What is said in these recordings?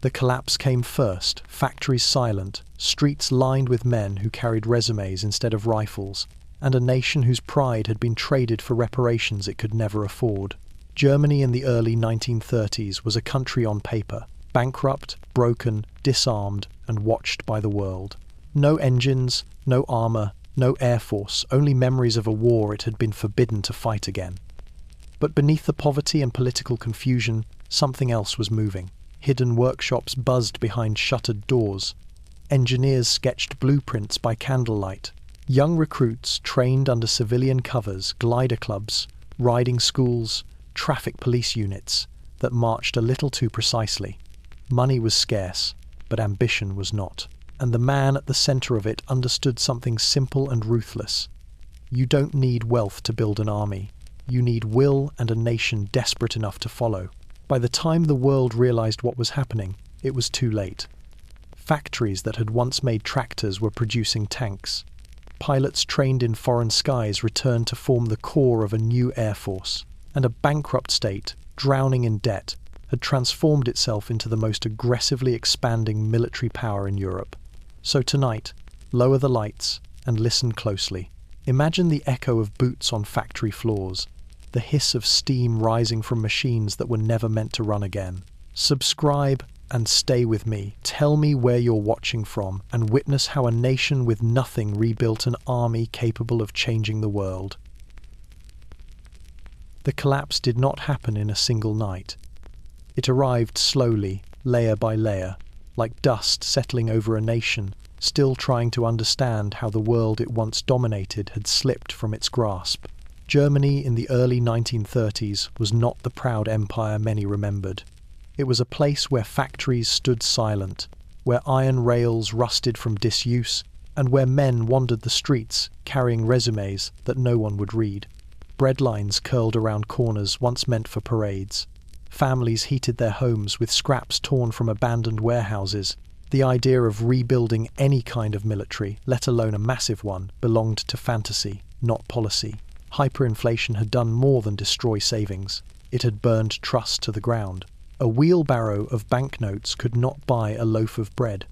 The collapse came first, factories silent, streets lined with men who carried resumes instead of rifles, and a nation whose pride had been traded for reparations it could never afford. Germany in the early 1930s was a country on paper, bankrupt, broken, disarmed, and watched by the world. No engines, no armor, no air force, only memories of a war it had been forbidden to fight again. But beneath the poverty and political confusion, something else was moving. Hidden workshops buzzed behind shuttered doors. Engineers sketched blueprints by candlelight. Young recruits trained under civilian covers, glider clubs, riding schools, traffic police units that marched a little too precisely. Money was scarce, but ambition was not. And the man at the center of it understood something simple and ruthless. You don't need wealth to build an army. You need will and a nation desperate enough to follow. By the time the world realized what was happening, it was too late. Factories that had once made tractors were producing tanks. Pilots trained in foreign skies returned to form the core of a new air force. And a bankrupt state, drowning in debt, had transformed itself into the most aggressively expanding military power in Europe. So tonight, lower the lights and listen closely. Imagine the echo of boots on factory floors, the hiss of steam rising from machines that were never meant to run again. Subscribe and stay with me. Tell me where you're watching from and witness how a nation with nothing rebuilt an army capable of changing the world. The collapse did not happen in a single night. It arrived slowly, layer by layer, like dust settling over a nation, still trying to understand how the world it once dominated had slipped from its grasp. Germany in the early 1930s was not the proud empire many remembered. It was a place where factories stood silent, where iron rails rusted from disuse, and where men wandered the streets carrying resumes that no one would read. Bread lines curled around corners once meant for parades. Families heated their homes with scraps torn from abandoned warehouses. The idea of rebuilding any kind of military, let alone a massive one, belonged to fantasy, not policy. Hyperinflation had done more than destroy savings. It had burned trust to the ground. A wheelbarrow of banknotes could not buy a loaf of bread.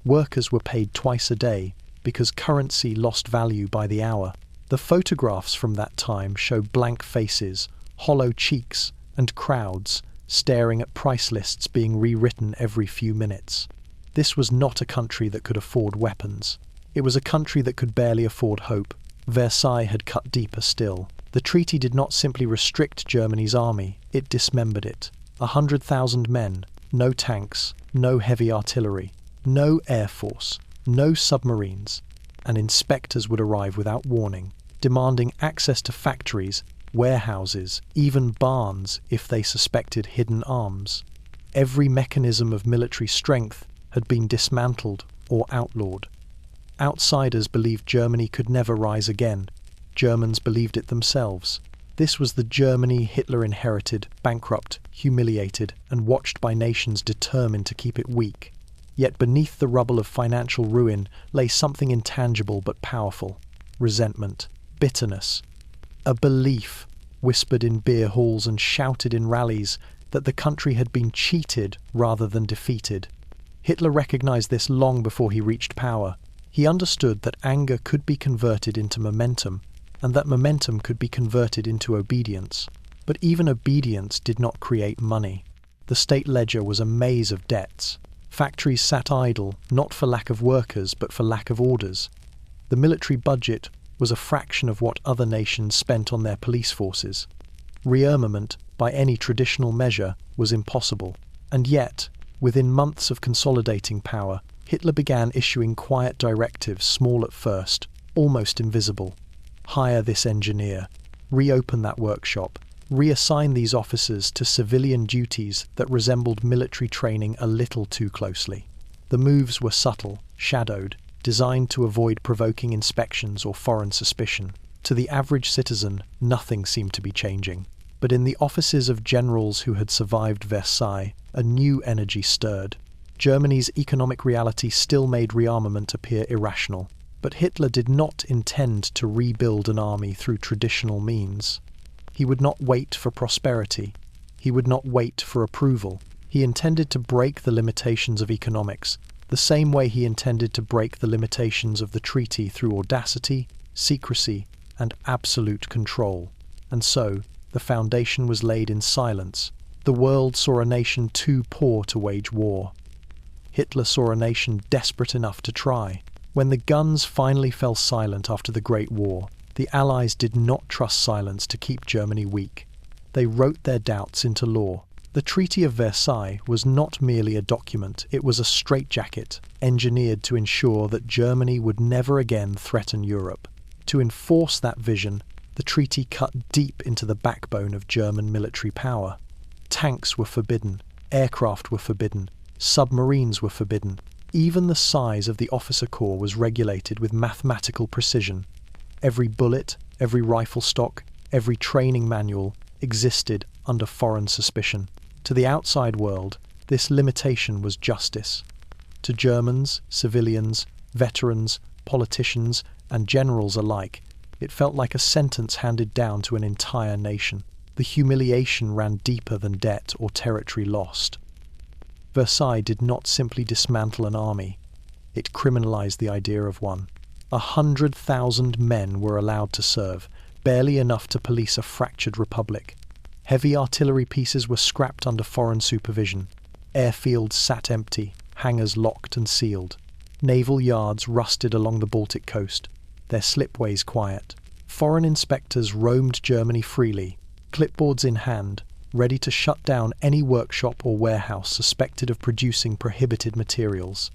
Workers were paid twice a day because currency lost value by the hour. The photographs from that time show blank faces, hollow cheeks, and crowds staring at price lists being rewritten every few minutes. This was not a country that could afford weapons. It was a country that could barely afford hope. Versailles had cut deeper still. The treaty did not simply restrict Germany's army, it dismembered it. 100,000 men, no tanks, no heavy artillery, no air force, no submarines, and inspectors would arrive without warning, demanding access to factories, warehouses, even barns if they suspected hidden arms. Every mechanism of military strength had been dismantled or outlawed. Outsiders believed Germany could never rise again. Germans believed it themselves. This was the Germany Hitler inherited, bankrupt, humiliated, and watched by nations determined to keep it weak. Yet beneath the rubble of financial ruin lay something intangible but powerful: resentment, bitterness, a belief, whispered in beer halls and shouted in rallies, that the country had been cheated rather than defeated. Hitler recognized this long before he reached power. He understood that anger could be converted into momentum, and that momentum could be converted into obedience. But even obedience did not create money. The state ledger was a maze of debts. Factories sat idle, not for lack of workers, but for lack of orders. The military budget was a fraction of what other nations spent on their police forces. Rearmament, by any traditional measure, was impossible. And yet, within months of consolidating power, Hitler began issuing quiet directives, small at first, almost invisible. Hire this engineer, reopen that workshop, reassign these officers to civilian duties that resembled military training a little too closely. The moves were subtle, shadowed, designed to avoid provoking inspections or foreign suspicion. To the average citizen, nothing seemed to be changing. But in the offices of generals who had survived Versailles, a new energy stirred. Germany's economic reality still made rearmament appear irrational. But Hitler did not intend to rebuild an army through traditional means. He would not wait for prosperity. He would not wait for approval. He intended to break the limitations of economics, the same way he intended to break the limitations of the treaty through audacity, secrecy, and absolute control. And so, the foundation was laid in silence. The world saw a nation too poor to wage war. Hitler saw a nation desperate enough to try. When the guns finally fell silent after the Great War, the Allies did not trust silence to keep Germany weak. They wrote their doubts into law. The Treaty of Versailles was not merely a document, it was a straitjacket, engineered to ensure that Germany would never again threaten Europe. To enforce that vision, the treaty cut deep into the backbone of German military power. Tanks were forbidden, aircraft were forbidden, submarines were forbidden. Even the size of the officer corps was regulated with mathematical precision. Every bullet, every rifle stock, every training manual existed under foreign suspicion. To the outside world, this limitation was justice. To Germans, civilians, veterans, politicians, and generals alike, it felt like a sentence handed down to an entire nation. The humiliation ran deeper than debt or territory lost. Versailles did not simply dismantle an army, it criminalized the idea of one. 100,000 men were allowed to serve, barely enough to police a fractured republic. Heavy artillery pieces were scrapped under foreign supervision. Airfields sat empty, hangars locked and sealed. Naval yards rusted along the Baltic coast, their slipways quiet. Foreign inspectors roamed Germany freely, clipboards in hand, ready to shut down any workshop or warehouse suspected of producing prohibited materials.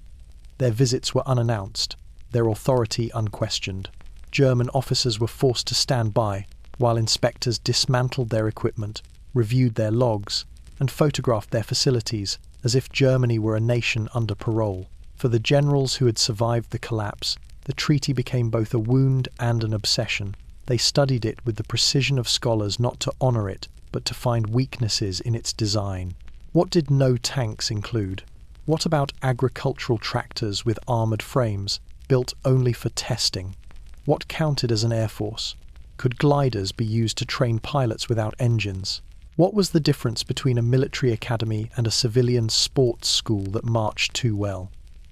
Their visits were unannounced, their authority unquestioned. German officers were forced to stand by, while inspectors dismantled their equipment, reviewed their logs, and photographed their facilities as if Germany were a nation under parole. For the generals who had survived the collapse, the treaty became both a wound and an obsession. They studied it with the precision of scholars not to honor it, but to find weaknesses in its design. What did no tanks include? What about agricultural tractors with armored frames, built only for testing? What counted as an air force? Could gliders be used to train pilots without engines? What was the difference between a military academy and a civilian sports school that marched too well?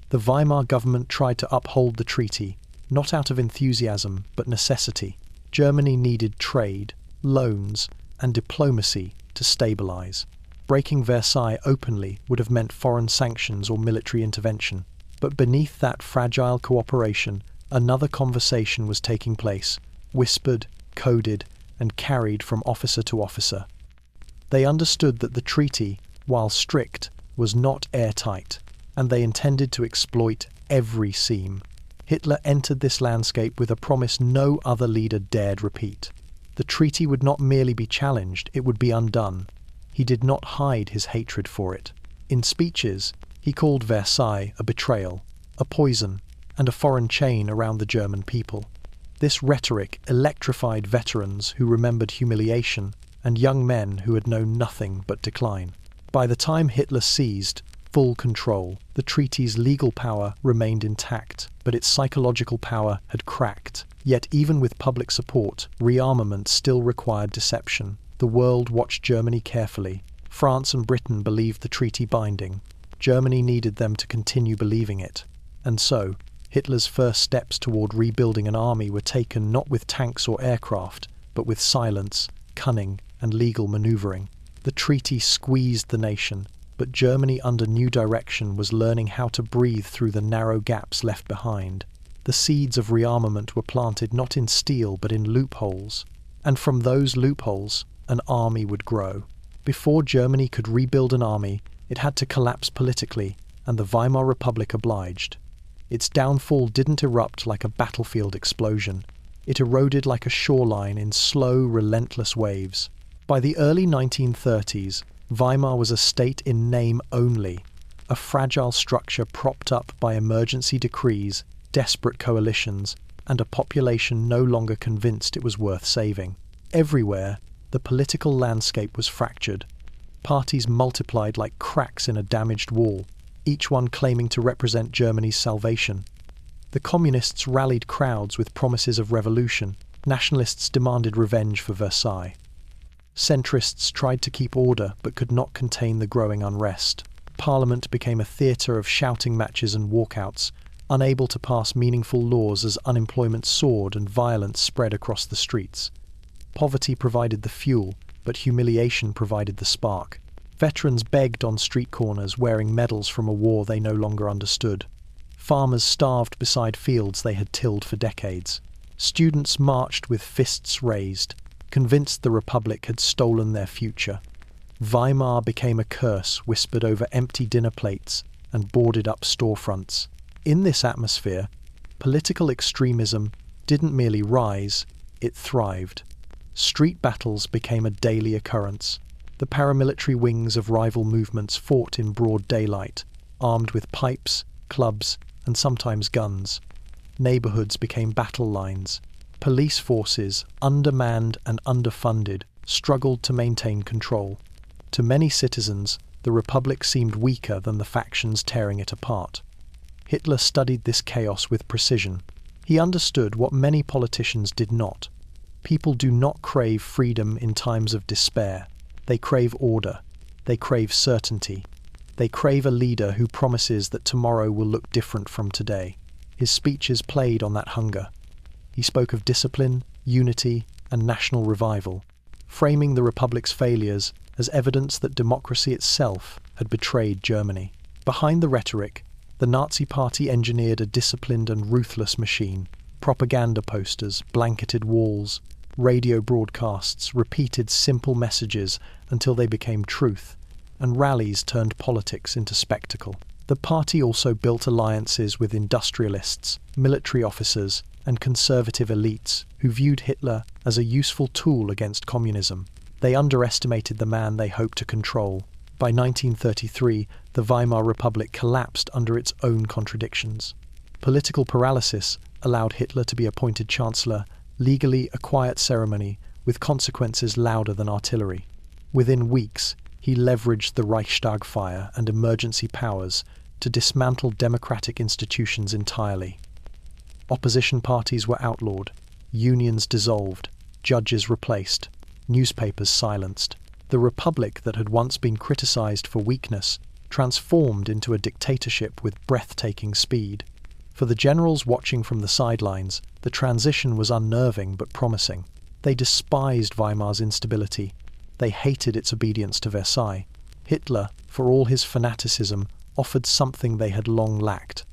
The Weimar government tried to uphold the treaty, not out of enthusiasm, but necessity. Germany needed trade, loans, and diplomacy to stabilize. Breaking Versailles openly would have meant foreign sanctions or military intervention. But beneath that fragile cooperation, another conversation was taking place, whispered, coded, and carried from officer to officer. They understood that the treaty, while strict, was not airtight, and they intended to exploit every seam. Hitler entered this landscape with a promise no other leader dared repeat. The treaty would not merely be challenged, it would be undone. He did not hide his hatred for it. In speeches, he called Versailles a betrayal, a poison, and a foreign chain around the German people. This rhetoric electrified veterans who remembered humiliation and young men who had known nothing but decline. By the time Hitler seized full control, the treaty's legal power remained intact, but its psychological power had cracked. Yet even with public support, rearmament still required deception. The world watched Germany carefully. France and Britain believed the treaty binding. Germany needed them to continue believing it. And so, Hitler's first steps toward rebuilding an army were taken not with tanks or aircraft, but with silence, cunning, and legal maneuvering. The treaty squeezed the nation, but Germany under new direction was learning how to breathe through the narrow gaps left behind. The seeds of rearmament were planted not in steel but in loopholes, and from those loopholes, an army would grow. Before Germany could rebuild an army, it had to collapse politically, and the Weimar Republic obliged. Its downfall didn't erupt like a battlefield explosion. It eroded like a shoreline in slow, relentless waves. By the early 1930s, Weimar was a state in name only, a fragile structure propped up by emergency decrees, desperate coalitions, and a population no longer convinced it was worth saving. Everywhere, the political landscape was fractured. Parties multiplied like cracks in a damaged wall, each one claiming to represent Germany's salvation. The communists rallied crowds with promises of revolution. Nationalists demanded revenge for Versailles. Centrists tried to keep order but could not contain the growing unrest. Parliament became a theatre of shouting matches and walkouts, unable to pass meaningful laws as unemployment soared and violence spread across the streets. Poverty provided the fuel, but humiliation provided the spark. Veterans begged on street corners, wearing medals from a war they no longer understood. Farmers starved beside fields they had tilled for decades. Students marched with fists raised, convinced the Republic had stolen their future. Weimar became a curse whispered over empty dinner plates and boarded up storefronts. In this atmosphere, political extremism didn't merely rise, it thrived. Street battles became a daily occurrence. The paramilitary wings of rival movements fought in broad daylight, armed with pipes, clubs, and sometimes guns. Neighborhoods became battle lines. Police forces, undermanned and underfunded, struggled to maintain control. To many citizens, the Republic seemed weaker than the factions tearing it apart. Hitler studied this chaos with precision. He understood what many politicians did not. People do not crave freedom in times of despair. They crave order. They crave certainty. They crave a leader who promises that tomorrow will look different from today. His speeches played on that hunger. He spoke of discipline, unity, and national revival, framing the Republic's failures as evidence that democracy itself had betrayed Germany. Behind the rhetoric, the Nazi Party engineered a disciplined and ruthless machine. Propaganda posters, blanketed walls, radio broadcasts repeated simple messages until they became truth, and rallies turned politics into spectacle. The party also built alliances with industrialists, military officers, and conservative elites who viewed Hitler as a useful tool against communism. They underestimated the man they hoped to control. By 1933, the Weimar Republic collapsed under its own contradictions. Political paralysis allowed Hitler to be appointed chancellor, legally a quiet ceremony with consequences louder than artillery. Within weeks, he leveraged the Reichstag fire and emergency powers to dismantle democratic institutions entirely. Opposition parties were outlawed, unions dissolved, judges replaced, newspapers silenced. The Republic that had once been criticized for weakness transformed into a dictatorship with breathtaking speed. For the generals watching from the sidelines, the transition was unnerving but promising. They despised Weimar's instability. They hated its obedience to Versailles. Hitler, for all his fanaticism, offered something they had long lacked: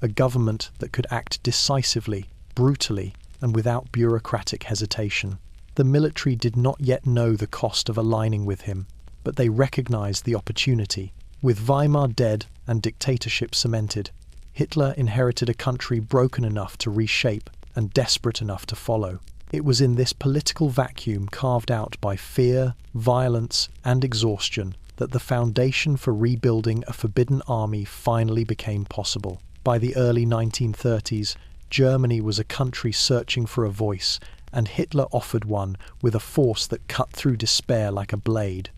a government that could act decisively, brutally, and without bureaucratic hesitation. The military did not yet know the cost of aligning with him, but they recognized the opportunity. With Weimar dead and dictatorship cemented, Hitler inherited a country broken enough to reshape and desperate enough to follow. It was in this political vacuum carved out by fear, violence, and exhaustion that the foundation for rebuilding a forbidden army finally became possible. By the early 1930s, Germany was a country searching for a voice, and Hitler offered one with a force that cut through despair like a blade.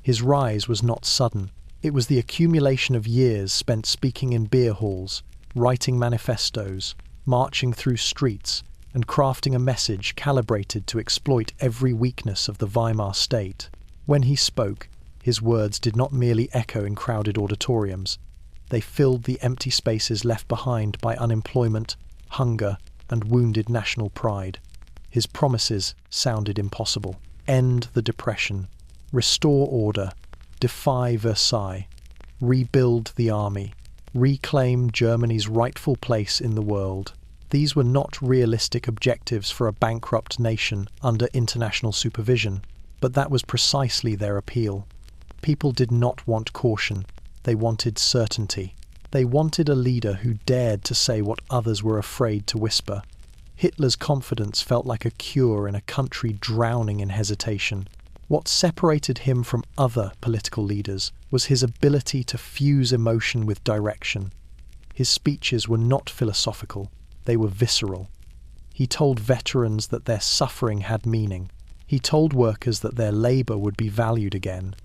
His rise was not sudden. It was the accumulation of years spent speaking in beer halls, writing manifestos, marching through streets, and crafting a message calibrated to exploit every weakness of the Weimar state. When he spoke, his words did not merely echo in crowded auditoriums. They filled the empty spaces left behind by unemployment, hunger, and wounded national pride. His promises sounded impossible. End the depression, restore order, defy Versailles, rebuild the army, reclaim Germany's rightful place in the world. These were not realistic objectives for a bankrupt nation under international supervision, but that was precisely their appeal. People did not want caution, they wanted certainty. They wanted a leader who dared to say what others were afraid to whisper. Hitler's confidence felt like a cure in a country drowning in hesitation. What separated him from other political leaders was his ability to fuse emotion with direction. His speeches were not philosophical, they were visceral. He told veterans that their suffering had meaning. He told workers that their labor would be valued again.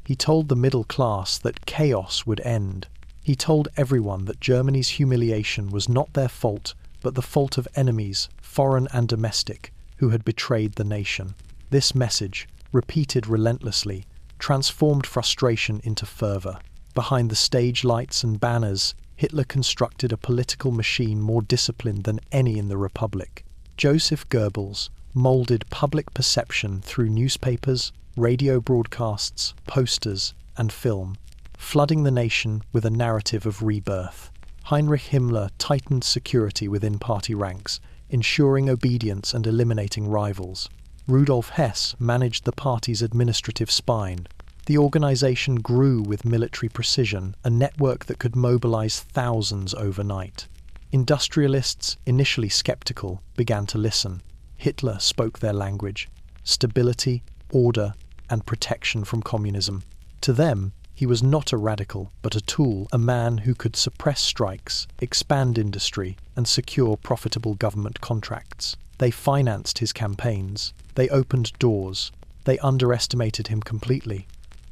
He told the middle class that chaos would end. He told everyone that Germany's humiliation was not their fault, but the fault of enemies, foreign and domestic, who had betrayed the nation. This message, repeated relentlessly, transformed frustration into fervor. Behind the stage lights and banners, Hitler constructed a political machine more disciplined than any in the Republic. Joseph Goebbels molded public perception through newspapers, radio broadcasts, posters, and film, flooding the nation with a narrative of rebirth. Heinrich Himmler tightened security within party ranks, ensuring obedience and eliminating rivals. Rudolf Hess managed the party's administrative spine. The organization grew with military precision, a network that could mobilize thousands overnight. Industrialists, initially skeptical, began to listen. Hitler spoke their language: stability, order, and protection from communism. To them, he was not a radical, but a tool, a man who could suppress strikes, expand industry, and secure profitable government contracts. They financed his campaigns. They opened doors. They underestimated him completely.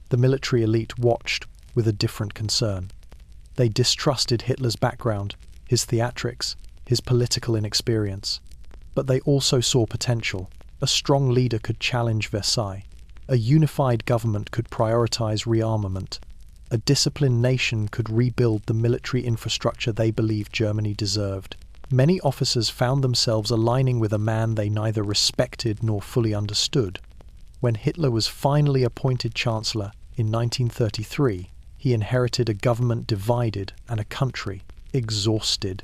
The military elite watched with a different concern. They distrusted Hitler's background, his theatrics, his political inexperience. But they also saw potential. A strong leader could challenge Versailles. A unified government could prioritize rearmament. A disciplined nation could rebuild the military infrastructure they believed Germany deserved. Many officers found themselves aligning with a man they neither respected nor fully understood. When Hitler was finally appointed Chancellor in 1933, he inherited a government divided and a country exhausted.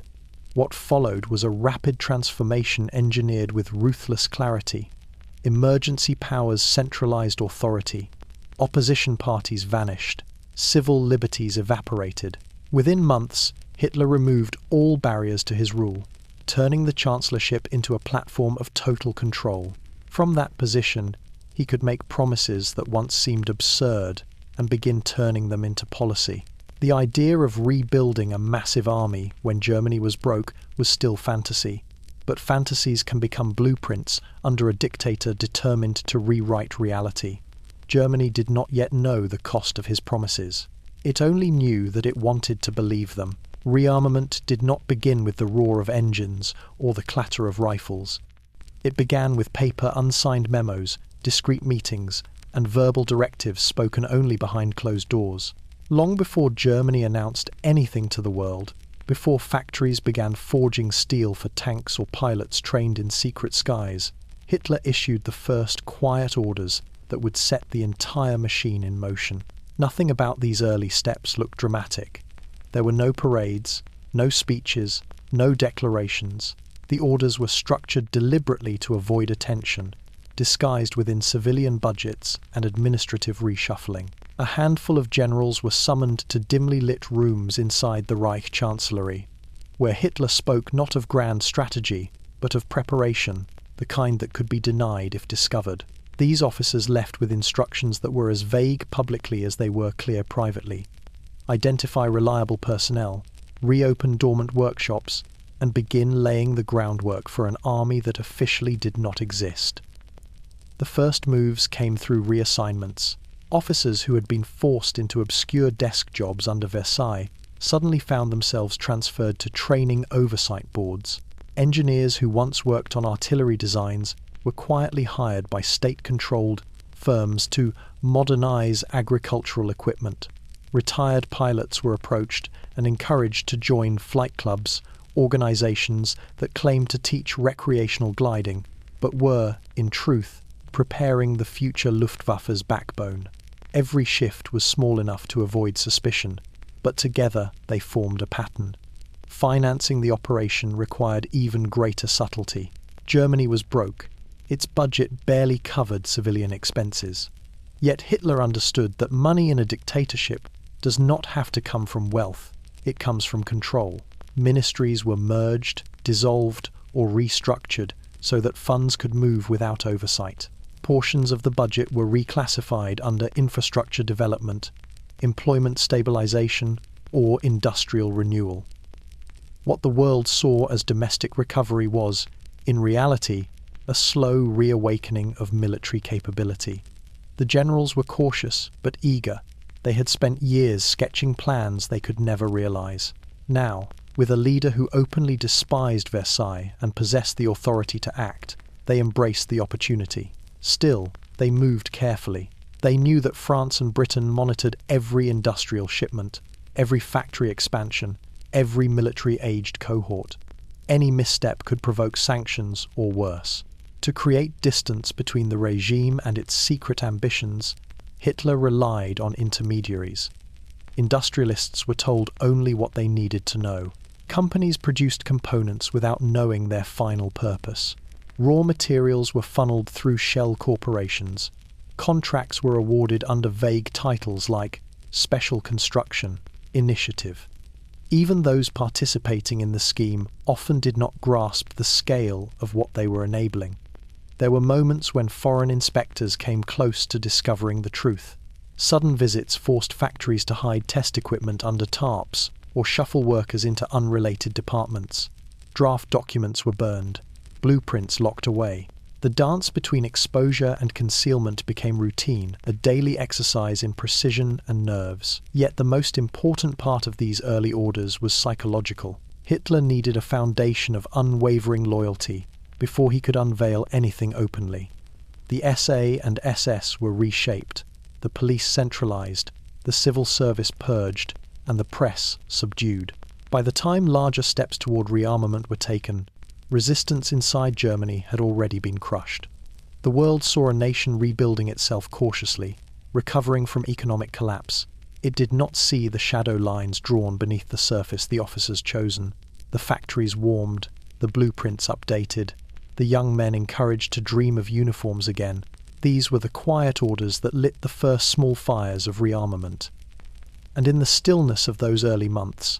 What followed was a rapid transformation engineered with ruthless clarity. Emergency powers centralized authority. Opposition parties vanished. Civil liberties evaporated. Within months, Hitler removed all barriers to his rule, turning the chancellorship into a platform of total control. From that position, he could make promises that once seemed absurd and begin turning them into policy. The idea of rebuilding a massive army when Germany was broke was still fantasy. But fantasies can become blueprints under a dictator determined to rewrite reality. Germany did not yet know the cost of his promises. It only knew that it wanted to believe them. Rearmament did not begin with the roar of engines or the clatter of rifles. It began with paper unsigned memos, discreet meetings, and verbal directives spoken only behind closed doors. Long before Germany announced anything to the world, before factories began forging steel for tanks or pilots trained in secret skies, Hitler issued the first quiet orders that would set the entire machine in motion. Nothing about these early steps looked dramatic. There were no parades, no speeches, no declarations. The orders were structured deliberately to avoid attention, disguised within civilian budgets and administrative reshuffling. A handful of generals were summoned to dimly lit rooms inside the Reich Chancellery, where Hitler spoke not of grand strategy, but of preparation, the kind that could be denied if discovered. These officers left with instructions that were as vague publicly as they were clear privately. Identify reliable personnel, reopen dormant workshops, and begin laying the groundwork for an army that officially did not exist. The first moves came through reassignments. Officers who had been forced into obscure desk jobs under Versailles suddenly found themselves transferred to training oversight boards. Engineers who once worked on artillery designs were quietly hired by state-controlled firms to modernize agricultural equipment. Retired pilots were approached and encouraged to join flight clubs, organizations that claimed to teach recreational gliding, but were, in truth, preparing the future Luftwaffe's backbone. Every shift was small enough to avoid suspicion, but together they formed a pattern. Financing the operation required even greater subtlety. Germany was broke. Its budget barely covered civilian expenses. Yet Hitler understood that money in a dictatorship does not have to come from wealth. It comes from control. Ministries were merged, dissolved, or restructured so that funds could move without oversight. Portions of the budget were reclassified under infrastructure development, employment stabilization, or industrial renewal. What the world saw as domestic recovery was, in reality, a slow reawakening of military capability. The generals were cautious but eager. They had spent years sketching plans they could never realize. Now, with a leader who openly despised Versailles and possessed the authority to act, they embraced the opportunity. Still, they moved carefully. They knew that France and Britain monitored every industrial shipment, every factory expansion, every military-aged cohort. Any misstep could provoke sanctions or worse. To create distance between the regime and its secret ambitions, Hitler relied on intermediaries. Industrialists were told only what they needed to know. Companies produced components without knowing their final purpose. Raw materials were funneled through shell corporations. Contracts were awarded under vague titles like Special Construction, Initiative. Even those participating in the scheme often did not grasp the scale of what they were enabling. There were moments when foreign inspectors came close to discovering the truth. Sudden visits forced factories to hide test equipment under tarps or shuffle workers into unrelated departments. Draft documents were burned, blueprints locked away. The dance between exposure and concealment became routine, a daily exercise in precision and nerves. Yet the most important part of these early orders was psychological. Hitler needed a foundation of unwavering loyalty before he could unveil anything openly. The SA and SS were reshaped, the police centralized, the civil service purged, and the press subdued. By the time larger steps toward rearmament were taken, resistance inside Germany had already been crushed. The world saw a nation rebuilding itself cautiously, recovering from economic collapse. It did not see the shadow lines drawn beneath the surface the officers chosen, the factories warmed, the blueprints updated, the young men encouraged to dream of uniforms again. These were the quiet orders that lit the first small fires of rearmament. And in the stillness of those early months,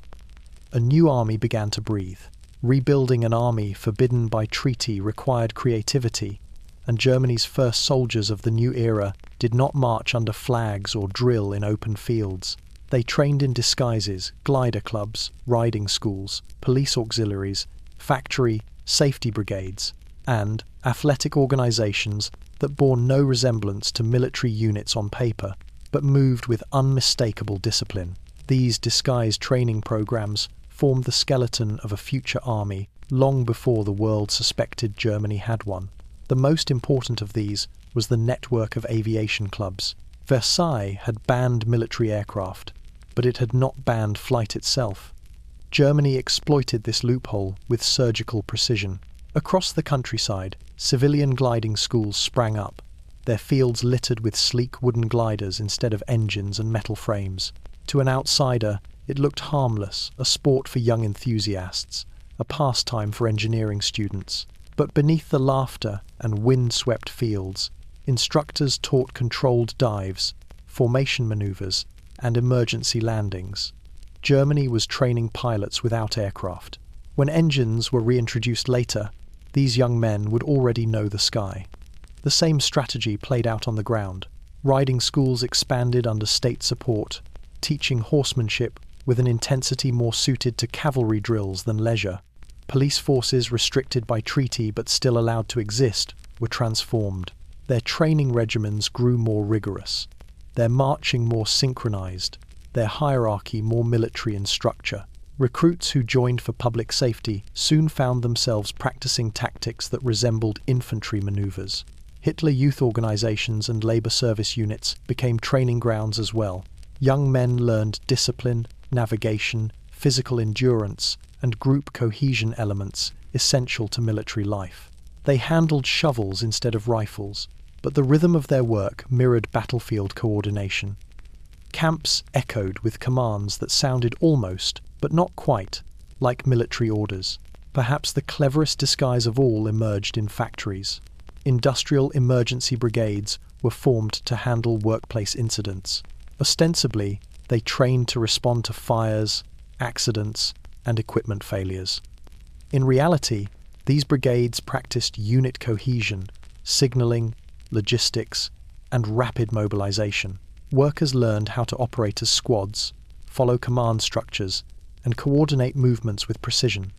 a new army began to breathe. Rebuilding an army forbidden by treaty required creativity, and Germany's first soldiers of the new era did not march under flags or drill in open fields. They trained in disguises, glider clubs, riding schools, police auxiliaries, factory, safety brigades, and athletic organizations that bore no resemblance to military units on paper, but moved with unmistakable discipline. These disguised training programs formed the skeleton of a future army long before the world suspected Germany had one. The most important of these was the network of aviation clubs. Versailles had banned military aircraft, but it had not banned flight itself. Germany exploited this loophole with surgical precision. Across the countryside, civilian gliding schools sprang up, their fields littered with sleek wooden gliders instead of engines and metal frames. To an outsider, it looked harmless, a sport for young enthusiasts, a pastime for engineering students. But beneath the laughter and wind-swept fields, instructors taught controlled dives, formation maneuvers, and emergency landings. Germany was training pilots without aircraft. When engines were reintroduced later, these young men would already know the sky. The same strategy played out on the ground. Riding schools expanded under state support, teaching horsemanship with an intensity more suited to cavalry drills than leisure. Police forces restricted by treaty but still allowed to exist were transformed. Their training regimens grew more rigorous, their marching more synchronized, their hierarchy more military in structure. Recruits who joined for public safety soon found themselves practicing tactics that resembled infantry maneuvers. Hitler Youth organizations and labor service units became training grounds as well. Young men learned discipline, navigation, physical endurance, and group cohesion elements essential to military life. They handled shovels instead of rifles, but the rhythm of their work mirrored battlefield coordination. Camps echoed with commands that sounded almost, but not quite, like military orders. Perhaps the cleverest disguise of all emerged in factories. Industrial emergency brigades were formed to handle workplace incidents. Ostensibly, they trained to respond to fires, accidents, and equipment failures. In reality, these brigades practiced unit cohesion, signaling, logistics, and rapid mobilization. Workers learned how to operate as squads, follow command structures, and coordinate movements with precision.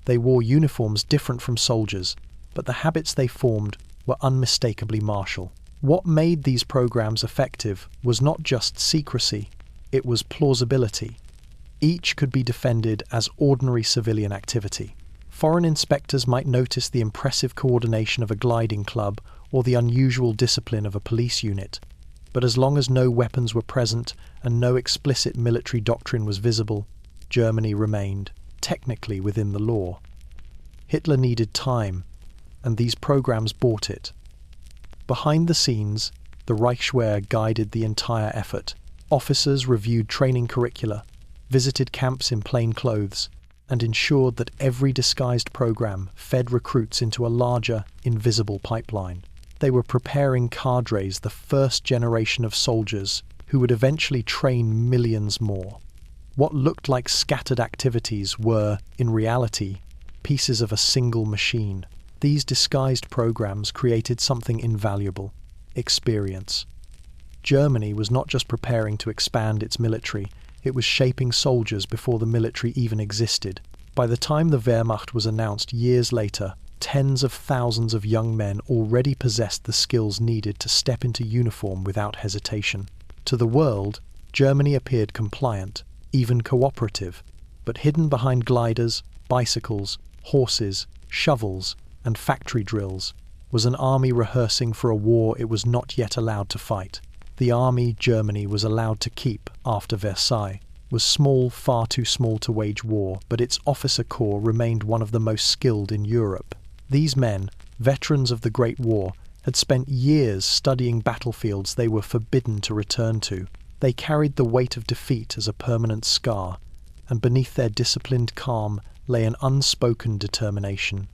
They wore uniforms different from soldiers, but the habits they formed were unmistakably martial. What made these programs effective was not just secrecy, it was plausibility. Each could be defended as ordinary civilian activity. Foreign inspectors might notice the impressive coordination of a gliding club or the unusual discipline of a police unit. But as long as no weapons were present and no explicit military doctrine was visible, Germany remained, technically, within the law. Hitler needed time, and these programs bought it. Behind the scenes, the Reichswehr guided the entire effort. Officers reviewed training curricula, visited camps in plain clothes, and ensured that every disguised program fed recruits into a larger, invisible pipeline. They were preparing cadres, the first generation of soldiers, who would eventually train millions more. What looked like scattered activities were, in reality, pieces of a single machine. These disguised programs created something invaluable: experience. Germany was not just preparing to expand its military, it was shaping soldiers before the military even existed. By the time the Wehrmacht was announced years later, tens of thousands of young men already possessed the skills needed to step into uniform without hesitation. To the world, Germany appeared compliant, even cooperative, but hidden behind gliders, bicycles, horses, shovels, and factory drills was an army rehearsing for a war it was not yet allowed to fight. The army Germany was allowed to keep after Versailles was small, far too small to wage war, but its officer corps remained one of the most skilled in Europe. These men, veterans of the Great War, had spent years studying battlefields they were forbidden to return to. They carried the weight of defeat as a permanent scar, and beneath their disciplined calm lay an unspoken determination.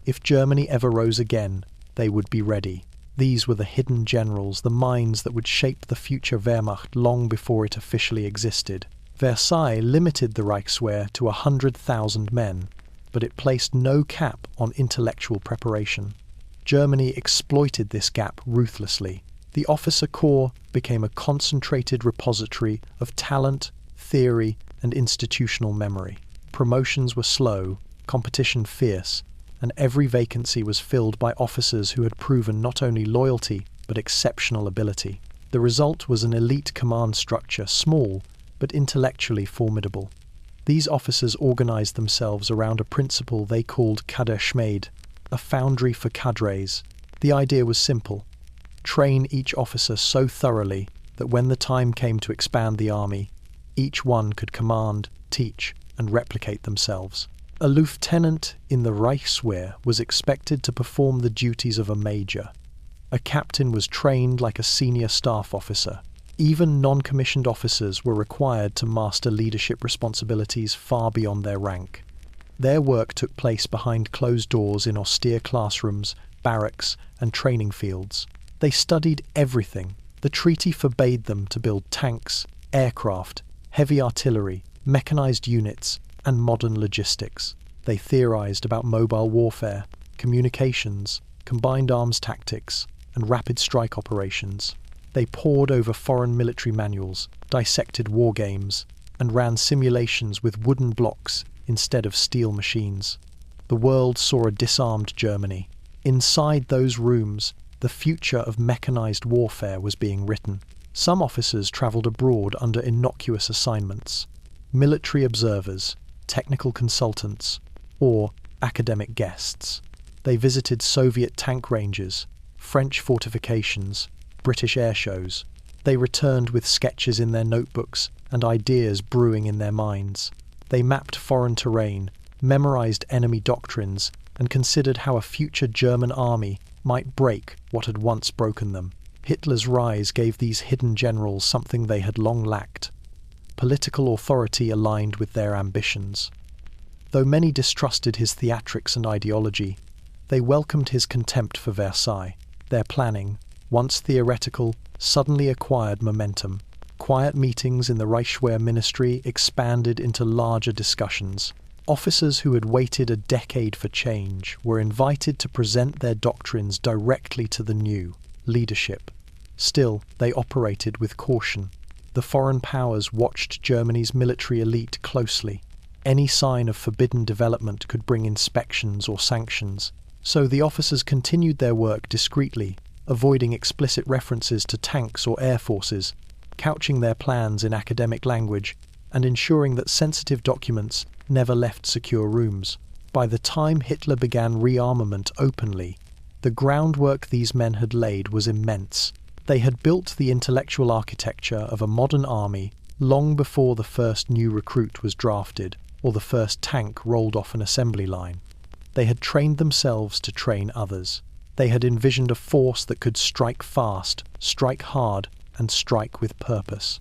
If Germany ever rose again, they would be ready. These were the hidden generals, the minds that would shape the future Wehrmacht long before it officially existed. Versailles limited the Reichswehr to 100,000 men, but it placed no cap on intellectual preparation. Germany exploited this gap ruthlessly. The officer corps became a concentrated repository of talent, theory, and institutional memory. Promotions were slow, competition fierce, and every vacancy was filled by officers who had proven not only loyalty but exceptional ability. The result was an elite command structure, small but intellectually formidable. These officers organized themselves around a principle they called Kaderschmiede, a foundry for cadres. The idea was simple: train each officer so thoroughly that when the time came to expand the army, each one could command, teach, and replicate themselves. A lieutenant in the Reichswehr was expected to perform the duties of a major. A captain was trained like a senior staff officer. Even non-commissioned officers were required to master leadership responsibilities far beyond their rank. Their work took place behind closed doors in austere classrooms, barracks, and training fields. They studied everything. The treaty forbade them to build tanks, aircraft, heavy artillery, mechanized units, and modern logistics. They theorized about mobile warfare, communications, combined arms tactics, and rapid strike operations. They pored over foreign military manuals, dissected war games, and ran simulations with wooden blocks instead of steel machines. The world saw a disarmed Germany. Inside those rooms, the future of mechanized warfare was being written. Some officers traveled abroad under innocuous assignments: military observers, technical consultants, or academic guests. They visited Soviet tank ranges, French fortifications, British air shows. They returned with sketches in their notebooks and ideas brewing in their minds. They mapped foreign terrain, memorized enemy doctrines, and considered how a future German army might break what had once broken them. Hitler's rise gave these hidden generals something they had long lacked: political authority aligned with their ambitions. Though many distrusted his theatrics and ideology, they welcomed his contempt for Versailles. Their planning, once theoretical, suddenly acquired momentum. Quiet meetings in the Reichswehr ministry expanded into larger discussions. Officers who had waited a decade for change were invited to present their doctrines directly to the new leadership. Still, they operated with caution. The foreign powers watched Germany's military elite closely. Any sign of forbidden development could bring inspections or sanctions. So the officers continued their work discreetly, avoiding explicit references to tanks or air forces, couching their plans in academic language, and ensuring that sensitive documents never left secure rooms. By the time Hitler began rearmament openly, The groundwork these men had laid was immense. They had built the intellectual architecture of a modern army long before the first new recruit was drafted or the first tank rolled off an assembly line. They had trained themselves to train others. They had envisioned a force that could strike fast, strike hard, and strike with purpose.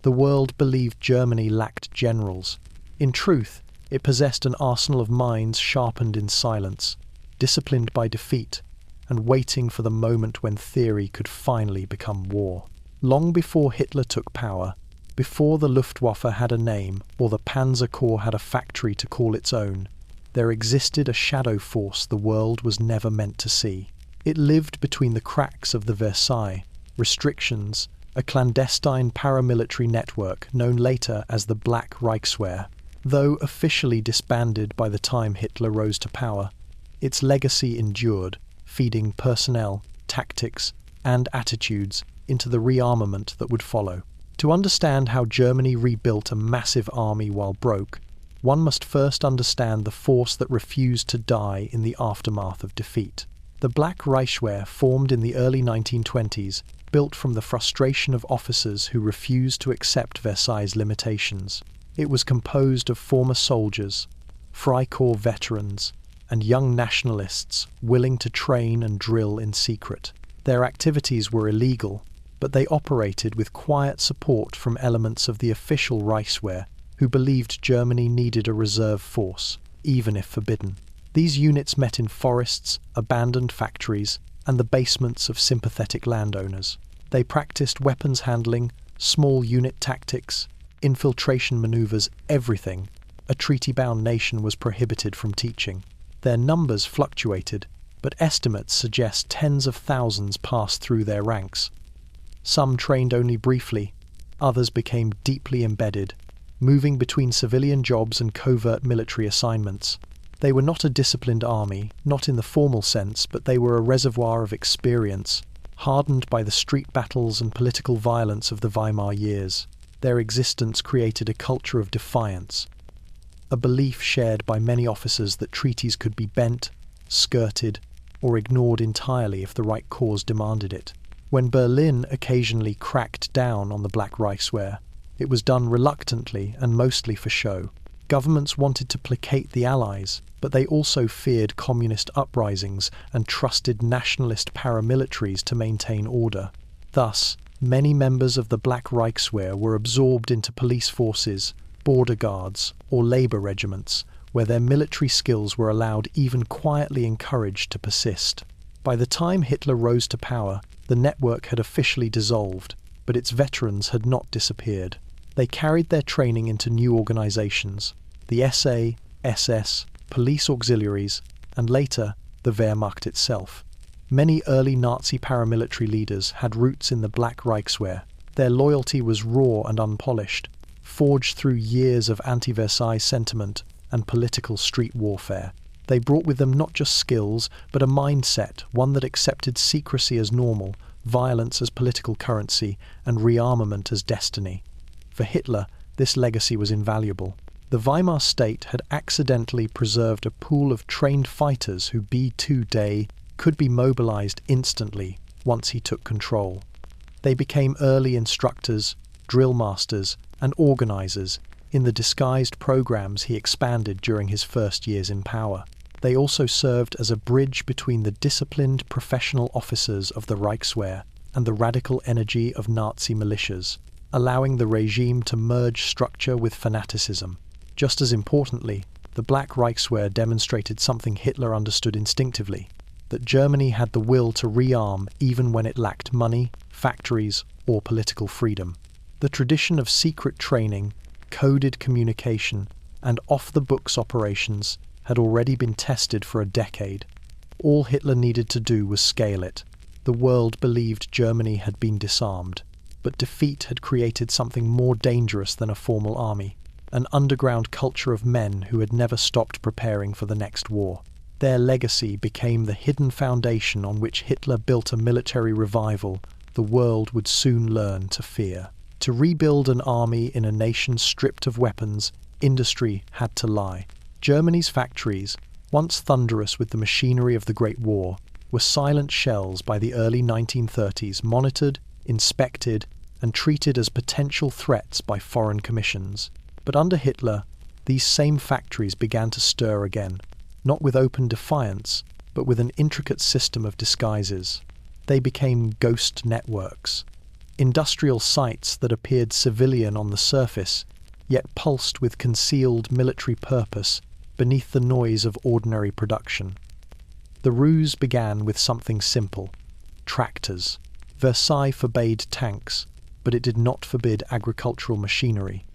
The world believed Germany lacked generals. In truth, it possessed an arsenal of minds sharpened in silence, disciplined by defeat, and waiting for the moment when theory could finally become war. Long before Hitler took power, before the Luftwaffe had a name or the Panzer Corps had a factory to call its own, there existed a shadow force the world was never meant to see. It lived between the cracks of the Versailles restrictions, a clandestine paramilitary network known later as the Black Reichswehr. Though officially disbanded by the time Hitler rose to power, its legacy endured, feeding personnel, tactics, and attitudes into the rearmament that would follow. To understand how Germany rebuilt a massive army while broke, one must first understand the force that refused to die in the aftermath of defeat. The Black Reichswehr, formed in the early 1920s, built from the frustration of officers who refused to accept Versailles' limitations. It was composed of former soldiers, Freikorps veterans, and young nationalists willing to train and drill in secret. Their activities were illegal, but they operated with quiet support from elements of the official Reichswehr, who believed Germany needed a reserve force, even if forbidden. These units met in forests, abandoned factories, and the basements of sympathetic landowners. They practiced weapons handling, small unit tactics, infiltration maneuvers, everything a treaty-bound nation was prohibited from teaching. Their numbers fluctuated, but estimates suggest tens of thousands passed through their ranks. Some trained only briefly, others became deeply embedded, moving between civilian jobs and covert military assignments. They were not a disciplined army, not in the formal sense, but they were a reservoir of experience, hardened by the street battles and political violence of the Weimar years. Their existence created a culture of defiance, a belief shared by many officers that treaties could be bent, skirted, or ignored entirely if the right cause demanded it. When Berlin occasionally cracked down on the Black Reichswehr, it was done reluctantly and mostly for show. Governments wanted to placate the Allies, but they also feared communist uprisings and trusted nationalist paramilitaries to maintain order. Thus, many members of the Black Reichswehr were absorbed into police forces, border guards, or labor regiments, where their military skills were allowed, even quietly encouraged, to persist. By the time Hitler rose to power, the network had officially dissolved, but its veterans had not disappeared. They carried their training into new organizations, the SA, SS, police auxiliaries, and later, the Wehrmacht itself. Many early Nazi paramilitary leaders had roots in the Black Reichswehr. Their loyalty was raw and unpolished, forged through years of anti-Versailles sentiment and political street warfare. They brought with them not just skills, but a mindset, one that accepted secrecy as normal, violence as political currency, and rearmament as destiny. For Hitler, this legacy was invaluable. The Weimar state had accidentally preserved a pool of trained fighters who B2 day could be mobilized instantly once he took control. They became early instructors, drill masters, and organizers in the disguised programs he expanded during his first years in power. They also served as a bridge between the disciplined professional officers of the Reichswehr and the radical energy of Nazi militias, allowing the regime to merge structure with fanaticism. Just as importantly, the Black Reichswehr demonstrated something Hitler understood instinctively, that Germany had the will to rearm even when it lacked money, factories, or political freedom. The tradition of secret training, coded communication, and off-the-books operations had already been tested for a decade. All Hitler needed to do was scale it. The world believed Germany had been disarmed, but defeat had created something more dangerous than a formal army, an underground culture of men who had never stopped preparing for the next war. Their legacy became the hidden foundation on which Hitler built a military revival the world would soon learn to fear. To rebuild an army in a nation stripped of weapons, industry had to lie. Germany's factories, once thunderous with the machinery of the Great War, were silent shells by the early 1930s, monitored, inspected, and treated as potential threats by foreign commissions. But under Hitler, these same factories began to stir again, not with open defiance, but with an intricate system of disguises. They became ghost networks, industrial sites that appeared civilian on the surface, yet pulsed with concealed military purpose beneath the noise of ordinary production. The ruse began with something simple: tractors. Versailles forbade tanks, but it did not forbid agricultural machinery.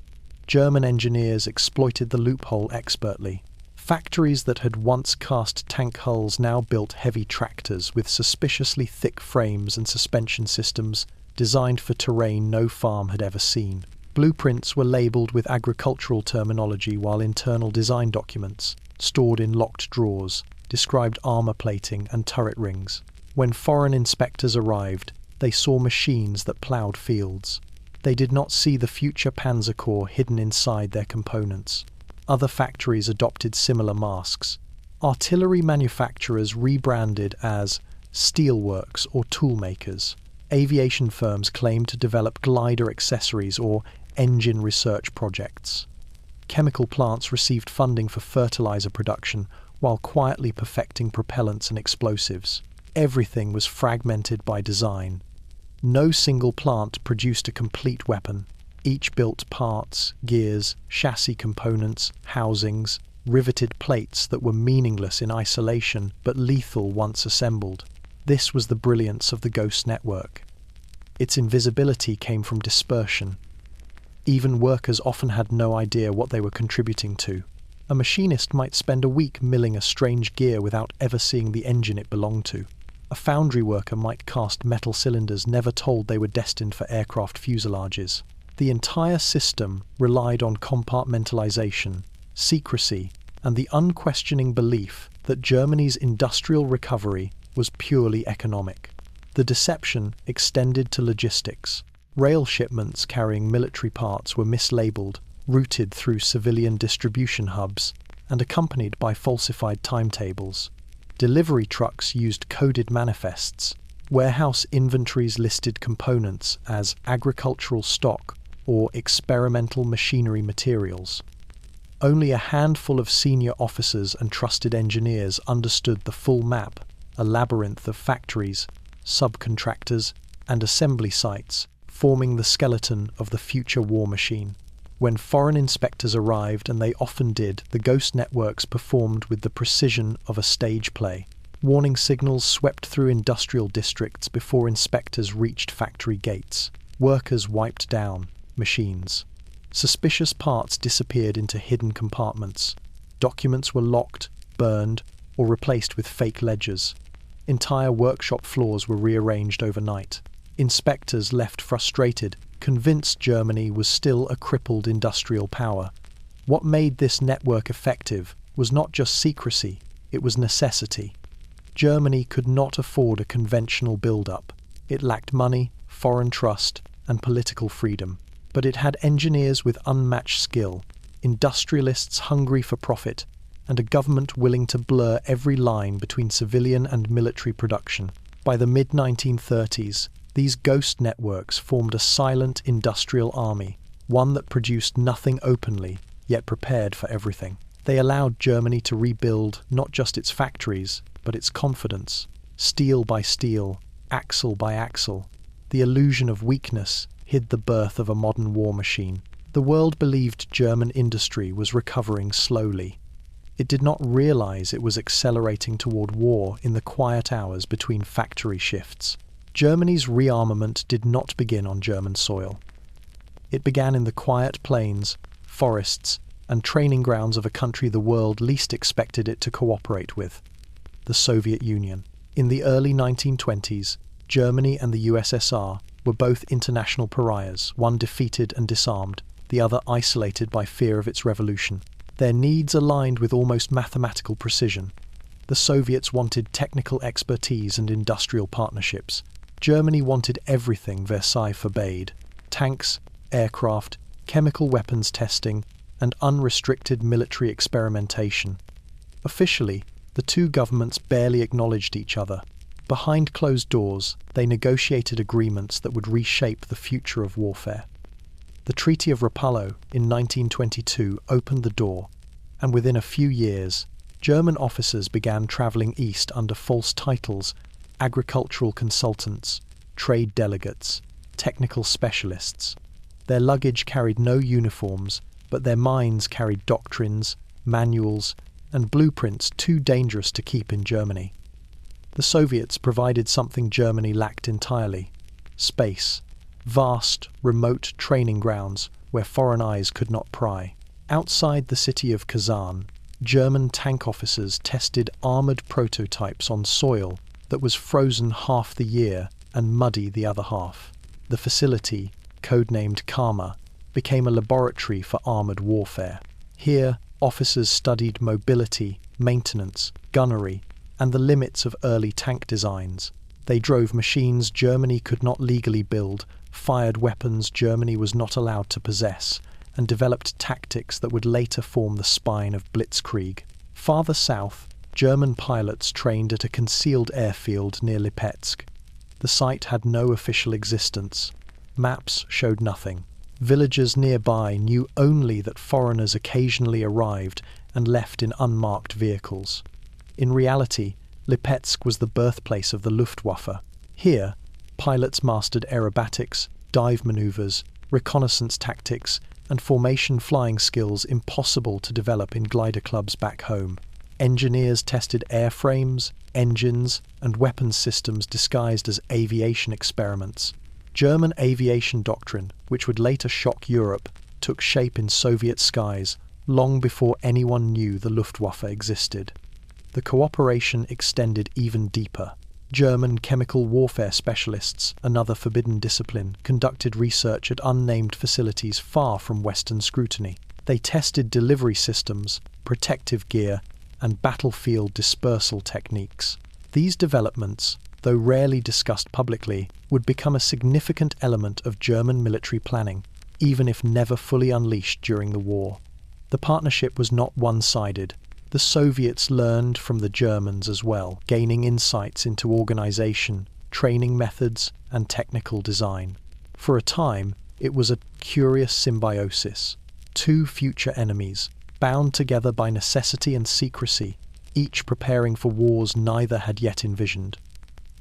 German engineers exploited the loophole expertly. Factories that had once cast tank hulls now built heavy tractors with suspiciously thick frames and suspension systems designed for terrain no farm had ever seen. Blueprints were labelled with agricultural terminology, while internal design documents, stored in locked drawers, described armour plating and turret rings. When foreign inspectors arrived, they saw machines that ploughed fields. They did not see the future Panzer Corps hidden inside their components. Other factories adopted similar masks. Artillery manufacturers rebranded as steelworks or toolmakers. Aviation firms claimed to develop glider accessories or engine research projects. Chemical plants received funding for fertilizer production while quietly perfecting propellants and explosives. Everything was fragmented by design. No single plant produced a complete weapon. Each built parts, gears, chassis components, housings, riveted plates that were meaningless in isolation but lethal once assembled. This was the brilliance of the Ghost Network. Its invisibility came from dispersion. Even workers often had no idea what they were contributing to. A machinist might spend a week milling a strange gear without ever seeing the engine it belonged to. A foundry worker might cast metal cylinders never told they were destined for aircraft fuselages. The entire system relied on compartmentalization, secrecy, and the unquestioning belief that Germany's industrial recovery was purely economic. The deception extended to logistics. Rail shipments carrying military parts were mislabeled, routed through civilian distribution hubs, and accompanied by falsified timetables. Delivery trucks used coded manifests. Warehouse inventories listed components as agricultural stock or experimental machinery materials. Only a handful of senior officers and trusted engineers understood the full map, a labyrinth of factories, subcontractors, and assembly sites, forming the skeleton of the future war machine. When foreign inspectors arrived, and they often did, the ghost networks performed with the precision of a stage play. Warning signals swept through industrial districts before inspectors reached factory gates. Workers wiped down machines. Suspicious parts disappeared into hidden compartments. Documents were locked, burned, or replaced with fake ledgers. Entire workshop floors were rearranged overnight. Inspectors left frustrated, convinced Germany was still a crippled industrial power. What made this network effective was not just secrecy, it was necessity. Germany could not afford a conventional build-up. It lacked money, foreign trust, and political freedom. But it had engineers with unmatched skill, industrialists hungry for profit, and a government willing to blur every line between civilian and military production. By the mid-1930s, these ghost networks formed a silent industrial army, one that produced nothing openly, yet prepared for everything. They allowed Germany to rebuild not just its factories, but its confidence, steel by steel, axle by axle. The illusion of weakness hid the birth of a modern war machine. The world believed German industry was recovering slowly. It did not realize it was accelerating toward war in the quiet hours between factory shifts. Germany's rearmament did not begin on German soil. It began in the quiet plains, forests, and training grounds of a country the world least expected it to cooperate with, the Soviet Union. In the early 1920s, Germany and the USSR were both international pariahs, one defeated and disarmed, the other isolated by fear of its revolution. Their needs aligned with almost mathematical precision. The Soviets wanted technical expertise and industrial partnerships. Germany wanted everything Versailles forbade: tanks, aircraft, chemical weapons testing, and unrestricted military experimentation. Officially, the two governments barely acknowledged each other. Behind closed doors, they negotiated agreements that would reshape the future of warfare. The Treaty of Rapallo in 1922 opened the door, and within a few years, German officers began travelling east under false titles: agricultural consultants, trade delegates, technical specialists. Their luggage carried no uniforms, but their minds carried doctrines, manuals, and blueprints too dangerous to keep in Germany. The Soviets provided something Germany lacked entirely: space, vast, remote training grounds where foreign eyes could not pry. Outside the city of Kazan, German tank officers tested armoured prototypes on soil that was frozen half the year and muddy the other half. The facility, codenamed Karma, became a laboratory for armoured warfare. Here, officers studied mobility, maintenance, gunnery, and the limits of early tank designs. They drove machines Germany could not legally build, fired weapons Germany was not allowed to possess, and developed tactics that would later form the spine of Blitzkrieg. Farther south, German pilots trained at a concealed airfield near Lipetsk. The site had no official existence. Maps showed nothing. Villagers nearby knew only that foreigners occasionally arrived and left in unmarked vehicles. In reality, Lipetsk was the birthplace of the Luftwaffe. Here, pilots mastered aerobatics, dive maneuvers, reconnaissance tactics, and formation flying skills impossible to develop in glider clubs back home. Engineers tested airframes, engines, and weapons systems disguised as aviation experiments. German aviation doctrine, which would later shock Europe, took shape in Soviet skies long before anyone knew the Luftwaffe existed. The cooperation extended even deeper. German chemical warfare specialists, another forbidden discipline, conducted research at unnamed facilities far from Western scrutiny. They tested delivery systems, protective gear, and battlefield dispersal techniques. These developments, though rarely discussed publicly, would become a significant element of German military planning, even if never fully unleashed during the war. The partnership was not one-sided. The Soviets learned from the Germans as well, gaining insights into organization, training methods, and technical design. For a time, it was a curious symbiosis. Two future enemies, bound together by necessity and secrecy, each preparing for wars neither had yet envisioned.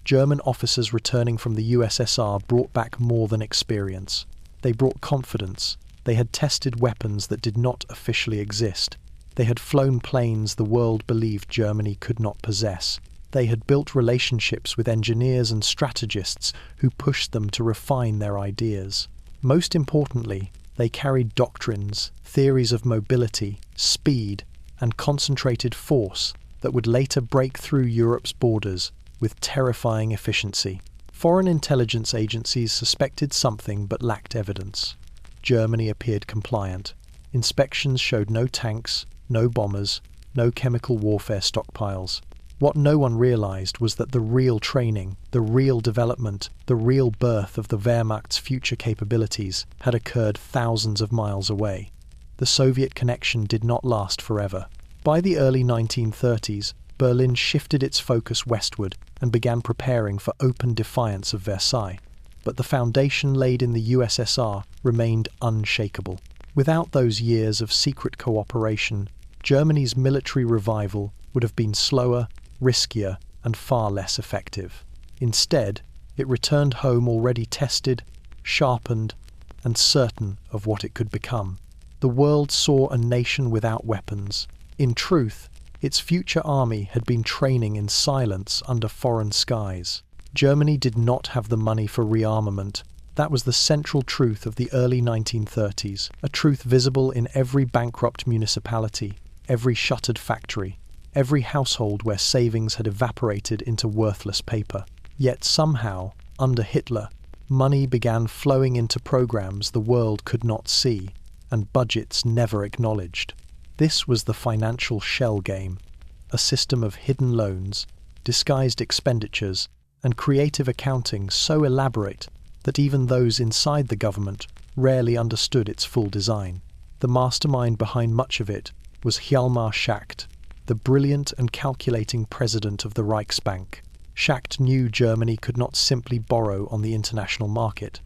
German officers returning from the USSR brought back more than experience. They brought confidence. They had tested weapons that did not officially exist. They had flown planes the world believed Germany could not possess. They had built relationships with engineers and strategists who pushed them to refine their ideas. Most importantly, they carried doctrines, theories of mobility, speed, and concentrated force that would later break through Europe's borders with terrifying efficiency. Foreign intelligence agencies suspected something but lacked evidence. Germany appeared compliant. Inspections showed no tanks, no bombers, no chemical warfare stockpiles. What no one realized was that the real training, the real development, the real birth of the Wehrmacht's future capabilities had occurred thousands of miles away. The Soviet connection did not last forever. By the early 1930s, Berlin shifted its focus westward and began preparing for open defiance of Versailles. But the foundation laid in the USSR remained unshakable. Without those years of secret cooperation, Germany's military revival would have been slower, riskier, and far less effective. Instead, it returned home already tested, sharpened, and certain of what it could become. The world saw a nation without weapons. In truth, its future army had been training in silence under foreign skies. Germany did not have the money for rearmament. That was the central truth of the early 1930s, a truth visible in every bankrupt municipality, every shuttered factory, every household where savings had evaporated into worthless paper. Yet somehow, under Hitler, money began flowing into programs the world could not see, and budgets never acknowledged. This was the financial shell game, a system of hidden loans, disguised expenditures, and creative accounting so elaborate that even those inside the government rarely understood its full design. The mastermind behind much of it was Hjalmar Schacht, the brilliant and calculating president of the Reichsbank. Schacht knew Germany could not simply borrow on the international market.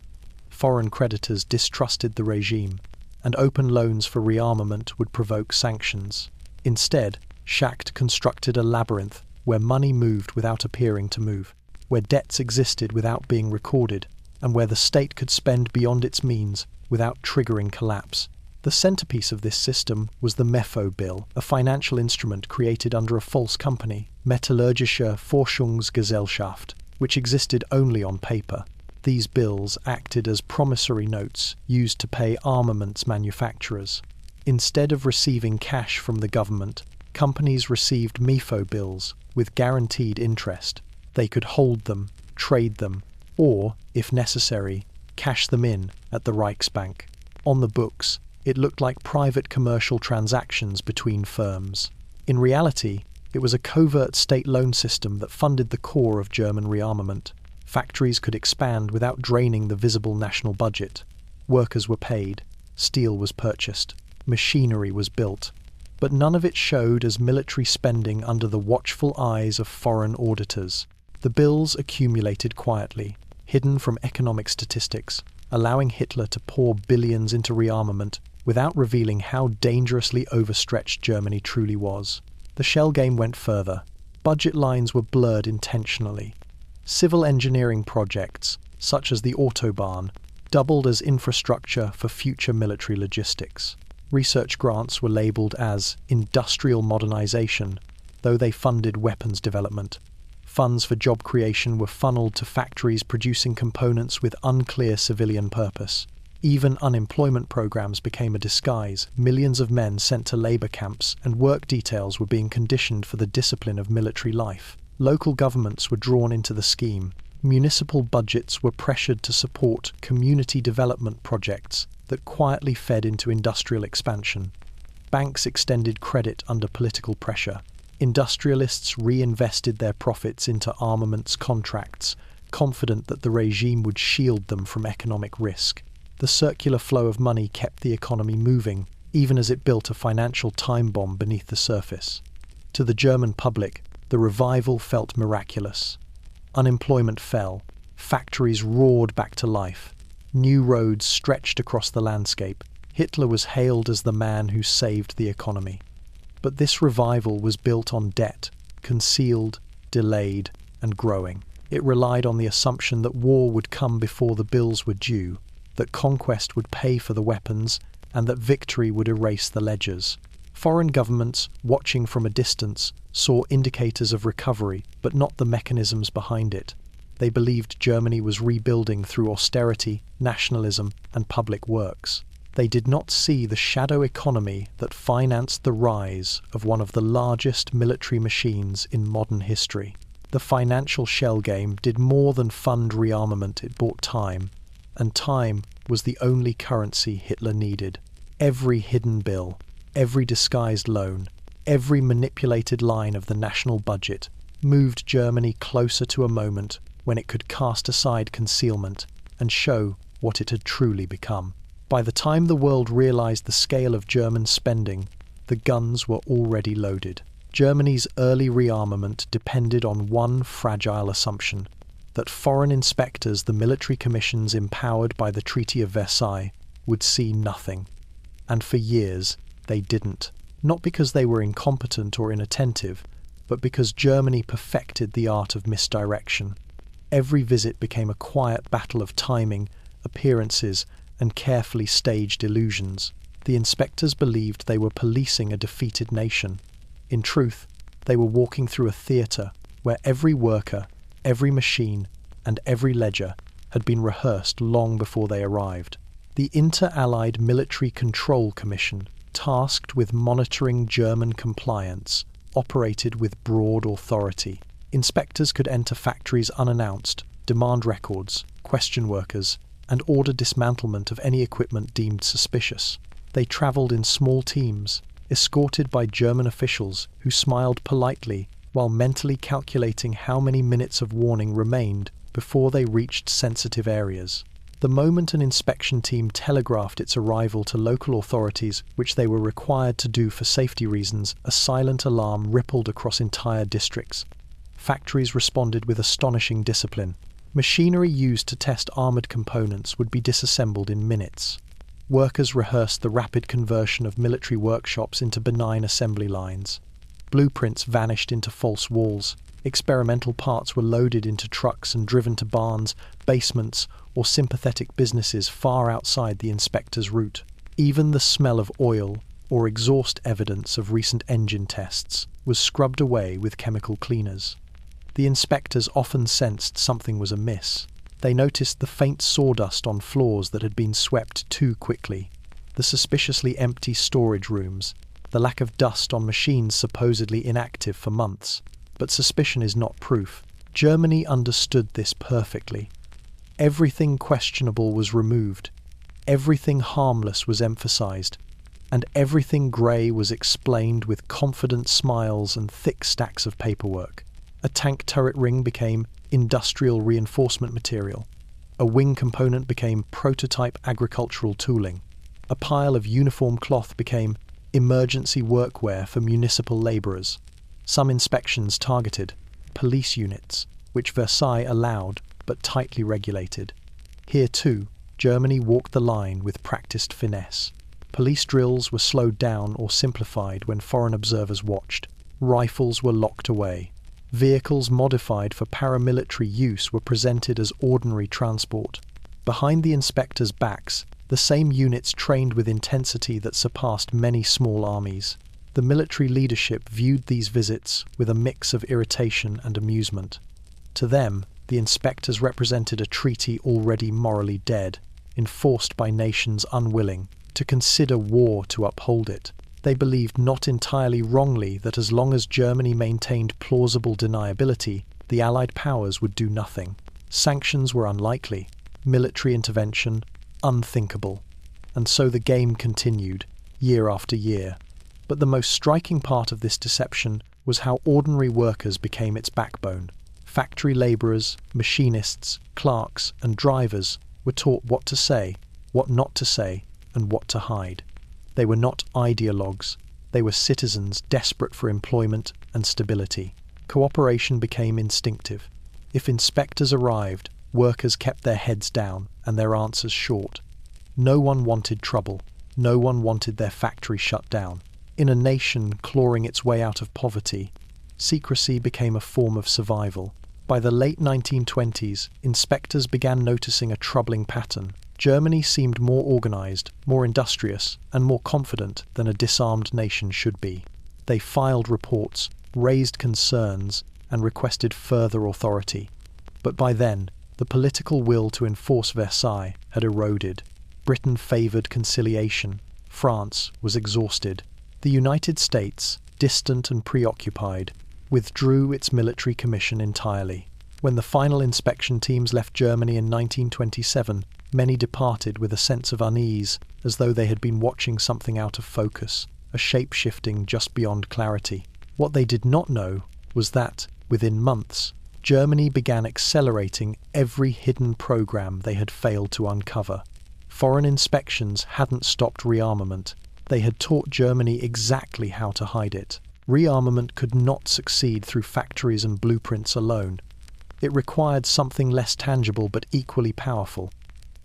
Foreign creditors distrusted the regime, and open loans for rearmament would provoke sanctions. Instead, Schacht constructed a labyrinth where money moved without appearing to move, where debts existed without being recorded, and where the state could spend beyond its means without triggering collapse. The centerpiece of this system was the MEFO bill, a financial instrument created under a false company, Metallurgische Forschungsgesellschaft, which existed only on paper. These bills acted as promissory notes used to pay armaments manufacturers. Instead of receiving cash from the government, companies received MEFO bills with guaranteed interest. They could hold them, trade them, or, if necessary, cash them in at the Reichsbank. On the books, it looked like private commercial transactions between firms. In reality, it was a covert state loan system that funded the core of German rearmament. Factories could expand without draining the visible national budget. Workers were paid, steel was purchased, machinery was built, but none of it showed as military spending under the watchful eyes of foreign auditors. The bills accumulated quietly, hidden from economic statistics, allowing Hitler to pour billions into rearmament without revealing how dangerously overstretched Germany truly was. The shell game went further. Budget lines were blurred intentionally. Civil engineering projects, such as the Autobahn, doubled as infrastructure for future military logistics. Research grants were labelled as industrial modernization, though they funded weapons development. Funds for job creation were funneled to factories producing components with unclear civilian purpose. Even unemployment programs became a disguise. Millions of men sent to labor camps, and work details were being conditioned for the discipline of military life. Local governments were drawn into the scheme. Municipal budgets were pressured to support community development projects that quietly fed into industrial expansion. Banks extended credit under political pressure. Industrialists reinvested their profits into armaments contracts, confident that the regime would shield them from economic risk. The circular flow of money kept the economy moving, even as it built a financial time bomb beneath the surface. To the German public, the revival felt miraculous. Unemployment fell, factories roared back to life, new roads stretched across the landscape. Hitler was hailed as the man who saved the economy. But this revival was built on debt, concealed, delayed, and growing. It relied on the assumption that war would come before the bills were due, that conquest would pay for the weapons, and that victory would erase the ledgers. Foreign governments, watching from a distance, saw indicators of recovery, but not the mechanisms behind it. They believed Germany was rebuilding through austerity, nationalism, and public works. They did not see the shadow economy that financed the rise of one of the largest military machines in modern history. The financial shell game did more than fund rearmament, it bought time. And time was the only currency Hitler needed. Every hidden bill, every disguised loan, every manipulated line of the national budget moved Germany closer to a moment when it could cast aside concealment and show what it had truly become. By the time the world realized the scale of German spending, the guns were already loaded. Germany's early rearmament depended on one fragile assumption: that foreign inspectors the military commissions empowered by the Treaty of Versailles would see nothing. And for years, they didn't. Not because they were incompetent or inattentive, but because Germany perfected the art of misdirection. Every visit became a quiet battle of timing, appearances, and carefully staged illusions. The inspectors believed they were policing a defeated nation. In truth, they were walking through a theatre where every worker, every machine, and every ledger had been rehearsed long before they arrived. The Inter-Allied Military Control Commission, tasked with monitoring German compliance, operated with broad authority. Inspectors could enter factories unannounced, demand records, question workers, and order dismantlement of any equipment deemed suspicious. They travelled in small teams, escorted by German officials who smiled politely while mentally calculating how many minutes of warning remained before they reached sensitive areas. The moment an inspection team telegraphed its arrival to local authorities, which they were required to do for safety reasons, a silent alarm rippled across entire districts. factories responded with astonishing discipline. Machinery used to test armored components would be disassembled in minutes. Workers rehearsed the rapid conversion of military workshops into benign assembly lines. Blueprints vanished into false walls. Experimental parts were loaded into trucks and driven to barns, basements, or sympathetic businesses far outside the inspector's route. Even the smell of oil, or exhaust evidence of recent engine tests, was scrubbed away with chemical cleaners. The inspectors often sensed something was amiss. They noticed the faint sawdust on floors that had been swept too quickly, the suspiciously empty storage rooms, the lack of dust on machines supposedly inactive for months. But suspicion is not proof. Germany understood this perfectly. Everything questionable was removed, everything harmless was emphasized, and everything grey was explained with confident smiles and thick stacks of paperwork. A tank turret ring became industrial reinforcement material. A wing component became prototype agricultural tooling. A pile of uniform cloth became emergency workwear for municipal labourers. Some inspections targeted police units, which Versailles allowed but tightly regulated. Here too, Germany walked the line with practiced finesse. Police drills were slowed down or simplified when foreign observers watched. Rifles were locked away. Vehicles modified for paramilitary use were presented as ordinary transport. Behind the inspectors' backs, the same units trained with intensity that surpassed many small armies. The military leadership viewed these visits with a mix of irritation and amusement. To them, the inspectors represented a treaty already morally dead, enforced by nations unwilling to consider war to uphold it. They believed not entirely wrongly that as long as Germany maintained plausible deniability, the Allied powers would do nothing. Sanctions were unlikely, military intervention unthinkable. And so the game continued, year after year. But the most striking part of this deception was how ordinary workers became its backbone. Factory labourers, machinists, clerks, and drivers were taught what to say, what not to say, and what to hide. They were not ideologues. They were citizens desperate for employment and stability. Cooperation became instinctive. If inspectors arrived, workers kept their heads down and their answers short. No one wanted trouble. No one wanted their factory shut down. In a nation clawing its way out of poverty, secrecy became a form of survival. By the late 1920s, inspectors began noticing a troubling pattern. Germany seemed more organized, more industrious, and more confident than a disarmed nation should be. They filed reports, raised concerns, and requested further authority. But by then, the political will to enforce Versailles had eroded. Britain favoured conciliation. France was exhausted. The United States, distant and preoccupied, withdrew its military commission entirely. When the final inspection teams left Germany in 1927, many departed with a sense of unease, as though they had been watching something out of focus, a shape-shifting just beyond clarity. What they did not know was that, within months, Germany began accelerating every hidden program they had failed to uncover. Foreign inspections hadn't stopped rearmament. They had taught Germany exactly how to hide it. Rearmament could not succeed through factories and blueprints alone. It required something less tangible but equally powerful.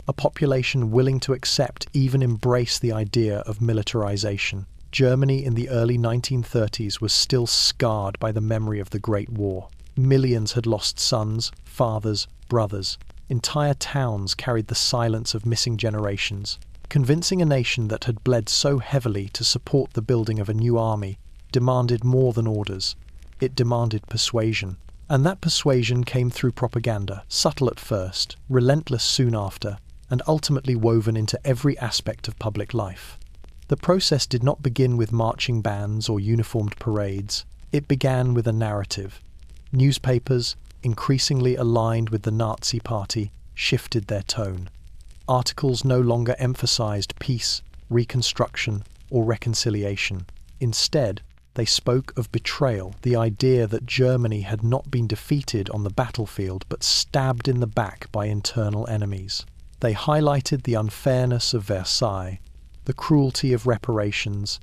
A population willing to accept, even embrace the idea of militarization. Germany in the early 1930s was still scarred by the memory of the Great War. Millions had lost sons, fathers, brothers. Entire towns carried the silence of missing generations. Convincing a nation that had bled so heavily to support the building of a new army demanded more than orders. It demanded persuasion. And that persuasion came through propaganda, subtle at first, relentless soon after, and ultimately woven into every aspect of public life. The process did not begin with marching bands or uniformed parades. It began with a narrative. Newspapers, increasingly aligned with the Nazi Party, shifted their tone. Articles no longer emphasized peace, reconstruction, or reconciliation. Instead, they spoke of betrayal, the idea that Germany had not been defeated on the battlefield but stabbed in the back by internal enemies. They highlighted the unfairness of Versailles, the cruelty of reparations,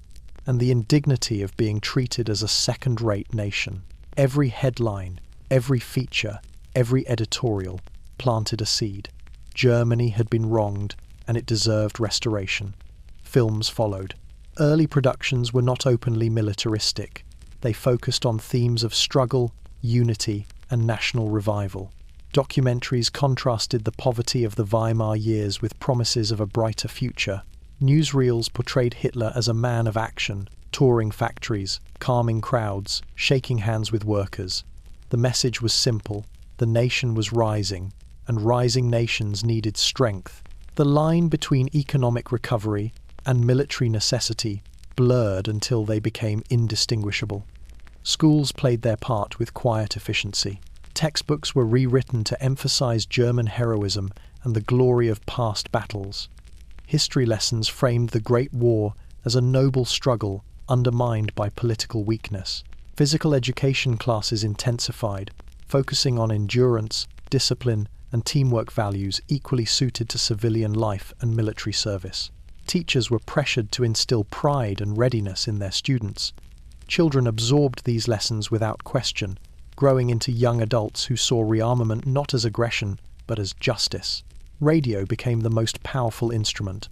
and the indignity of being treated as a second-rate nation. Every headline, Every feature, every editorial, planted a seed. Germany had been wronged, and it deserved restoration. Films followed. Early productions were not openly militaristic. They focused on themes of struggle, unity, and national revival. Documentaries contrasted the poverty of the Weimar years with promises of a brighter future. Newsreels portrayed Hitler as a man of action, touring factories, calming crowds, shaking hands with workers. The message was simple: the nation was rising, and rising nations needed strength. The line between economic recovery and military necessity blurred until they became indistinguishable. Schools played their part with quiet efficiency. Textbooks were rewritten to emphasize German heroism and the glory of past battles. History lessons framed the Great War as a noble struggle undermined by political weakness. Physical education classes intensified, focusing on endurance, discipline, and teamwork values equally suited to civilian life and military service. Teachers were pressured to instill pride and readiness in their students. Children absorbed these lessons without question, growing into young adults who saw rearmament not as aggression, but as justice. Radio became the most powerful instrument.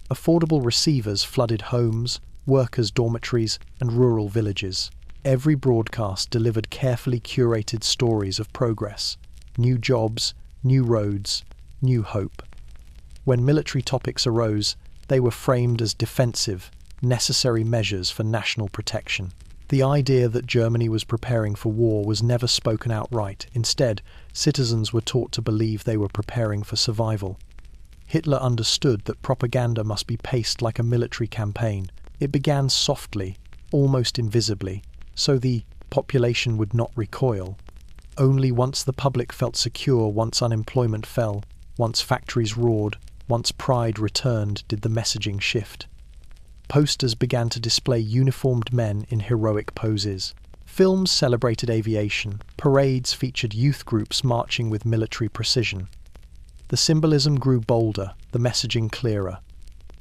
Affordable receivers flooded homes, workers' dormitories, and rural villages. Every broadcast delivered carefully curated stories of progress, new jobs, new roads, new hope. When military topics arose, they were framed as defensive, necessary measures for national protection. The idea that Germany was preparing for war was never spoken outright. Instead, citizens were taught to believe they were preparing for survival. Hitler understood that propaganda must be paced like a military campaign. It began softly, almost invisibly, so the population would not recoil. Only once the public felt secure, once unemployment fell, once factories roared, once pride returned, did the messaging shift. Posters began to display uniformed men in heroic poses. Films celebrated aviation. Parades featured youth groups marching with military precision. The symbolism grew bolder, the messaging clearer.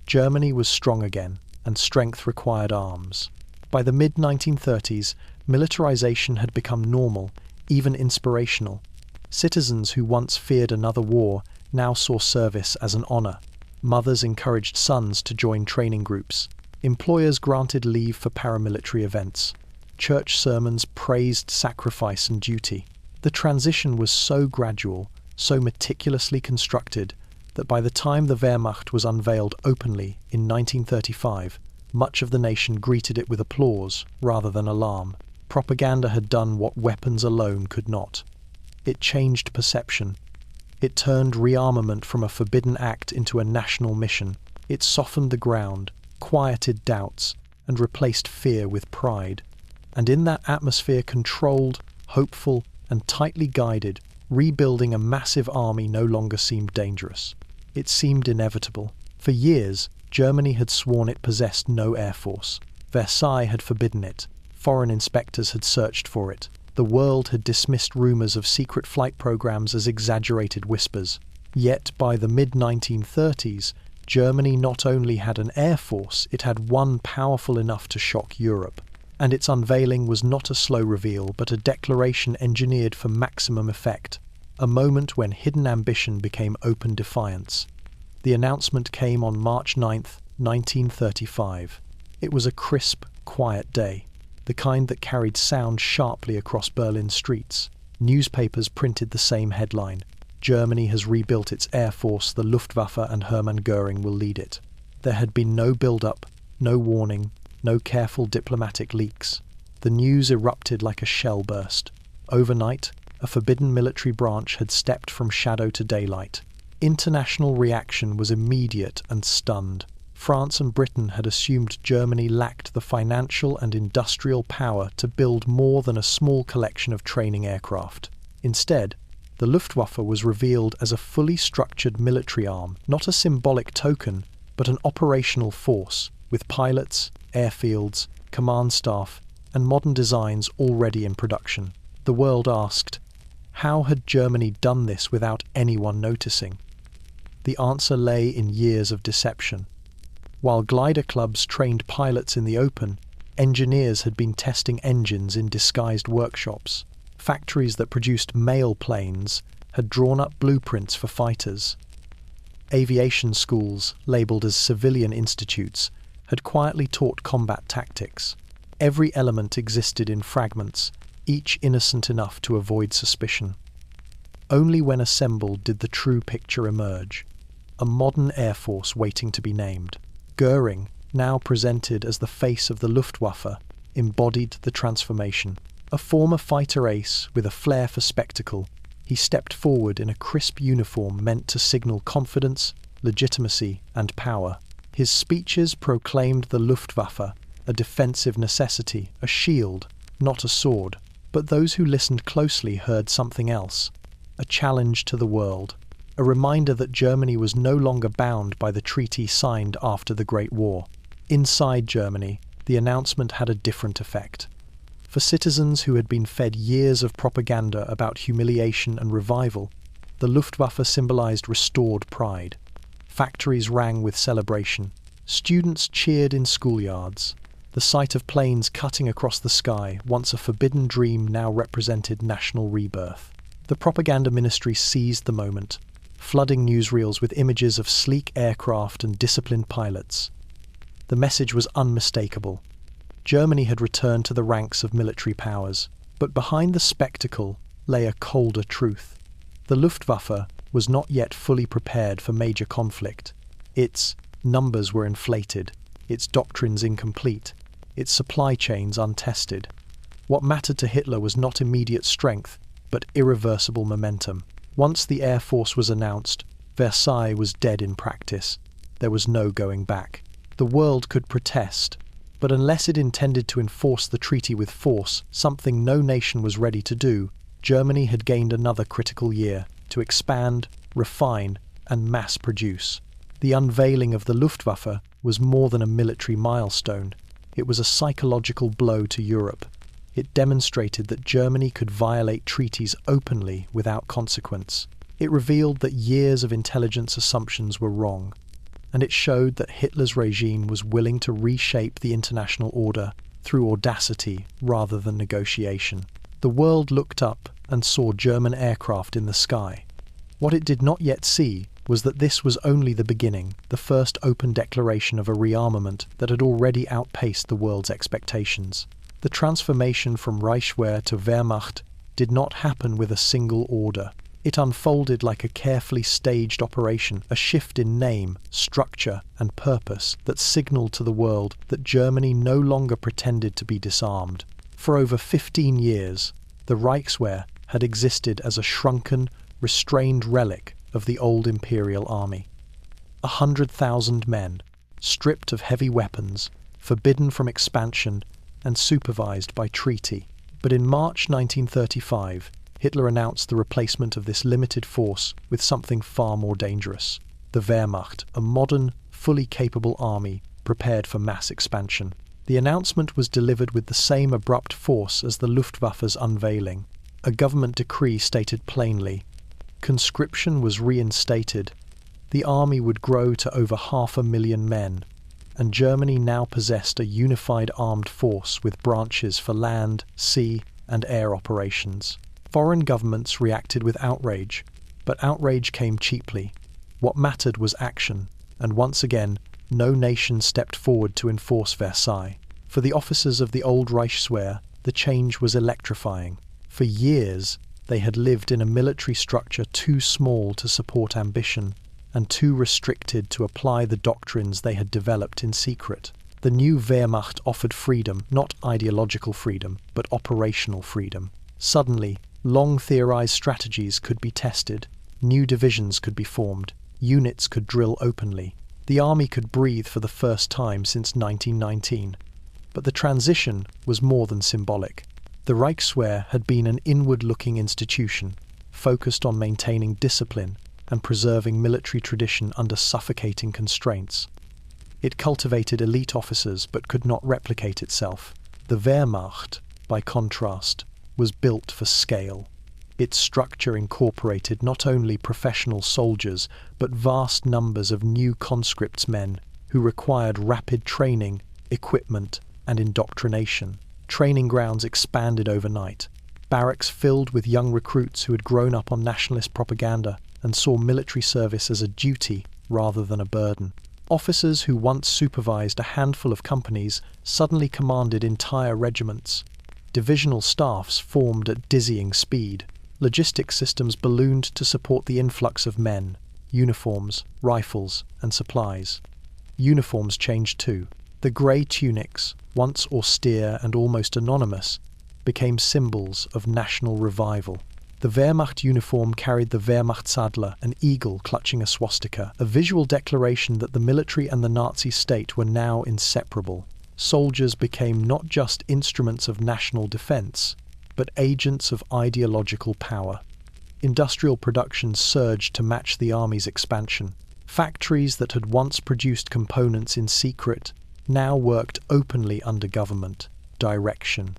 Germany was strong again, and strength required arms. By the mid-1930s, militarization had become normal, even inspirational. Citizens who once feared another war now saw service as an honor. Mothers encouraged sons to join training groups. Employers granted leave for paramilitary events. Church sermons praised sacrifice and duty. The transition was so gradual, so meticulously constructed, that by the time the Wehrmacht was unveiled openly in 1935, much of the nation greeted it with applause rather than alarm. Propaganda had done what weapons alone could not. It changed perception. It turned rearmament from a forbidden act into a national mission. It softened the ground, quieted doubts, and replaced fear with pride. And in that atmosphere, controlled, hopeful, and tightly guided, rebuilding a massive army no longer seemed dangerous. It seemed inevitable. For years, Germany had sworn it possessed no air force. Versailles had forbidden it. Foreign inspectors had searched for it. The world had dismissed rumors of secret flight programs as exaggerated whispers. Yet by the mid-1930s, Germany not only had an air force, it had one powerful enough to shock Europe. And its unveiling was not a slow reveal, but a declaration engineered for maximum effect. A moment when hidden ambition became open defiance. The announcement came on March 9, 1935. It was a crisp, quiet day, the kind that carried sound sharply across Berlin streets. Newspapers printed the same headline: Germany has rebuilt its air force, the Luftwaffe, and Hermann Göring will lead it. There had been no build-up, no warning, no careful diplomatic leaks. The news erupted like a shell burst. Overnight, a forbidden military branch had stepped from shadow to daylight. International reaction was immediate and stunned. France and Britain had assumed Germany lacked the financial and industrial power to build more than a small collection of training aircraft. Instead, the Luftwaffe was revealed as a fully structured military arm, not a symbolic token, but an operational force, with pilots, airfields, command staff, and modern designs already in production. The world asked, how had Germany done this without anyone noticing? The answer lay in years of deception. While glider clubs trained pilots in the open, engineers had been testing engines in disguised workshops. Factories that produced mail planes had drawn up blueprints for fighters. Aviation schools, labelled as civilian institutes, had quietly taught combat tactics. Every element existed in fragments, each innocent enough to avoid suspicion. Only when assembled did the true picture emerge. A modern air force waiting to be named. Goering, now presented as the face of the Luftwaffe, embodied the transformation. A former fighter ace with a flair for spectacle, he stepped forward in a crisp uniform meant to signal confidence, legitimacy, and power. His speeches proclaimed the Luftwaffe a defensive necessity, a shield, not a sword. But those who listened closely heard something else, a challenge to the world, a reminder that Germany was no longer bound by the treaty signed after the Great War. Inside Germany, the announcement had a different effect. For citizens who had been fed years of propaganda about humiliation and revival, the Luftwaffe symbolized restored pride. Factories rang with celebration. Students cheered in schoolyards. The sight of planes cutting across the sky, once a forbidden dream, now represented national rebirth. The propaganda ministry seized the moment, flooding newsreels with images of sleek aircraft and disciplined pilots. The message was unmistakable. Germany had returned to the ranks of military powers, but behind the spectacle lay a colder truth. The Luftwaffe was not yet fully prepared for major conflict. Its numbers were inflated, its doctrines incomplete, its supply chains untested. What mattered to Hitler was not immediate strength, but irreversible momentum. Once the Air Force was announced, Versailles was dead in practice. There was no going back. The world could protest, but unless it intended to enforce the treaty with force, something no nation was ready to do, Germany had gained another critical year to expand, refine, and mass produce. The unveiling of the Luftwaffe was more than a military milestone. It was a psychological blow to Europe. It demonstrated that Germany could violate treaties openly without consequence. It revealed that years of intelligence assumptions were wrong, and it showed that Hitler's regime was willing to reshape the international order through audacity rather than negotiation. The world looked up and saw German aircraft in the sky. What it did not yet see was that this was only the beginning, the first open declaration of a rearmament that had already outpaced the world's expectations. The transformation from Reichswehr to Wehrmacht did not happen with a single order. It unfolded like a carefully staged operation, a shift in name, structure, and purpose that signaled to the world that Germany no longer pretended to be disarmed. For over 15 years, the Reichswehr had existed as a shrunken, restrained relic of the old imperial army. 100,000 men, stripped of heavy weapons, forbidden from expansion, and supervised by treaty. But in March 1935, Hitler announced the replacement of this limited force with something far more dangerous. The Wehrmacht, a modern, fully capable army prepared for mass expansion. The announcement was delivered with the same abrupt force as the Luftwaffe's unveiling. A government decree stated plainly, conscription was reinstated, the army would grow to over 500,000 men, and Germany now possessed a unified armed force with branches for land, sea, and air operations. Foreign governments reacted with outrage, but outrage came cheaply. What mattered was action, and once again, no nation stepped forward to enforce Versailles. For the officers of the old Reichswehr, the change was electrifying. For years, they had lived in a military structure too small to support ambition, and too restricted to apply the doctrines they had developed in secret. The new Wehrmacht offered freedom, not ideological freedom, but operational freedom. Suddenly, long theorized strategies could be tested, new divisions could be formed, units could drill openly. The army could breathe for the first time since 1919. But the transition was more than symbolic. The Reichswehr had been an inward-looking institution, focused on maintaining discipline and preserving military tradition under suffocating constraints. It cultivated elite officers but could not replicate itself. The Wehrmacht, by contrast, was built for scale. Its structure incorporated not only professional soldiers but vast numbers of new conscripts men who required rapid training, equipment, and indoctrination. Training grounds expanded overnight. barracks filled with young recruits who had grown up on nationalist propaganda and saw military service as a duty rather than a burden. Officers who once supervised a handful of companies suddenly commanded entire regiments. Divisional staffs formed at dizzying speed. Logistics systems ballooned to support the influx of men, uniforms, rifles, and supplies. Uniforms changed too. The grey tunics, once austere and almost anonymous, became symbols of national revival. The Wehrmacht uniform carried the Wehrmachtsadler, an eagle clutching a swastika, a visual declaration that the military and the Nazi state were now inseparable. Soldiers became not just instruments of national defence, but agents of ideological power. Industrial production surged to match the army's expansion. Factories that had once produced components in secret now worked openly under government direction.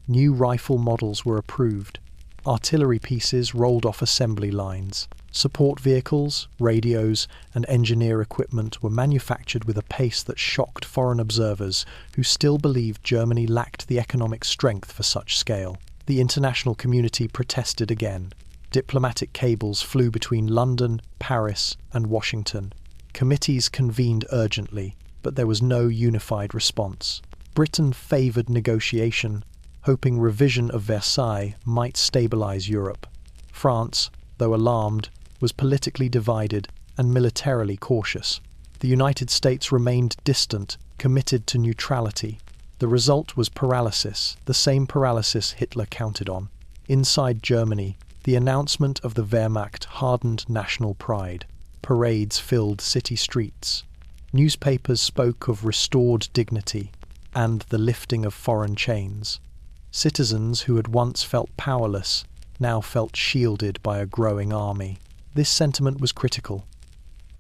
New rifle models were approved. Artillery pieces rolled off assembly lines. Support vehicles, radios, and engineer equipment were manufactured with a pace that shocked foreign observers who still believed Germany lacked the economic strength for such scale. The international community protested again. Diplomatic cables flew between London, Paris, and Washington. Committees convened urgently, but there was no unified response. Britain favoured negotiation, hoping revision of Versailles might stabilise Europe. France, though alarmed, was politically divided and militarily cautious. The United States remained distant, committed to neutrality. The result was paralysis, the same paralysis Hitler counted on. Inside Germany, the announcement of the Wehrmacht hardened national pride. Parades filled city streets. Newspapers spoke of restored dignity and the lifting of foreign chains. Citizens who had once felt powerless now felt shielded by a growing army. This sentiment was critical.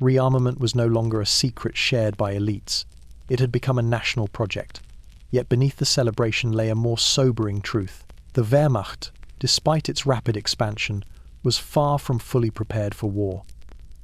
Rearmament was no longer a secret shared by elites. It had become a national project. Yet beneath the celebration lay a more sobering truth. The Wehrmacht, despite its rapid expansion, was far from fully prepared for war.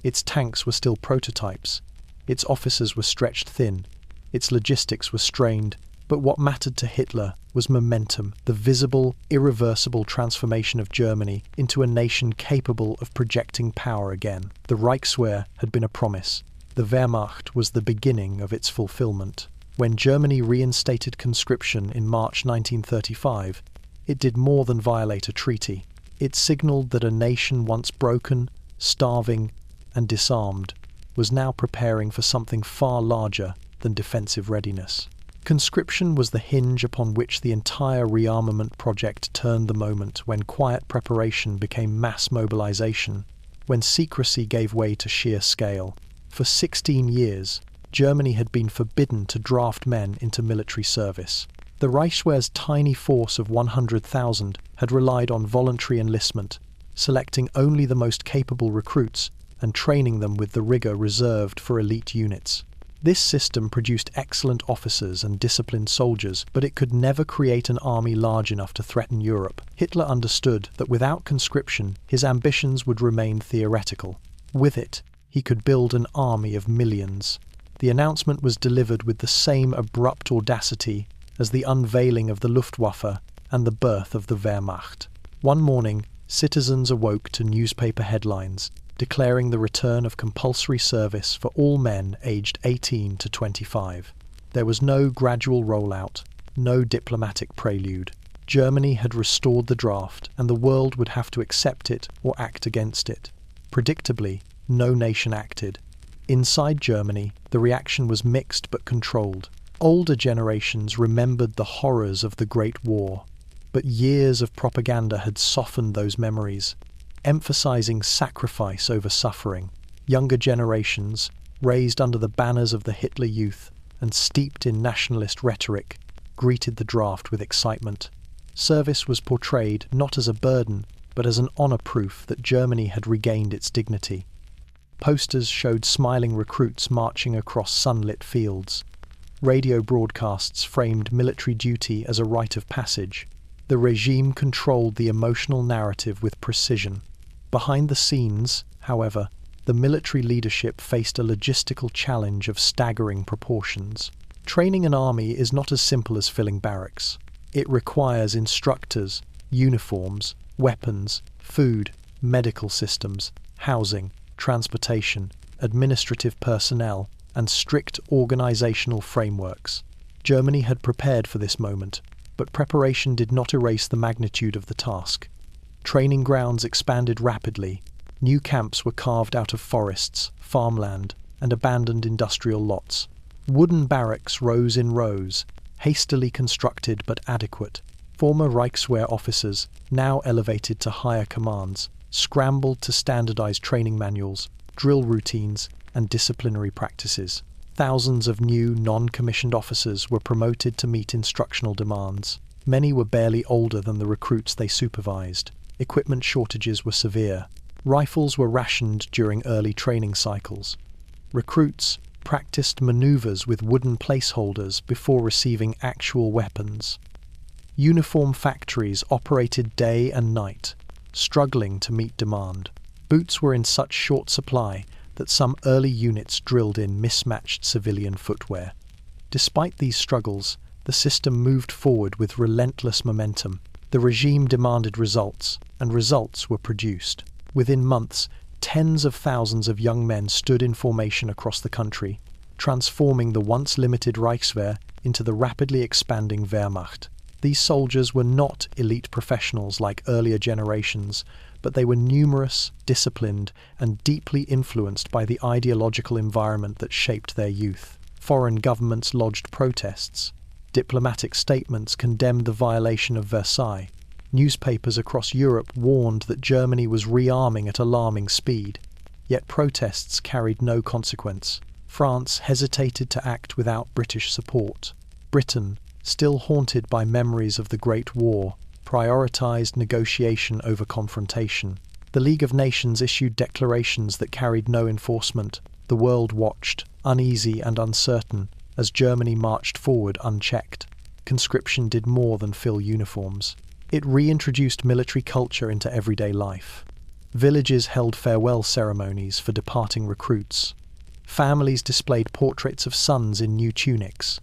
Its tanks were still prototypes. Its officers were stretched thin. Its logistics were strained. But what mattered to Hitler was momentum, the visible, irreversible transformation of Germany into a nation capable of projecting power again. The Reichswehr had been a promise. The Wehrmacht was the beginning of its fulfillment. When Germany reinstated conscription in March 1935, it did more than violate a treaty. It signalled that a nation once broken, starving, and disarmed was now preparing for something far larger than defensive readiness. Conscription was the hinge upon which the entire rearmament project turned the moment when quiet preparation became mass mobilization, when secrecy gave way to sheer scale. For 16 years, Germany had been forbidden to draft men into military service. The Reichswehr's tiny force of 100,000 had relied on voluntary enlistment, selecting only the most capable recruits and training them with the rigour reserved for elite units. This system produced excellent officers and disciplined soldiers, but it could never create an army large enough to threaten Europe. Hitler understood that without conscription, his ambitions would remain theoretical. With it, he could build an army of millions. The announcement was delivered with the same abrupt audacity as the unveiling of the Luftwaffe and the birth of the Wehrmacht. One morning, citizens awoke to newspaper headlines declaring the return of compulsory service for all men aged 18 to 25. There was no gradual rollout, no diplomatic prelude. Germany had restored the draft, and the world would have to accept it or act against it. Predictably, no nation acted. Inside Germany, the reaction was mixed but controlled. Older generations remembered the horrors of the Great War, but years of propaganda had softened those memories, emphasizing sacrifice over suffering. Younger generations, raised under the banners of the Hitler Youth and steeped in nationalist rhetoric, greeted the draft with excitement. Service was portrayed not as a burden, but as an honor proof that Germany had regained its dignity. Posters showed smiling recruits marching across sunlit fields. Radio broadcasts framed military duty as a rite of passage. The regime controlled the emotional narrative with precision. Behind the scenes, however, the military leadership faced a logistical challenge of staggering proportions. Training an army is not as simple as filling barracks. It requires instructors, uniforms, weapons, food, medical systems, housing, transportation, administrative personnel, and strict organizational frameworks. Germany had prepared for this moment, but preparation did not erase the magnitude of the task. Training grounds expanded rapidly. New camps were carved out of forests, farmland, and abandoned industrial lots. Wooden barracks rose in rows, hastily constructed but adequate. Former Reichswehr officers, now elevated to higher commands, scrambled to standardize training manuals, drill routines, and disciplinary practices. Thousands of new, non-commissioned officers were promoted to meet instructional demands. Many were barely older than the recruits they supervised. Equipment shortages were severe. Rifles were rationed during early training cycles. Recruits practiced maneuvers with wooden placeholders before receiving actual weapons. Uniform factories operated day and night, struggling to meet demand. Boots were in such short supply that some early units drilled in mismatched civilian footwear. Despite these struggles, the system moved forward with relentless momentum. The regime demanded results, and results were produced. Within months, tens of thousands of young men stood in formation across the country, transforming the once limited Reichswehr into the rapidly expanding Wehrmacht. These soldiers were not elite professionals like earlier generations, but they were numerous, disciplined, and deeply influenced by the ideological environment that shaped their youth. Foreign governments lodged protests. Diplomatic statements condemned the violation of Versailles. Newspapers across Europe warned that Germany was rearming at alarming speed. Yet protests carried no consequence. France hesitated to act without British support. Britain, still haunted by memories of the Great War, prioritized negotiation over confrontation. The League of Nations issued declarations that carried no enforcement. The world watched, uneasy and uncertain, as Germany marched forward unchecked. Conscription did more than fill uniforms. It reintroduced military culture into everyday life. Villages held farewell ceremonies for departing recruits. Families displayed portraits of sons in new tunics.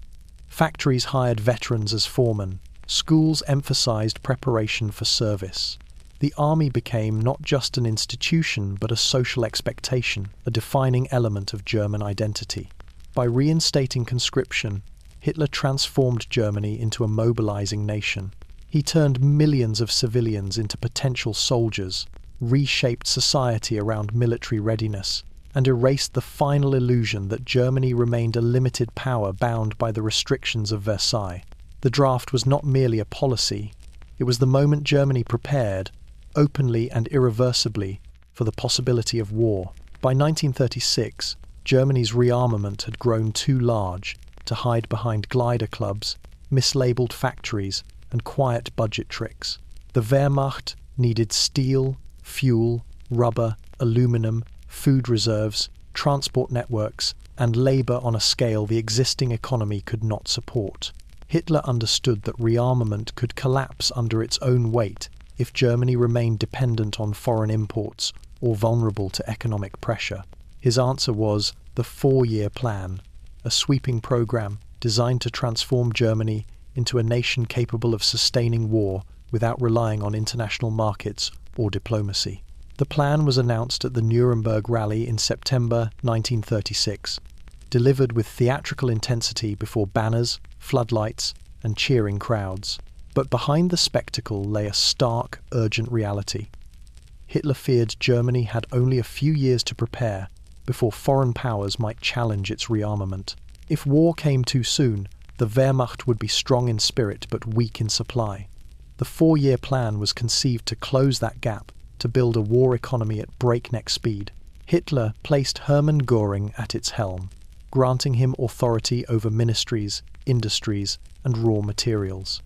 Factories hired veterans as foremen. Schools emphasized preparation for service. The army became not just an institution but a social expectation, a defining element of German identity. By reinstating conscription, Hitler transformed Germany into a mobilizing nation. He turned millions of civilians into potential soldiers, reshaped society around military readiness, and erased the final illusion that Germany remained a limited power bound by the restrictions of Versailles. The draft was not merely a policy, it was the moment Germany prepared, openly and irreversibly, for the possibility of war. By 1936, Germany's rearmament had grown too large to hide behind glider clubs, mislabeled factories, and quiet budget tricks. The Wehrmacht needed steel, fuel, rubber, aluminum, food reserves, transport networks, and labor on a scale the existing economy could not support. Hitler understood that rearmament could collapse under its own weight if Germany remained dependent on foreign imports or vulnerable to economic pressure. His answer was the 4-year plan, a sweeping program designed to transform Germany into a nation capable of sustaining war without relying on international markets or diplomacy. The plan was announced at the Nuremberg Rally in September 1936, delivered with theatrical intensity before banners, floodlights, and cheering crowds. But behind the spectacle lay a stark, urgent reality. Hitler feared Germany had only a few years to prepare before foreign powers might challenge its rearmament. If war came too soon, the Wehrmacht would be strong in spirit but weak in supply. The 4-year plan was conceived to close that gap, to build a war economy at breakneck speed. Hitler placed Hermann Göring at its helm, granting him authority over ministries, industries, and raw materials.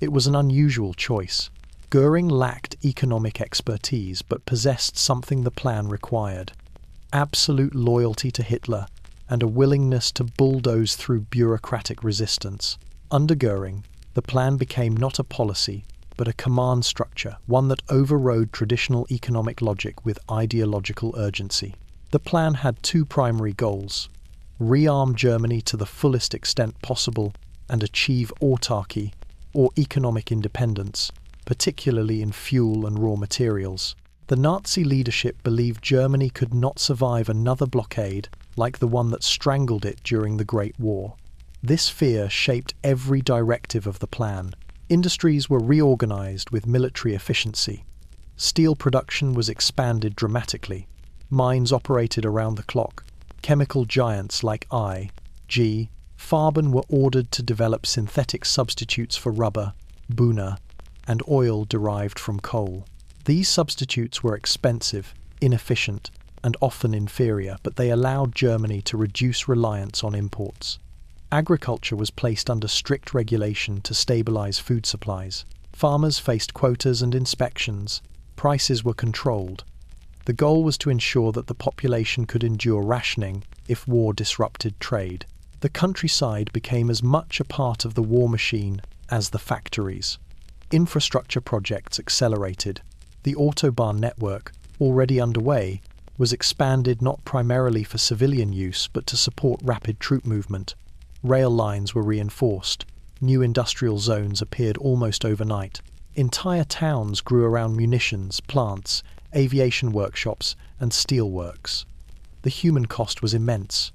It was an unusual choice. Göring lacked economic expertise but possessed something the plan required: absolute loyalty to Hitler and a willingness to bulldoze through bureaucratic resistance. Under Göring, the plan became not a policy, but a command structure, one that overrode traditional economic logic with ideological urgency. The plan had 2 primary goals: rearm Germany to the fullest extent possible and achieve autarky, or economic independence, particularly in fuel and raw materials. The Nazi leadership believed Germany could not survive another blockade like the one that strangled it during the Great War. This fear shaped every directive of the plan. Industries were reorganized with military efficiency. Steel production was expanded dramatically. Mines operated around the clock. Chemical giants like I.G. Farben were ordered to develop synthetic substitutes for rubber, buna, and oil derived from coal. These substitutes were expensive, inefficient, and often inferior, but they allowed Germany to reduce reliance on imports. Agriculture was placed under strict regulation to stabilize food supplies. Farmers faced quotas and inspections. Prices were controlled. The goal was to ensure that the population could endure rationing if war disrupted trade. The countryside became as much a part of the war machine as the factories. Infrastructure projects accelerated. The Autobahn network, already underway, was expanded not primarily for civilian use but to support rapid troop movement. Rail lines were reinforced. New industrial zones appeared almost overnight. Entire towns grew around munitions, plants, aviation workshops, and steelworks. The human cost was immense.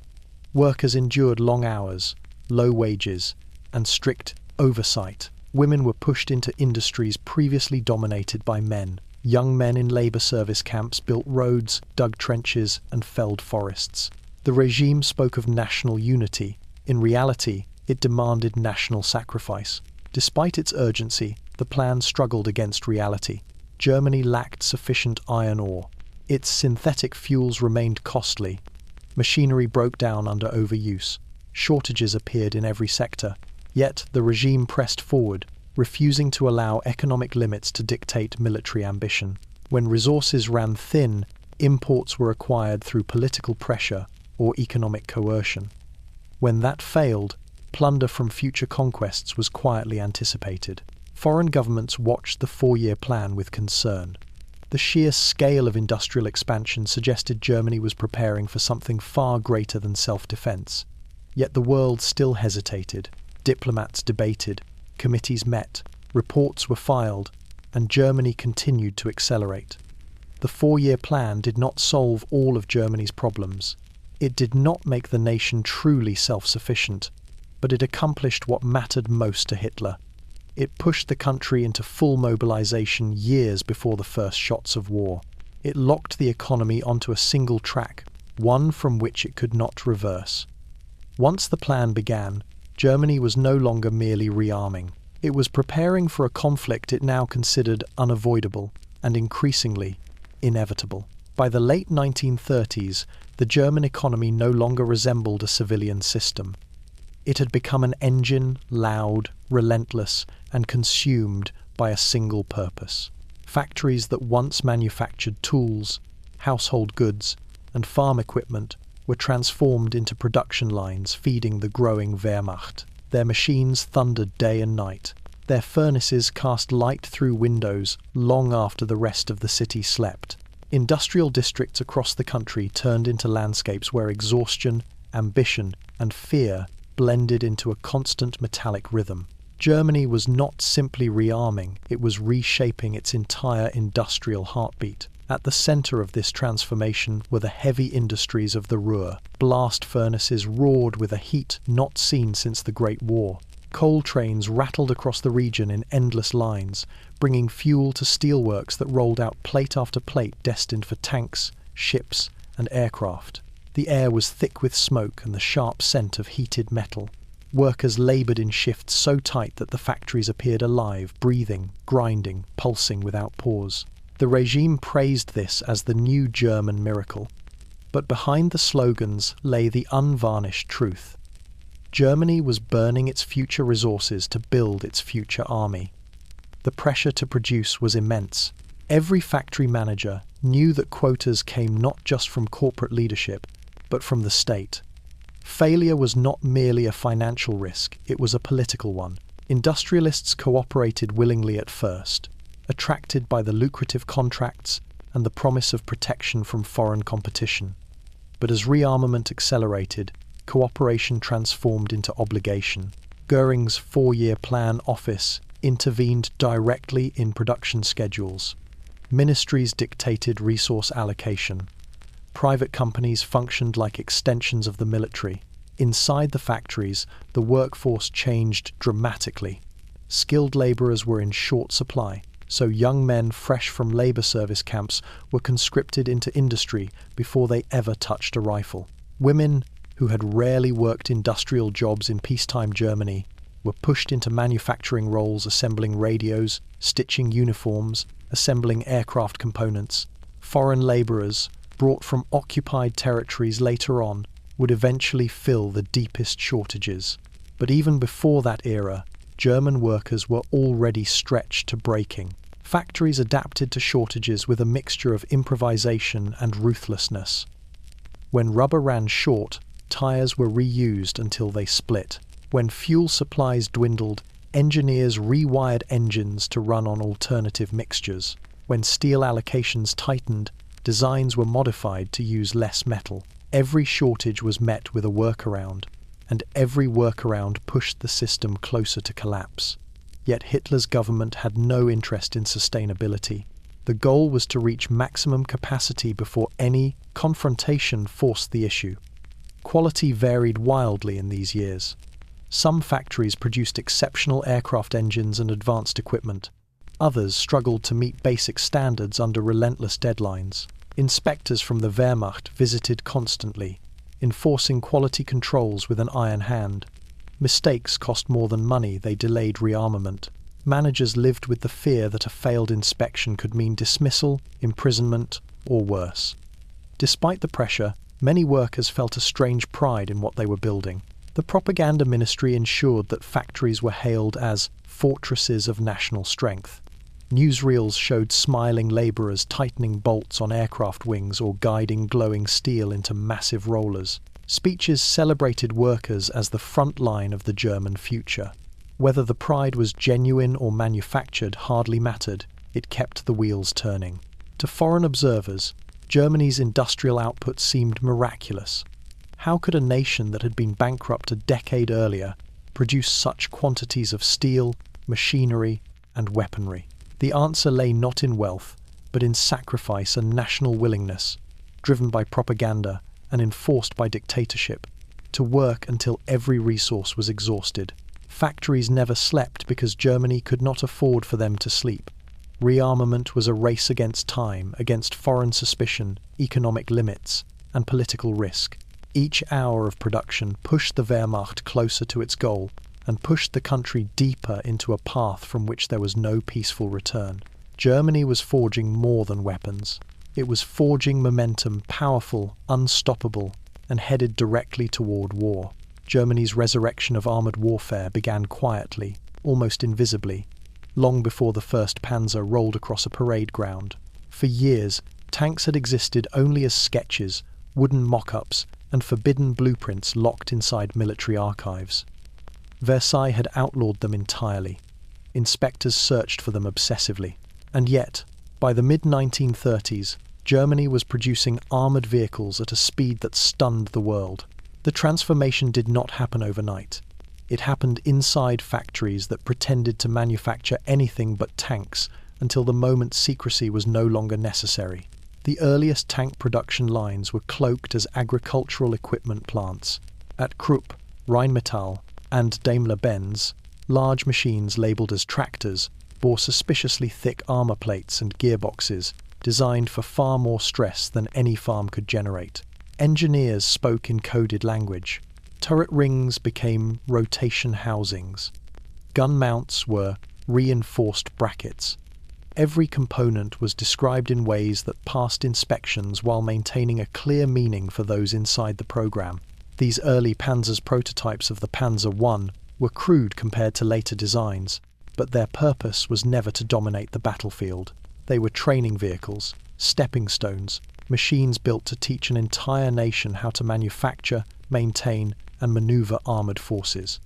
Workers endured long hours, low wages, and strict oversight. Women were pushed into industries previously dominated by men. Young men in labor service camps built roads, dug trenches, and felled forests. The regime spoke of national unity. In reality, it demanded national sacrifice. Despite its urgency, the plan struggled against reality. Germany lacked sufficient iron ore. Its synthetic fuels remained costly. Machinery broke down under overuse. Shortages appeared in every sector. Yet the regime pressed forward, refusing to allow economic limits to dictate military ambition. When resources ran thin, imports were acquired through political pressure or economic coercion. When that failed, plunder from future conquests was quietly anticipated. Foreign governments watched the four-year plan with concern. The sheer scale of industrial expansion suggested Germany was preparing for something far greater than self-defense. Yet the world still hesitated. Diplomats debated, committees met, reports were filed, and Germany continued to accelerate. The four-year plan did not solve all of Germany's problems. It did not make the nation truly self-sufficient, but it accomplished what mattered most to Hitler. It pushed the country into full mobilization years before the first shots of war. It locked the economy onto a single track, one from which it could not reverse. Once the plan began, Germany was no longer merely rearming. It was preparing for a conflict it now considered unavoidable and increasingly inevitable. By the late 1930s, the German economy no longer resembled a civilian system. It had become an engine, loud, relentless, and consumed by a single purpose. Factories that once manufactured tools, household goods, and farm equipment were transformed into production lines feeding the growing Wehrmacht. Their machines thundered day and night. Their furnaces cast light through windows long after the rest of the city slept. Industrial districts across the country turned into landscapes where exhaustion, ambition, and fear blended into a constant metallic rhythm. Germany was not simply rearming, it was reshaping its entire industrial heartbeat. At the center of this transformation were the heavy industries of the Ruhr. Blast furnaces roared with a heat not seen since the Great War. Coal trains rattled across the region in endless lines, bringing fuel to steelworks that rolled out plate after plate destined for tanks, ships, and aircraft. The air was thick with smoke and the sharp scent of heated metal. Workers labored in shifts so tight that the factories appeared alive, breathing, grinding, pulsing without pause. The regime praised this as the new German miracle. But behind the slogans lay the unvarnished truth. Germany was burning its future resources to build its future army. The pressure to produce was immense. Every factory manager knew that quotas came not just from corporate leadership, but from the state. Failure was not merely a financial risk, it was a political one. Industrialists cooperated willingly at first, attracted by the lucrative contracts and the promise of protection from foreign competition. But as rearmament accelerated, cooperation transformed into obligation. Goering's four-year plan office intervened directly in production schedules. Ministries dictated resource allocation. Private companies functioned like extensions of the military. Inside the factories, the workforce changed dramatically. Skilled laborers were in short supply, so young men fresh from labor service camps were conscripted into industry before they ever touched a rifle. Women, who had rarely worked industrial jobs in peacetime Germany, were pushed into manufacturing roles, assembling radios, stitching uniforms, assembling aircraft components. Foreign laborers, brought from occupied territories later on, would eventually fill the deepest shortages. But even before that era, German workers were already stretched to breaking. Factories adapted to shortages with a mixture of improvisation and ruthlessness. When rubber ran short, tires were reused until they split. When fuel supplies dwindled, engineers rewired engines to run on alternative mixtures. When steel allocations tightened, designs were modified to use less metal. Every shortage was met with a workaround, and every workaround pushed the system closer to collapse. Yet Hitler's government had no interest in sustainability. The goal was to reach maximum capacity before any confrontation forced the issue. Quality varied wildly in these years. Some factories produced exceptional aircraft engines and advanced equipment. Others struggled to meet basic standards under relentless deadlines. Inspectors from the Wehrmacht visited constantly, enforcing quality controls with an iron hand. Mistakes cost more than money, they delayed rearmament. Managers lived with the fear that a failed inspection could mean dismissal, imprisonment, or worse. Despite the pressure, many workers felt a strange pride in what they were building. The propaganda ministry ensured that factories were hailed as fortresses of national strength. Newsreels showed smiling laborers tightening bolts on aircraft wings or guiding glowing steel into massive rollers. Speeches celebrated workers as the front line of the German future. Whether the pride was genuine or manufactured hardly mattered, it kept the wheels turning. To foreign observers, Germany's industrial output seemed miraculous. How could a nation that had been bankrupt a decade earlier produce such quantities of steel, machinery, and weaponry? The answer lay not in wealth, but in sacrifice and national willingness, driven by propaganda and enforced by dictatorship, to work until every resource was exhausted. Factories never slept because Germany could not afford for them to sleep. Rearmament was a race against time, against foreign suspicion, economic limits, and political risk. Each hour of production pushed the Wehrmacht closer to its goal, and pushed the country deeper into a path from which there was no peaceful return. Germany was forging more than weapons. It was forging momentum, powerful, unstoppable, and headed directly toward war. Germany's resurrection of armoured warfare began quietly, almost invisibly, long before the first panzer rolled across a parade ground. For years, tanks had existed only as sketches, wooden mock-ups, and forbidden blueprints locked inside military archives. Versailles had outlawed them entirely. Inspectors searched for them obsessively. And yet, by the mid-1930s, Germany was producing armoured vehicles at a speed that stunned the world. The transformation did not happen overnight. It happened inside factories that pretended to manufacture anything but tanks until the moment secrecy was no longer necessary. The earliest tank production lines were cloaked as agricultural equipment plants. At Krupp, Rheinmetall, and Daimler-Benz, large machines labelled as tractors bore suspiciously thick armour plates and gearboxes designed for far more stress than any farm could generate. Engineers spoke in coded language. Turret rings became rotation housings. Gun mounts were reinforced brackets. Every component was described in ways that passed inspections while maintaining a clear meaning for those inside the program. These early Panzer's prototypes of the Panzer I were crude compared to later designs, but their purpose was never to dominate the battlefield. They were training vehicles, stepping stones, machines built to teach an entire nation how to manufacture, maintain, and maneuver armoured forces.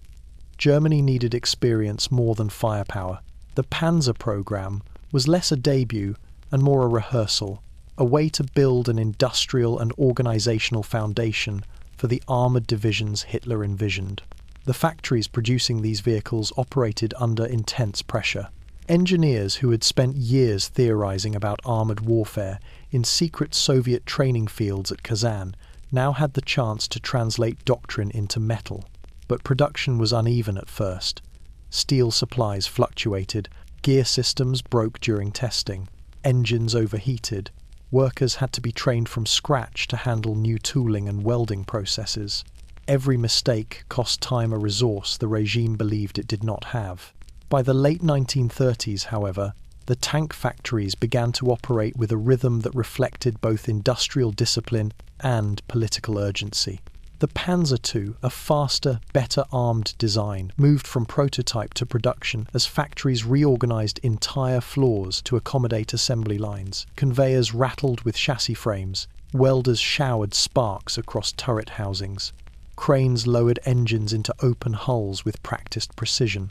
Germany needed experience more than firepower. The Panzer program was less a debut and more a rehearsal, a way to build an industrial and organisational foundation for the armoured divisions Hitler envisioned. The factories producing these vehicles operated under intense pressure. Engineers who had spent years theorizing about armored warfare in secret Soviet training fields at Kazan now had the chance to translate doctrine into metal. But production was uneven at first. Steel supplies fluctuated, gear systems broke during testing, engines overheated. Workers had to be trained from scratch to handle new tooling and welding processes. Every mistake cost time, a resource the regime believed it did not have. By the late 1930s, however, the tank factories began to operate with a rhythm that reflected both industrial discipline and political urgency. The Panzer II, a faster, better armed design, moved from prototype to production as factories reorganized entire floors to accommodate assembly lines. Conveyors rattled with chassis frames, welders showered sparks across turret housings. Cranes lowered engines into open hulls with practiced precision.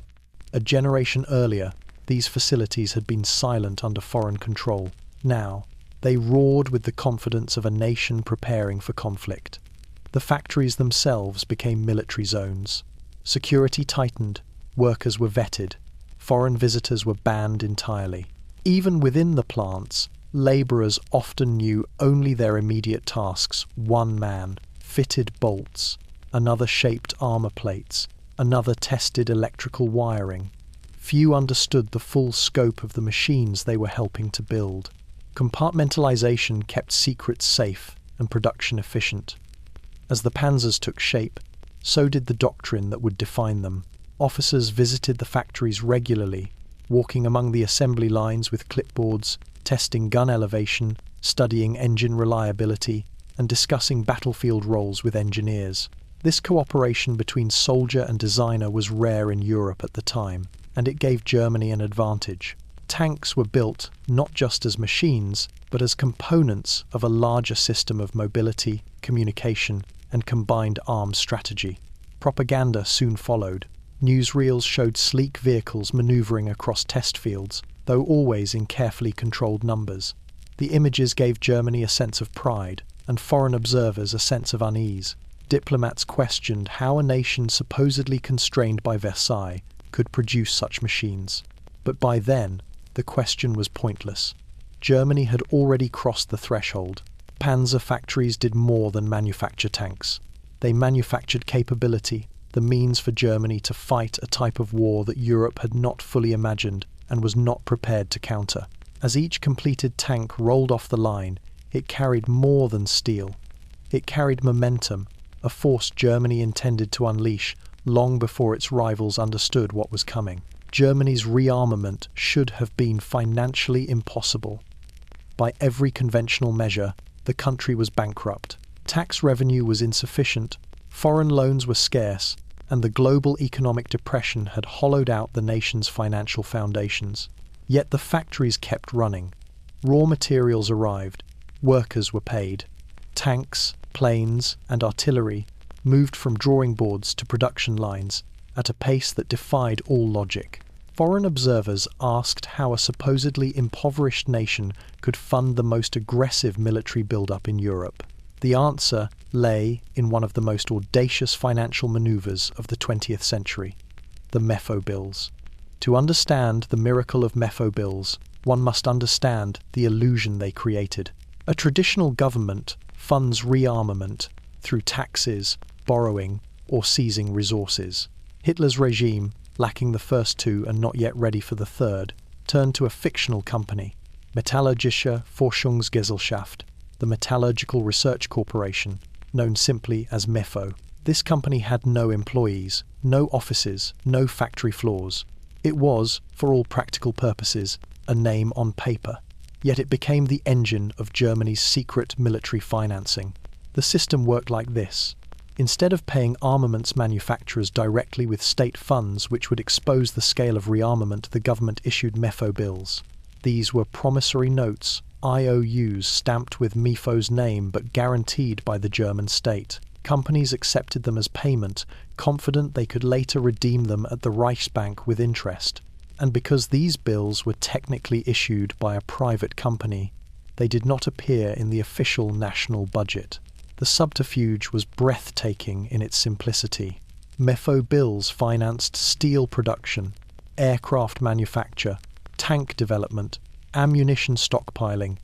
A generation earlier, these facilities had been silent under foreign control. Now, they roared with the confidence of a nation preparing for conflict. The factories themselves became military zones. Security tightened, workers were vetted, foreign visitors were banned entirely. Even within the plants, laborers often knew only their immediate tasks. One man fitted bolts, another shaped armor plates, another tested electrical wiring. Few understood the full scope of the machines they were helping to build. Compartmentalization kept secrets safe and production efficient. As the panzers took shape, so did the doctrine that would define them. Officers visited the factories regularly, walking among the assembly lines with clipboards, testing gun elevation, studying engine reliability, and discussing battlefield roles with engineers. This cooperation between soldier and designer was rare in Europe at the time, and it gave Germany an advantage. Tanks were built not just as machines, but as components of a larger system of mobility, communication, and combined arms strategy. Propaganda soon followed. Newsreels showed sleek vehicles maneuvering across test fields, though always in carefully controlled numbers. The images gave Germany a sense of pride, and foreign observers a sense of unease. Diplomats questioned how a nation supposedly constrained by Versailles could produce such machines. But by then, the question was pointless. Germany had already crossed the threshold. Panzer factories did more than manufacture tanks. They manufactured capability, the means for Germany to fight a type of war that Europe had not fully imagined and was not prepared to counter. As each completed tank rolled off the line, it carried more than steel. It carried momentum, a force Germany intended to unleash long before its rivals understood what was coming. Germany's rearmament should have been financially impossible. By every conventional measure, the country was bankrupt. Tax revenue was insufficient, foreign loans were scarce, and the global economic depression had hollowed out the nation's financial foundations. Yet the factories kept running. Raw materials arrived, workers were paid. Tanks, planes, and artillery moved from drawing boards to production lines at a pace that defied all logic. Foreign observers asked how a supposedly impoverished nation could fund the most aggressive military build-up in Europe. The answer lay in one of the most audacious financial maneuvers of the 20th century, the Mefo bills. To understand the miracle of Mefo bills, one must understand the illusion they created. A traditional government funds rearmament through taxes, borrowing, or seizing resources. Hitler's regime, lacking the first two and not yet ready for the third, turned to a fictional company, Metalurgische Forschungsgesellschaft, the Metallurgical Research Corporation, known simply as MEFO. This company had no employees, no offices, no factory floors. It was, for all practical purposes, a name on paper. Yet it became the engine of Germany's secret military financing. The system worked like this. Instead of paying armaments manufacturers directly with state funds which would expose the scale of rearmament, the government issued MEFO bills. These were promissory notes, IOUs stamped with MEFO's name but guaranteed by the German state. Companies accepted them as payment, confident they could later redeem them at the Reichsbank with interest. And because these bills were technically issued by a private company, they did not appear in the official national budget. The subterfuge was breathtaking in its simplicity. Mefo bills financed steel production, aircraft manufacture, tank development, ammunition stockpiling,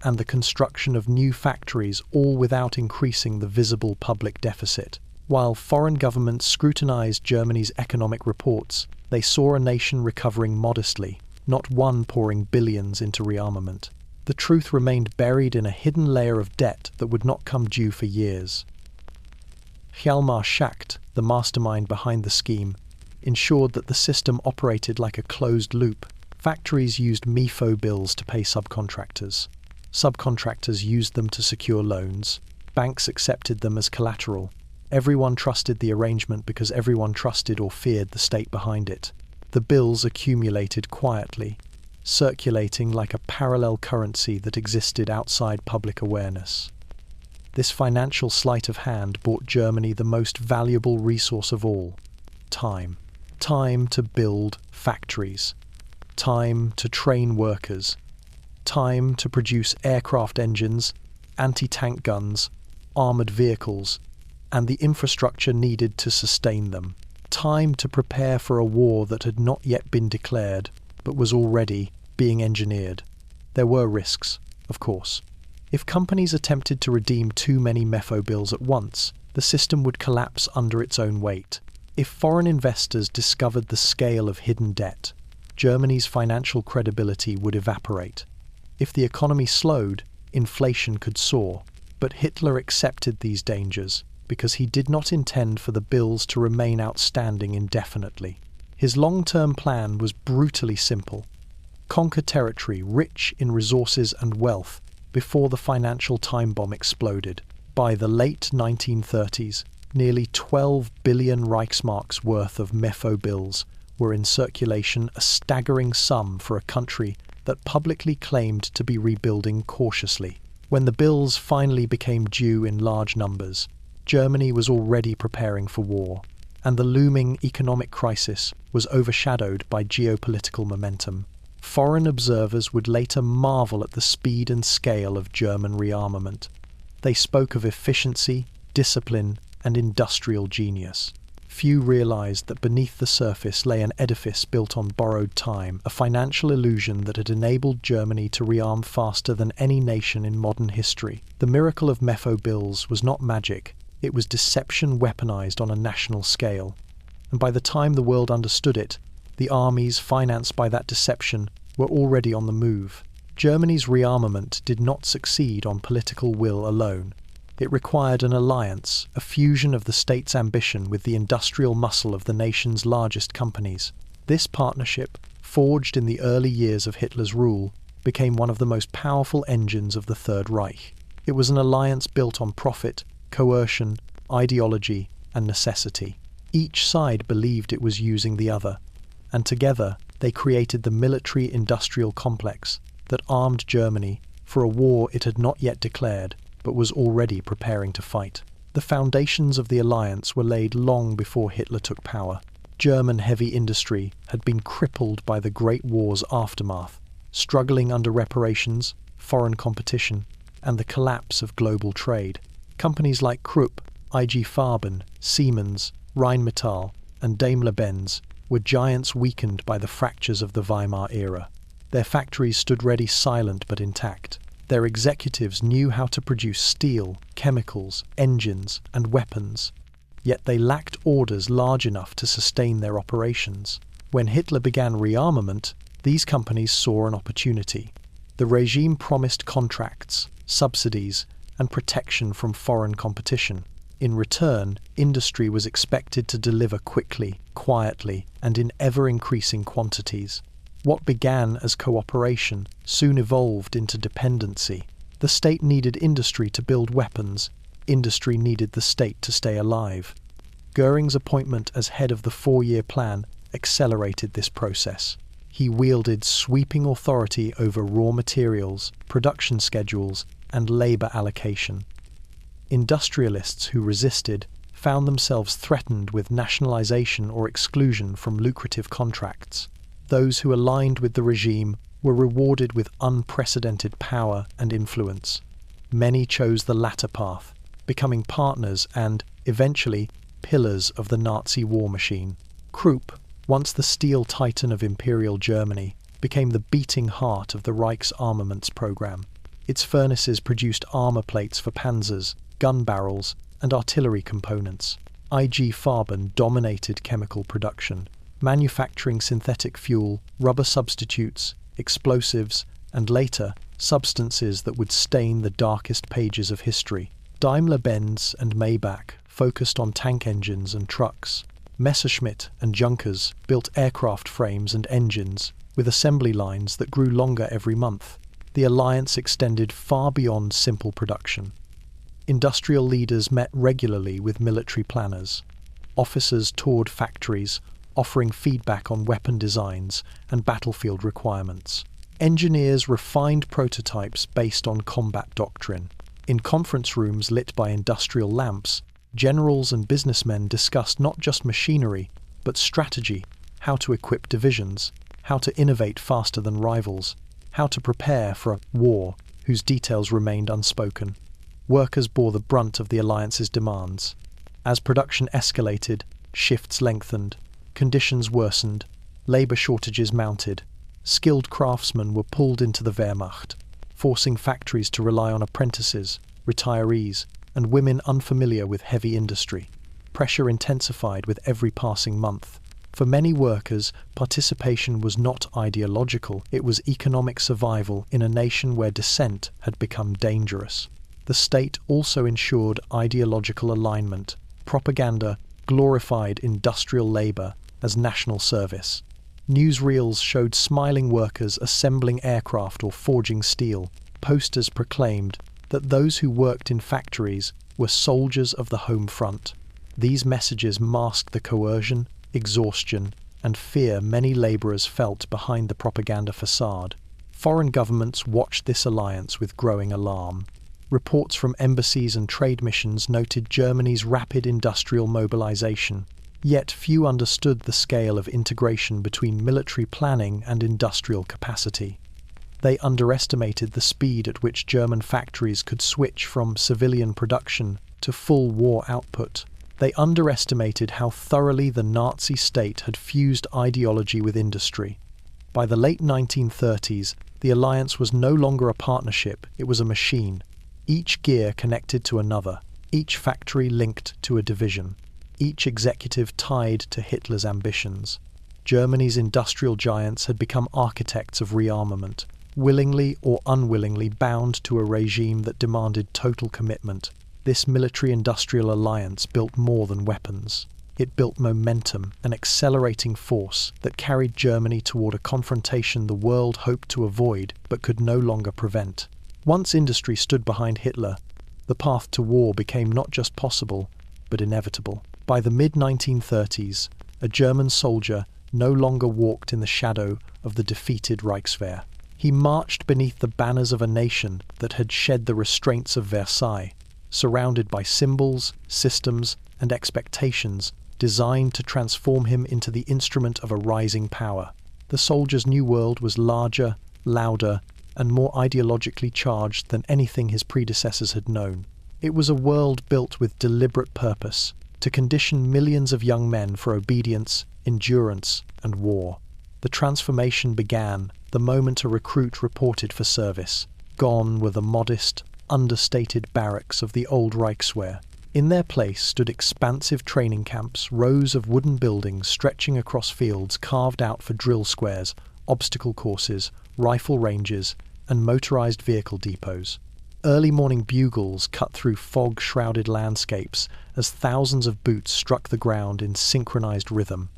and the construction of new factories, all without increasing the visible public deficit. While foreign governments scrutinized Germany's economic reports, they saw a nation recovering modestly, not one pouring billions into rearmament. The truth remained buried in a hidden layer of debt that would not come due for years. Hjalmar Schacht, the mastermind behind the scheme, ensured that the system operated like a closed loop. Factories used Mefo bills to pay subcontractors. Subcontractors used them to secure loans. Banks accepted them as collateral. Everyone trusted the arrangement because everyone trusted or feared the state behind it. The bills accumulated quietly, circulating like a parallel currency that existed outside public awareness. This financial sleight of hand bought Germany the most valuable resource of all: time. Time to build factories. Time to train workers. Time to produce aircraft engines, anti-tank guns, armoured vehicles, and the infrastructure needed to sustain them. Time to prepare for a war that had not yet been declared, but was already being engineered. There were risks, of course. If companies attempted to redeem too many Mefo bills at once, the system would collapse under its own weight. If foreign investors discovered the scale of hidden debt, Germany's financial credibility would evaporate. If the economy slowed, inflation could soar. But Hitler accepted these dangers because he did not intend for the bills to remain outstanding indefinitely. His long-term plan was brutally simple: conquer territory rich in resources and wealth before the financial time bomb exploded. By the late 1930s, nearly 12 billion Reichsmarks worth of Mefo bills were in circulation, a staggering sum for a country that publicly claimed to be rebuilding cautiously. When the bills finally became due in large numbers, Germany was already preparing for war, and the looming economic crisis was overshadowed by geopolitical momentum. Foreign observers would later marvel at the speed and scale of German rearmament. They spoke of efficiency, discipline, and industrial genius. Few realized that beneath the surface lay an edifice built on borrowed time, a financial illusion that had enabled Germany to rearm faster than any nation in modern history. The miracle of Mefo bills was not magic, it was deception weaponized on a national scale. And by the time the world understood it, the armies financed by that deception were already on the move. Germany's rearmament did not succeed on political will alone. It required an alliance, a fusion of the state's ambition with the industrial muscle of the nation's largest companies. This partnership, forged in the early years of Hitler's rule, became one of the most powerful engines of the Third Reich. It was an alliance built on profit, coercion, ideology, and necessity. Each side believed it was using the other, and together they created the military-industrial complex that armed Germany for a war it had not yet declared, but was already preparing to fight. The foundations of the alliance were laid long before Hitler took power. German heavy industry had been crippled by the Great War's aftermath, struggling under reparations, foreign competition, and the collapse of global trade. Companies like Krupp, IG Farben, Siemens, Rheinmetall, and Daimler-Benz were giants weakened by the fractures of the Weimar era. Their factories stood ready, silent but intact. Their executives knew how to produce steel, chemicals, engines, and weapons, yet they lacked orders large enough to sustain their operations. When Hitler began rearmament, these companies saw an opportunity. The regime promised contracts, subsidies, and protection from foreign competition. In return, industry was expected to deliver quickly, quietly, and in ever-increasing quantities. What began as cooperation soon evolved into dependency. The state needed industry to build weapons. Industry needed the state to stay alive. Goering's appointment as head of the 4-year plan accelerated this process. He wielded sweeping authority over raw materials, production schedules, and labor allocation. Industrialists who resisted found themselves threatened with nationalization or exclusion from lucrative contracts. Those who aligned with the regime were rewarded with unprecedented power and influence. Many chose the latter path, becoming partners and, eventually, pillars of the Nazi war machine. Krupp, once the steel titan of Imperial Germany, became the beating heart of the Reich's armaments program. Its furnaces produced armor plates for panzers, gun barrels, and artillery components. IG Farben dominated chemical production, manufacturing synthetic fuel, rubber substitutes, explosives, and later, substances that would stain the darkest pages of history. Daimler-Benz and Maybach focused on tank engines and trucks. Messerschmitt and Junkers built aircraft frames and engines, with assembly lines that grew longer every month. The alliance extended far beyond simple production. Industrial leaders met regularly with military planners. Officers toured factories, offering feedback on weapon designs and battlefield requirements. Engineers refined prototypes based on combat doctrine. In conference rooms lit by industrial lamps, generals and businessmen discussed not just machinery, but strategy, how to equip divisions, how to innovate faster than rivals, how to prepare for a war whose details remained unspoken. Workers bore the brunt of the alliance's demands. As production escalated, shifts lengthened, conditions worsened, labor shortages mounted. Skilled craftsmen were pulled into the Wehrmacht, forcing factories to rely on apprentices, retirees, and women unfamiliar with heavy industry. Pressure intensified with every passing month. For many workers, participation was not ideological, it was economic survival in a nation where dissent had become dangerous. The state also ensured ideological alignment. Propaganda glorified industrial labor as national service. Newsreels showed smiling workers assembling aircraft or forging steel. Posters proclaimed that those who worked in factories were soldiers of the home front. These messages masked the coercion, exhaustion, and fear many laborers felt behind the propaganda facade. Foreign governments watched this alliance with growing alarm. Reports from embassies and trade missions noted Germany's rapid industrial mobilization, yet few understood the scale of integration between military planning and industrial capacity. They underestimated the speed at which German factories could switch from civilian production to full war output. They underestimated how thoroughly the Nazi state had fused ideology with industry. By the late 1930s, the alliance was no longer a partnership, it was a machine. Each gear connected to another, each factory linked to a division, each executive tied to Hitler's ambitions. Germany's industrial giants had become architects of rearmament, willingly or unwillingly bound to a regime that demanded total commitment. This military-industrial alliance built more than weapons. It built momentum, an accelerating force that carried Germany toward a confrontation the world hoped to avoid but could no longer prevent. Once industry stood behind Hitler, the path to war became not just possible, but inevitable. By the mid-1930s, a German soldier no longer walked in the shadow of the defeated Reichswehr. He marched beneath the banners of a nation that had shed the restraints of Versailles, surrounded by symbols, systems, and expectations designed to transform him into the instrument of a rising power. The soldier's new world was larger, louder, and more ideologically charged than anything his predecessors had known. It was a world built with deliberate purpose, to condition millions of young men for obedience, endurance, and war. The transformation began the moment a recruit reported for service. Gone were the modest, understated barracks of the old Reichswehr. In their place stood expansive training camps, rows of wooden buildings stretching across fields carved out for drill squares, obstacle courses, rifle ranges, and motorized vehicle depots. Early morning bugles cut through fog-shrouded landscapes as thousands of boots struck the ground in synchronized rhythm.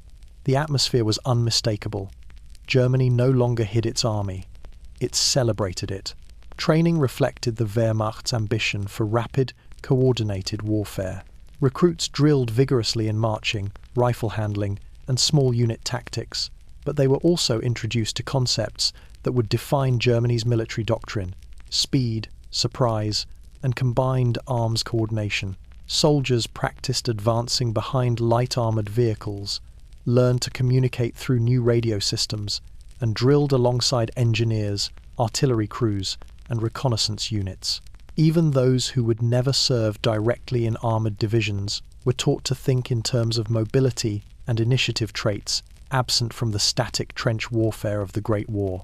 The atmosphere was unmistakable. Germany no longer hid its army. It celebrated it. Training reflected the Wehrmacht's ambition for rapid, coordinated warfare. Recruits drilled vigorously in marching, rifle handling, and small unit tactics, but they were also introduced to concepts that would define Germany's military doctrine: speed, surprise, and combined arms coordination. Soldiers practiced advancing behind light-armored vehicles, learned to communicate through new radio systems, and drilled alongside engineers, artillery crews, and reconnaissance units. Even those who would never serve directly in armored divisions were taught to think in terms of mobility and initiative traits absent from the static trench warfare of the Great War.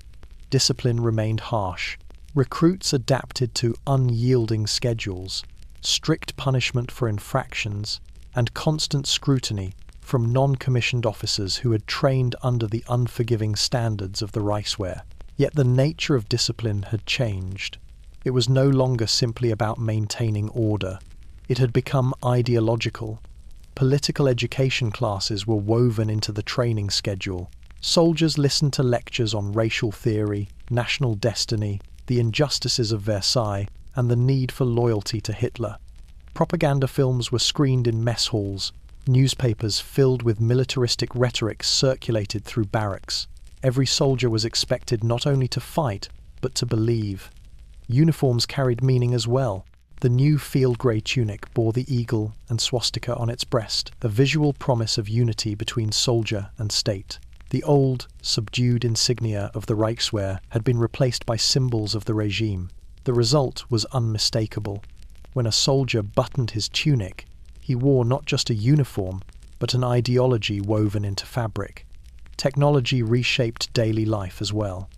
Discipline remained harsh. Recruits adapted to unyielding schedules, strict punishment for infractions, and constant scrutiny from non-commissioned officers who had trained under the unforgiving standards of the Reichswehr. Yet the nature of discipline had changed. It was no longer simply about maintaining order. It had become ideological. Political education classes were woven into the training schedule. Soldiers listened to lectures on racial theory, national destiny, the injustices of Versailles, and the need for loyalty to Hitler. Propaganda films were screened in mess halls. Newspapers filled with militaristic rhetoric circulated through barracks. Every soldier was expected not only to fight, but to believe. Uniforms carried meaning as well. The new field grey tunic bore the eagle and swastika on its breast, a visual promise of unity between soldier and state. The old, subdued insignia of the Reichswehr had been replaced by symbols of the regime. The result was unmistakable. When a soldier buttoned his tunic, he wore not just a uniform, but an ideology woven into fabric. Technology reshaped daily life as well.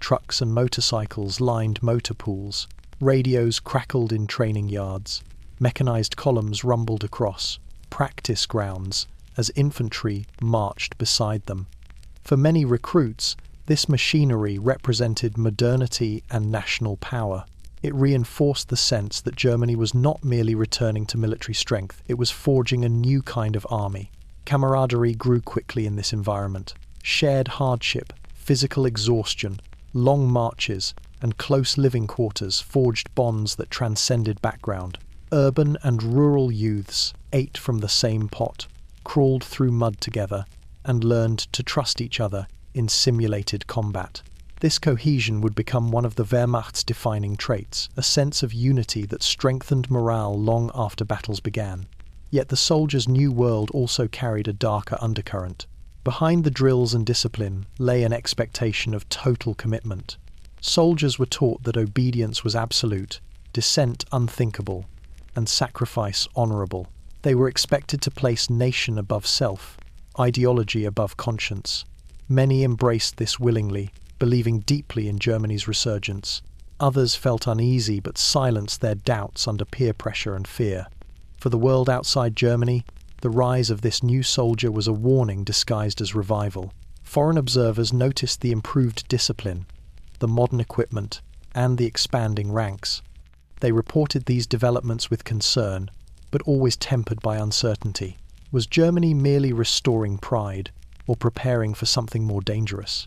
Trucks and motorcycles lined motor pools. Radios crackled in training yards. Mechanized columns rumbled across practice grounds as infantry marched beside them. For many recruits, this machinery represented modernity and national power. It reinforced the sense that Germany was not merely returning to military strength, it was forging a new kind of army. Camaraderie grew quickly in this environment. Shared hardship, physical exhaustion, long marches, and close living quarters forged bonds that transcended background. Urban and rural youths ate from the same pot, crawled through mud together, and learned to trust each other in simulated combat. This cohesion would become one of the Wehrmacht's defining traits, a sense of unity that strengthened morale long after battles began. Yet the soldiers' new world also carried a darker undercurrent. Behind the drills and discipline lay an expectation of total commitment. Soldiers were taught that obedience was absolute, dissent unthinkable, and sacrifice honorable. They were expected to place nation above self, ideology above conscience. Many embraced this willingly, believing deeply in Germany's resurgence. Others felt uneasy but silenced their doubts under peer pressure and fear. For the world outside Germany, the rise of this new soldier was a warning disguised as revival. Foreign observers noticed the improved discipline, the modern equipment, and the expanding ranks. They reported these developments with concern, but always tempered by uncertainty. Was Germany merely restoring pride, or preparing for something more dangerous?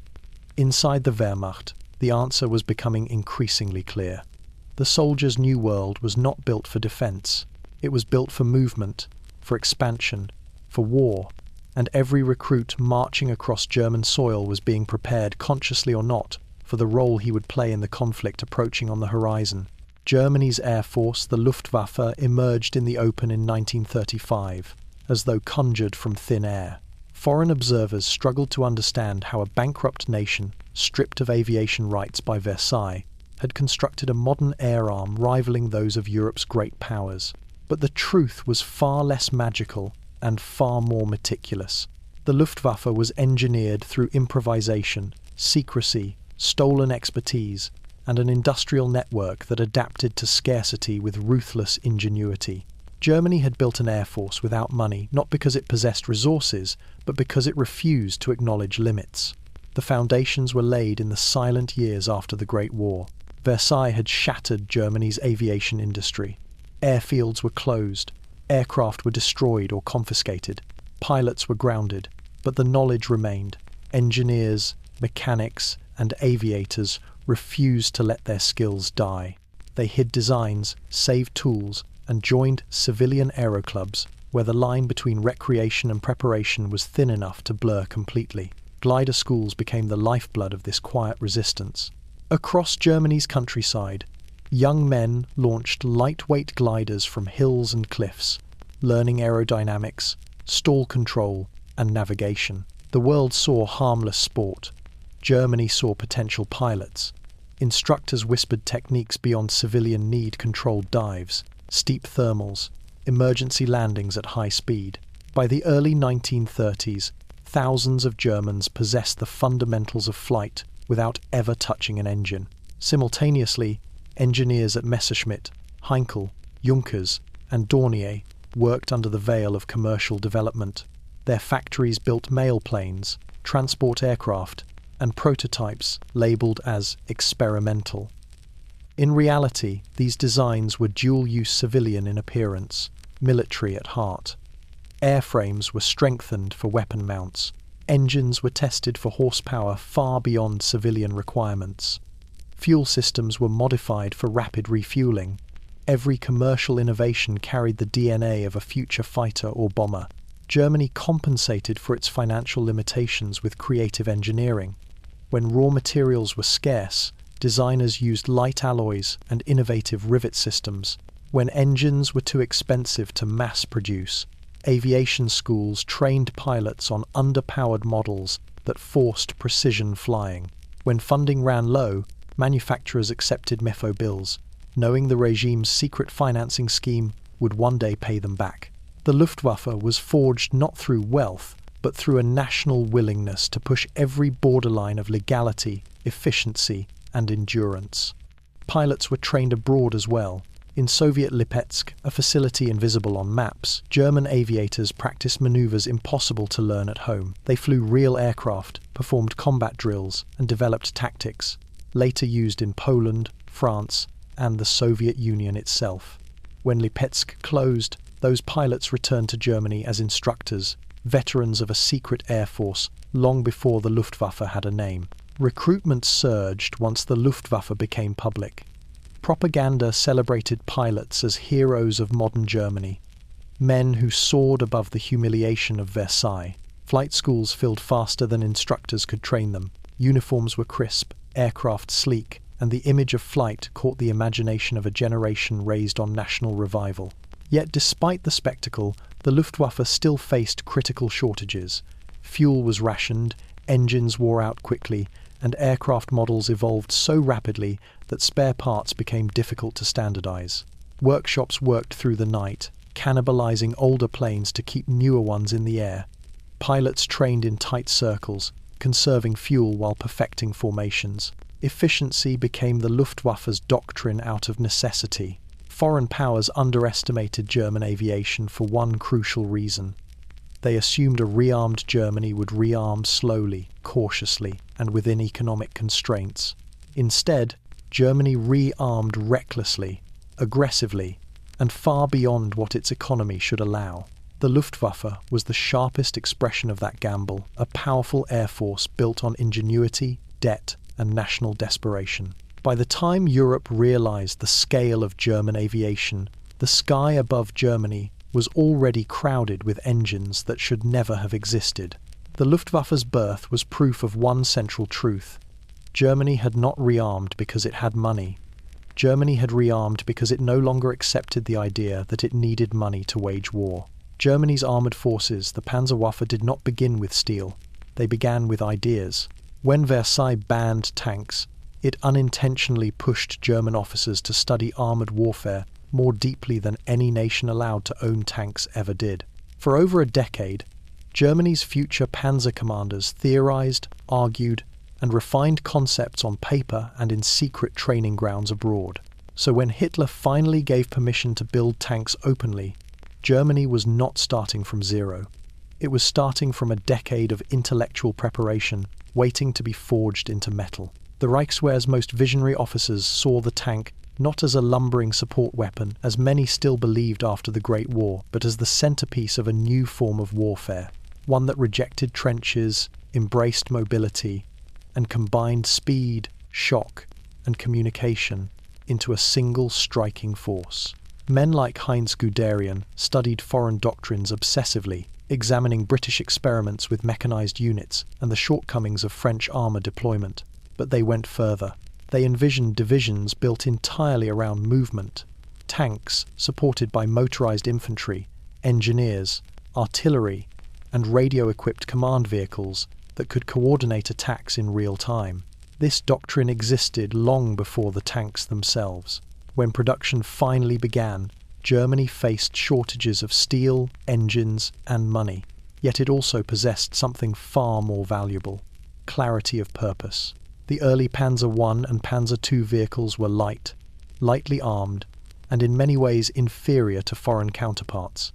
Inside the Wehrmacht, the answer was becoming increasingly clear. The soldiers' new world was not built for defense. It was built for movement, for expansion, for war, and every recruit marching across German soil was being prepared, consciously or not, for the role he would play in the conflict approaching on the horizon. Germany's air force, the Luftwaffe, emerged in the open in 1935, as though conjured from thin air. Foreign observers struggled to understand how a bankrupt nation, stripped of aviation rights by Versailles, had constructed a modern air arm rivaling those of Europe's great powers. But the truth was far less magical and far more meticulous. The Luftwaffe was engineered through improvisation, secrecy, stolen expertise, and an industrial network that adapted to scarcity with ruthless ingenuity. Germany had built an air force without money, not because it possessed resources, but because it refused to acknowledge limits. The foundations were laid in the silent years after the Great War. Versailles had shattered Germany's aviation industry. Airfields were closed, aircraft were destroyed or confiscated, pilots were grounded, but the knowledge remained. Engineers, mechanics, and aviators refused to let their skills die. They hid designs, saved tools, and joined civilian aeroclubs, where the line between recreation and preparation was thin enough to blur completely. Glider schools became the lifeblood of this quiet resistance. Across Germany's countryside, young men launched lightweight gliders from hills and cliffs, learning aerodynamics, stall control, and navigation. The world saw harmless sport. Germany saw potential pilots. Instructors whispered techniques beyond civilian need: controlled dives, steep thermals, emergency landings at high speed. By the early 1930s, thousands of Germans possessed the fundamentals of flight without ever touching an engine. Simultaneously, engineers at Messerschmitt, Heinkel, Junkers, and Dornier worked under the veil of commercial development. Their factories built mail planes, transport aircraft, and prototypes labeled as experimental. In reality, these designs were dual-use: civilian in appearance, military at heart. Airframes were strengthened for weapon mounts. Engines were tested for horsepower far beyond civilian requirements. Fuel systems were modified for rapid refueling. Every commercial innovation carried the DNA of a future fighter or bomber. Germany compensated for its financial limitations with creative engineering. When raw materials were scarce, designers used light alloys and innovative rivet systems. When engines were too expensive to mass produce, aviation schools trained pilots on underpowered models that forced precision flying. When funding ran low, manufacturers accepted MEFO bills, knowing the regime's secret financing scheme would one day pay them back. The Luftwaffe was forged not through wealth, but through a national willingness to push every borderline of legality, efficiency, and endurance. Pilots were trained abroad as well. In Soviet Lipetsk, a facility invisible on maps, German aviators practiced maneuvers impossible to learn at home. They flew real aircraft, performed combat drills, and developed tactics, later used in Poland, France, and the Soviet Union itself. When Lipetsk closed, those pilots returned to Germany as instructors, veterans of a secret air force long before the Luftwaffe had a name. Recruitment surged once the Luftwaffe became public. Propaganda celebrated pilots as heroes of modern Germany, men who soared above the humiliation of Versailles. Flight schools filled faster than instructors could train them. Uniforms were crisp, aircraft sleek, and the image of flight caught the imagination of a generation raised on national revival. Yet despite the spectacle, the Luftwaffe still faced critical shortages. Fuel was rationed, engines wore out quickly, and aircraft models evolved so rapidly that spare parts became difficult to standardize. Workshops worked through the night, cannibalizing older planes to keep newer ones in the air. Pilots trained in tight circles, conserving fuel while perfecting formations. Efficiency became the Luftwaffe's doctrine out of necessity. Foreign powers underestimated German aviation for one crucial reason. They assumed a rearmed Germany would rearm slowly, cautiously, and within economic constraints. Instead, Germany rearmed recklessly, aggressively, and far beyond what its economy should allow. The Luftwaffe was the sharpest expression of that gamble, a powerful air force built on ingenuity, debt, and national desperation. By the time Europe realized the scale of German aviation, the sky above Germany was already crowded with engines that should never have existed. The Luftwaffe's birth was proof of one central truth. Germany had not rearmed because it had money. Germany had rearmed because it no longer accepted the idea that it needed money to wage war. Germany's armoured forces, the Panzerwaffe, did not begin with steel. They began with ideas. When Versailles banned tanks, it unintentionally pushed German officers to study armoured warfare more deeply than any nation allowed to own tanks ever did. For over a decade, Germany's future panzer commanders theorized, argued, and refined concepts on paper and in secret training grounds abroad. So when Hitler finally gave permission to build tanks openly, Germany was not starting from zero. It was starting from a decade of intellectual preparation, waiting to be forged into metal. The Reichswehr's most visionary officers saw the tank not as a lumbering support weapon, as many still believed after the Great War, but as the centerpiece of a new form of warfare, one that rejected trenches, embraced mobility, and combined speed, shock, and communication into a single striking force. Men like Heinz Guderian studied foreign doctrines obsessively, examining British experiments with mechanized units and the shortcomings of French armor deployment. But they went further. They envisioned divisions built entirely around movement, tanks supported by motorized infantry, engineers, artillery, and radio-equipped command vehicles that could coordinate attacks in real time. This doctrine existed long before the tanks themselves. When production finally began, Germany faced shortages of steel, engines, and money. Yet it also possessed something far more valuable: clarity of purpose. The early Panzer I and Panzer II vehicles were light, lightly armed, and in many ways inferior to foreign counterparts.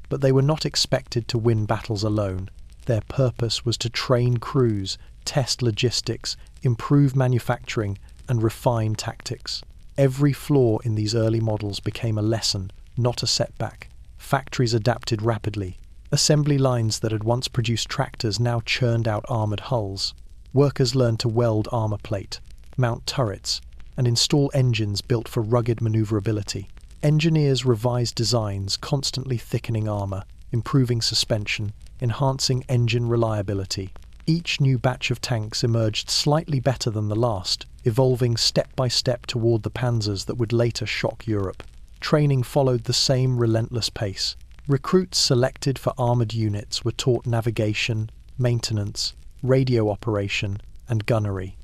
But they were not expected to win battles alone. Their purpose was to train crews, test logistics, improve manufacturing, and refine tactics. Every flaw in these early models became a lesson, not a setback. Factories adapted rapidly. Assembly lines that had once produced tractors now churned out armoured hulls. Workers learned to weld armour plate, mount turrets, and install engines built for rugged manoeuvrability. Engineers revised designs, constantly thickening armour, improving suspension, enhancing engine reliability. Each new batch of tanks emerged slightly better than the last, evolving step by step toward the panzers that would later shock Europe. Training followed the same relentless pace. Recruits selected for armoured units were taught navigation, maintenance, radio operation, and gunnery.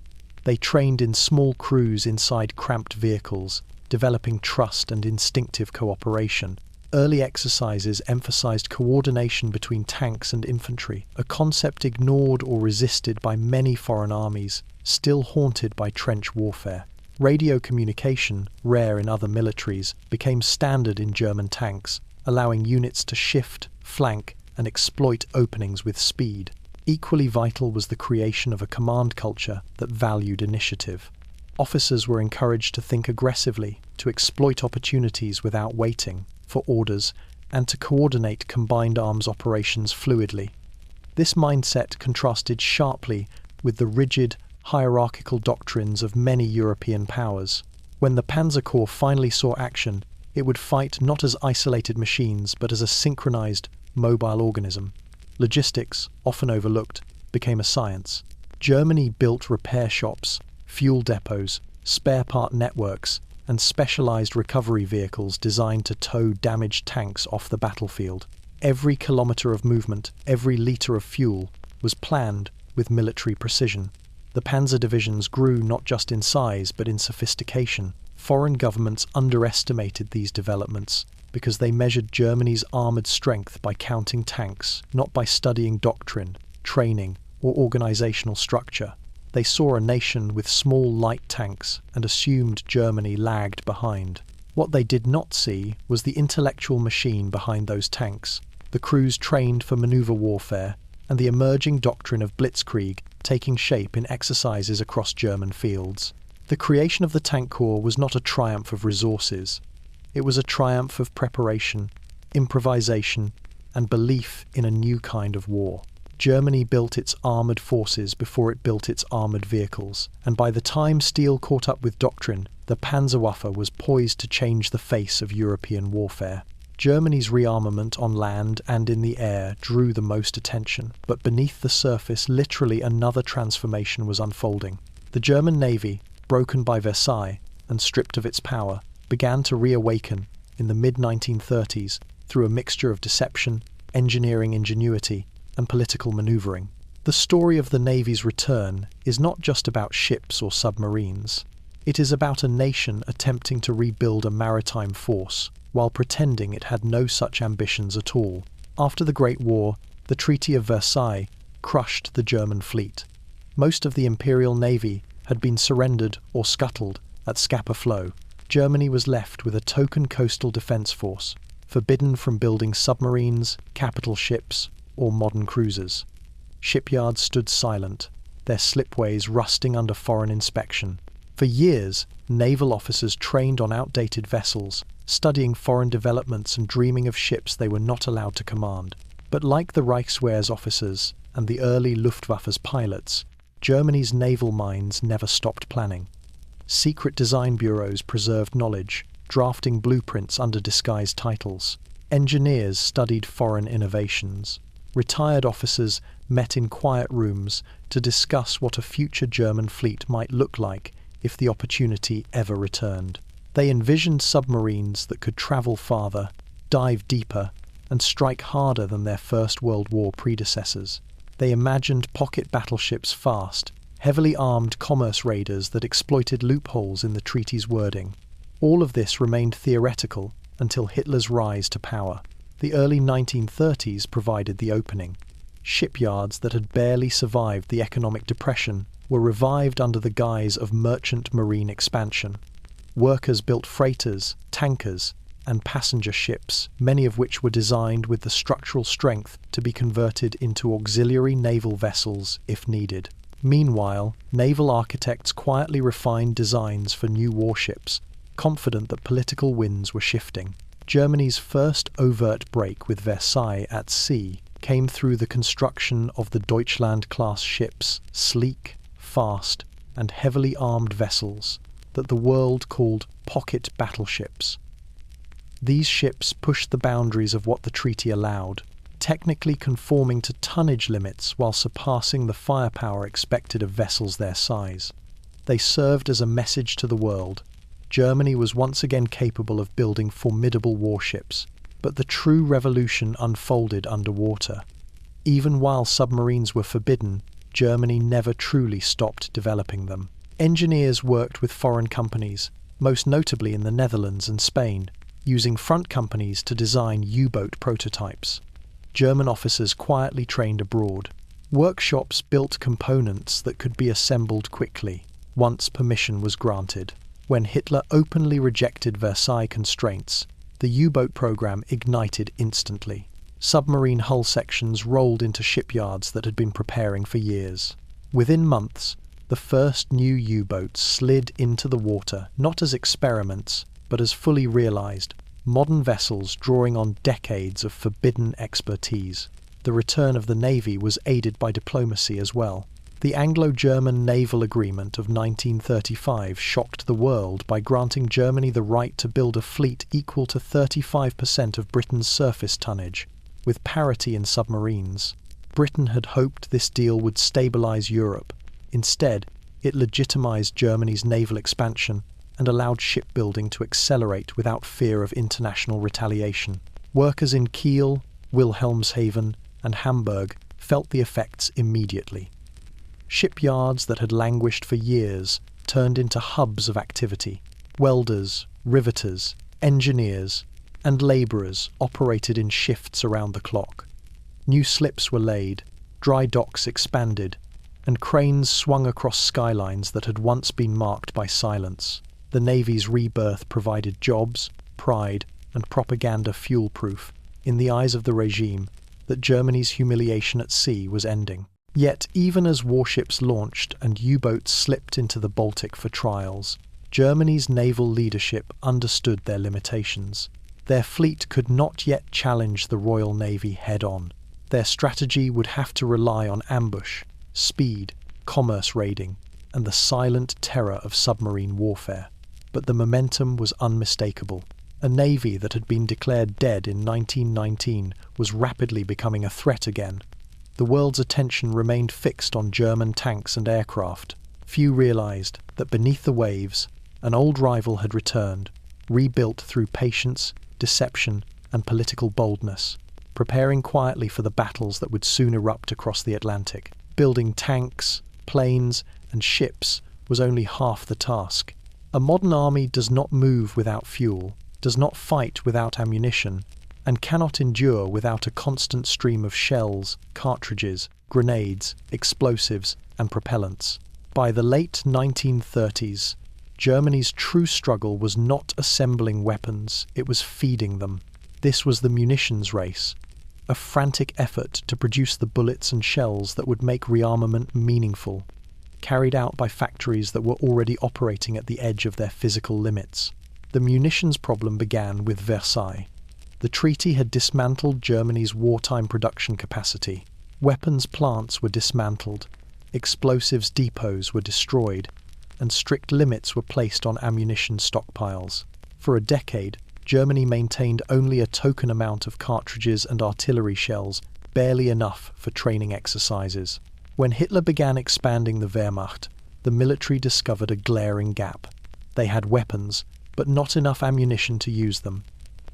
They trained in small crews inside cramped vehicles, developing trust and instinctive cooperation. Early exercises emphasized coordination between tanks and infantry, a concept ignored or resisted by many foreign armies, still haunted by trench warfare. Radio communication, rare in other militaries, became standard in German tanks, allowing units to shift, flank, and exploit openings with speed. Equally vital was the creation of a command culture that valued initiative. Officers were encouraged to think aggressively, to exploit opportunities without waiting for orders, and to coordinate combined arms operations fluidly. This mindset contrasted sharply with the rigid, hierarchical doctrines of many European powers. When the Panzer Corps finally saw action, it would fight not as isolated machines but as a synchronized, mobile organism. Logistics, often overlooked, became a science. Germany built repair shops, fuel depots, spare part networks, and specialized recovery vehicles designed to tow damaged tanks off the battlefield. Every kilometer of movement, every liter of fuel, was planned with military precision. The panzer divisions grew not just in size but in sophistication. Foreign governments underestimated these developments because they measured Germany's armored strength by counting tanks, not by studying doctrine, training, or organizational structure. They saw a nation with small light tanks and assumed Germany lagged behind. What they did not see was the intellectual machine behind those tanks, the crews trained for maneuver warfare, and the emerging doctrine of blitzkrieg taking shape in exercises across German fields. The creation of the tank corps was not a triumph of resources. It was a triumph of preparation, improvisation, and belief in a new kind of war. Germany built its armoured forces before it built its armoured vehicles, and by the time steel caught up with doctrine, the Panzerwaffe was poised to change the face of European warfare. Germany's rearmament on land and in the air drew the most attention, but beneath the surface literally another transformation was unfolding. The German Navy, broken by Versailles and stripped of its power, began to reawaken in the mid-1930s through a mixture of deception, engineering ingenuity, and political maneuvering. The story of the Navy's return is not just about ships or submarines. It is about a nation attempting to rebuild a maritime force while pretending it had no such ambitions at all. After the Great War, the Treaty of Versailles crushed the German fleet. Most of the Imperial Navy had been surrendered or scuttled at Scapa Flow. Germany was left with a token coastal defence force, forbidden from building submarines, capital ships, or modern cruisers. Shipyards stood silent, their slipways rusting under foreign inspection. For years, naval officers trained on outdated vessels, studying foreign developments and dreaming of ships they were not allowed to command. But like the Reichswehr's officers and the early Luftwaffe's pilots, Germany's naval minds never stopped planning. Secret design bureaus preserved knowledge, drafting blueprints under disguised titles. Engineers studied foreign innovations. Retired officers met in quiet rooms to discuss what a future German fleet might look like if the opportunity ever returned. They envisioned submarines that could travel farther, dive deeper, and strike harder than their First World War predecessors. They imagined pocket battleships fast, heavily armed commerce raiders that exploited loopholes in the treaty's wording. All of this remained theoretical until Hitler's rise to power. The early 1930s provided the opening. Shipyards that had barely survived the economic depression were revived under the guise of merchant marine expansion. Workers built freighters, tankers, and passenger ships, many of which were designed with the structural strength to be converted into auxiliary naval vessels if needed. Meanwhile, naval architects quietly refined designs for new warships, confident that political winds were shifting. Germany's first overt break with Versailles at sea came through the construction of the Deutschland-class ships, sleek, fast, and heavily armed vessels that the world called pocket battleships. These ships pushed the boundaries of what the treaty allowed, technically conforming to tonnage limits while surpassing the firepower expected of vessels their size. They served as a message to the world. Germany was once again capable of building formidable warships, but the true revolution unfolded underwater. Even while submarines were forbidden, Germany never truly stopped developing them. Engineers worked with foreign companies, most notably in the Netherlands and Spain, using front companies to design U-boat prototypes. German officers quietly trained abroad. Workshops built components that could be assembled quickly, once permission was granted. When Hitler openly rejected Versailles constraints, the U-boat program ignited instantly. Submarine hull sections rolled into shipyards that had been preparing for years. Within months, the first new U-boats slid into the water, not as experiments, but as fully realized, modern vessels drawing on decades of forbidden expertise. The return of the Navy was aided by diplomacy as well. The Anglo-German Naval Agreement of 1935 shocked the world by granting Germany the right to build a fleet equal to 35% of Britain's surface tonnage, with parity in submarines. Britain had hoped this deal would stabilize Europe. Instead, it legitimized Germany's naval expansion and allowed shipbuilding to accelerate without fear of international retaliation. Workers in Kiel, Wilhelmshaven, and Hamburg felt the effects immediately. Shipyards that had languished for years turned into hubs of activity. Welders, riveters, engineers, and labourers operated in shifts around the clock. New slips were laid, dry docks expanded, and cranes swung across skylines that had once been marked by silence. The Navy's rebirth provided jobs, pride, and propaganda fuel-proof in the eyes of the regime that Germany's humiliation at sea was ending. Yet, even as warships launched and U-boats slipped into the Baltic for trials, Germany's naval leadership understood their limitations. Their fleet could not yet challenge the Royal Navy head-on. Their strategy would have to rely on ambush, speed, commerce raiding, and the silent terror of submarine warfare. But the momentum was unmistakable. A navy that had been declared dead in 1919 was rapidly becoming a threat again. The world's attention remained fixed on German tanks and aircraft. Few realized that beneath the waves, an old rival had returned, rebuilt through patience, deception, and political boldness, preparing quietly for the battles that would soon erupt across the Atlantic. Building tanks, planes, and ships was only half the task. A modern army does not move without fuel, does not fight without ammunition, and cannot endure without a constant stream of shells, cartridges, grenades, explosives, and propellants. By the late 1930s, Germany's true struggle was not assembling weapons, it was feeding them. This was the munitions race, a frantic effort to produce the bullets and shells that would make rearmament meaningful, carried out by factories that were already operating at the edge of their physical limits. The munitions problem began with Versailles. The treaty had dismantled Germany's wartime production capacity. Weapons plants were dismantled, explosives depots were destroyed, and strict limits were placed on ammunition stockpiles. For a decade, Germany maintained only a token amount of cartridges and artillery shells, barely enough for training exercises. When Hitler began expanding the Wehrmacht, the military discovered a glaring gap. They had weapons, but not enough ammunition to use them.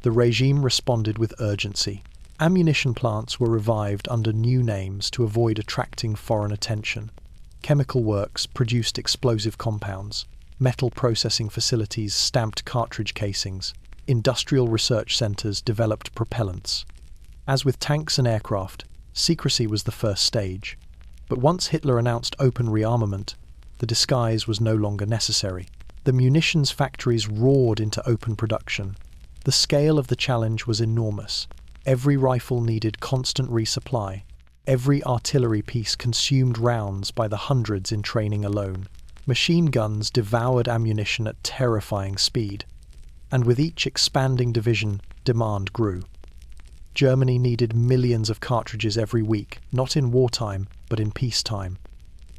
The regime responded with urgency. Ammunition plants were revived under new names to avoid attracting foreign attention. Chemical works produced explosive compounds. Metal processing facilities stamped cartridge casings. Industrial research centers developed propellants. As with tanks and aircraft, secrecy was the first stage. But once Hitler announced open rearmament, the disguise was no longer necessary. The munitions factories roared into open production. The scale of the challenge was enormous. Every rifle needed constant resupply. Every artillery piece consumed rounds by the hundreds in training alone. Machine guns devoured ammunition at terrifying speed. And with each expanding division, demand grew. Germany needed millions of cartridges every week, not in wartime, but in peacetime.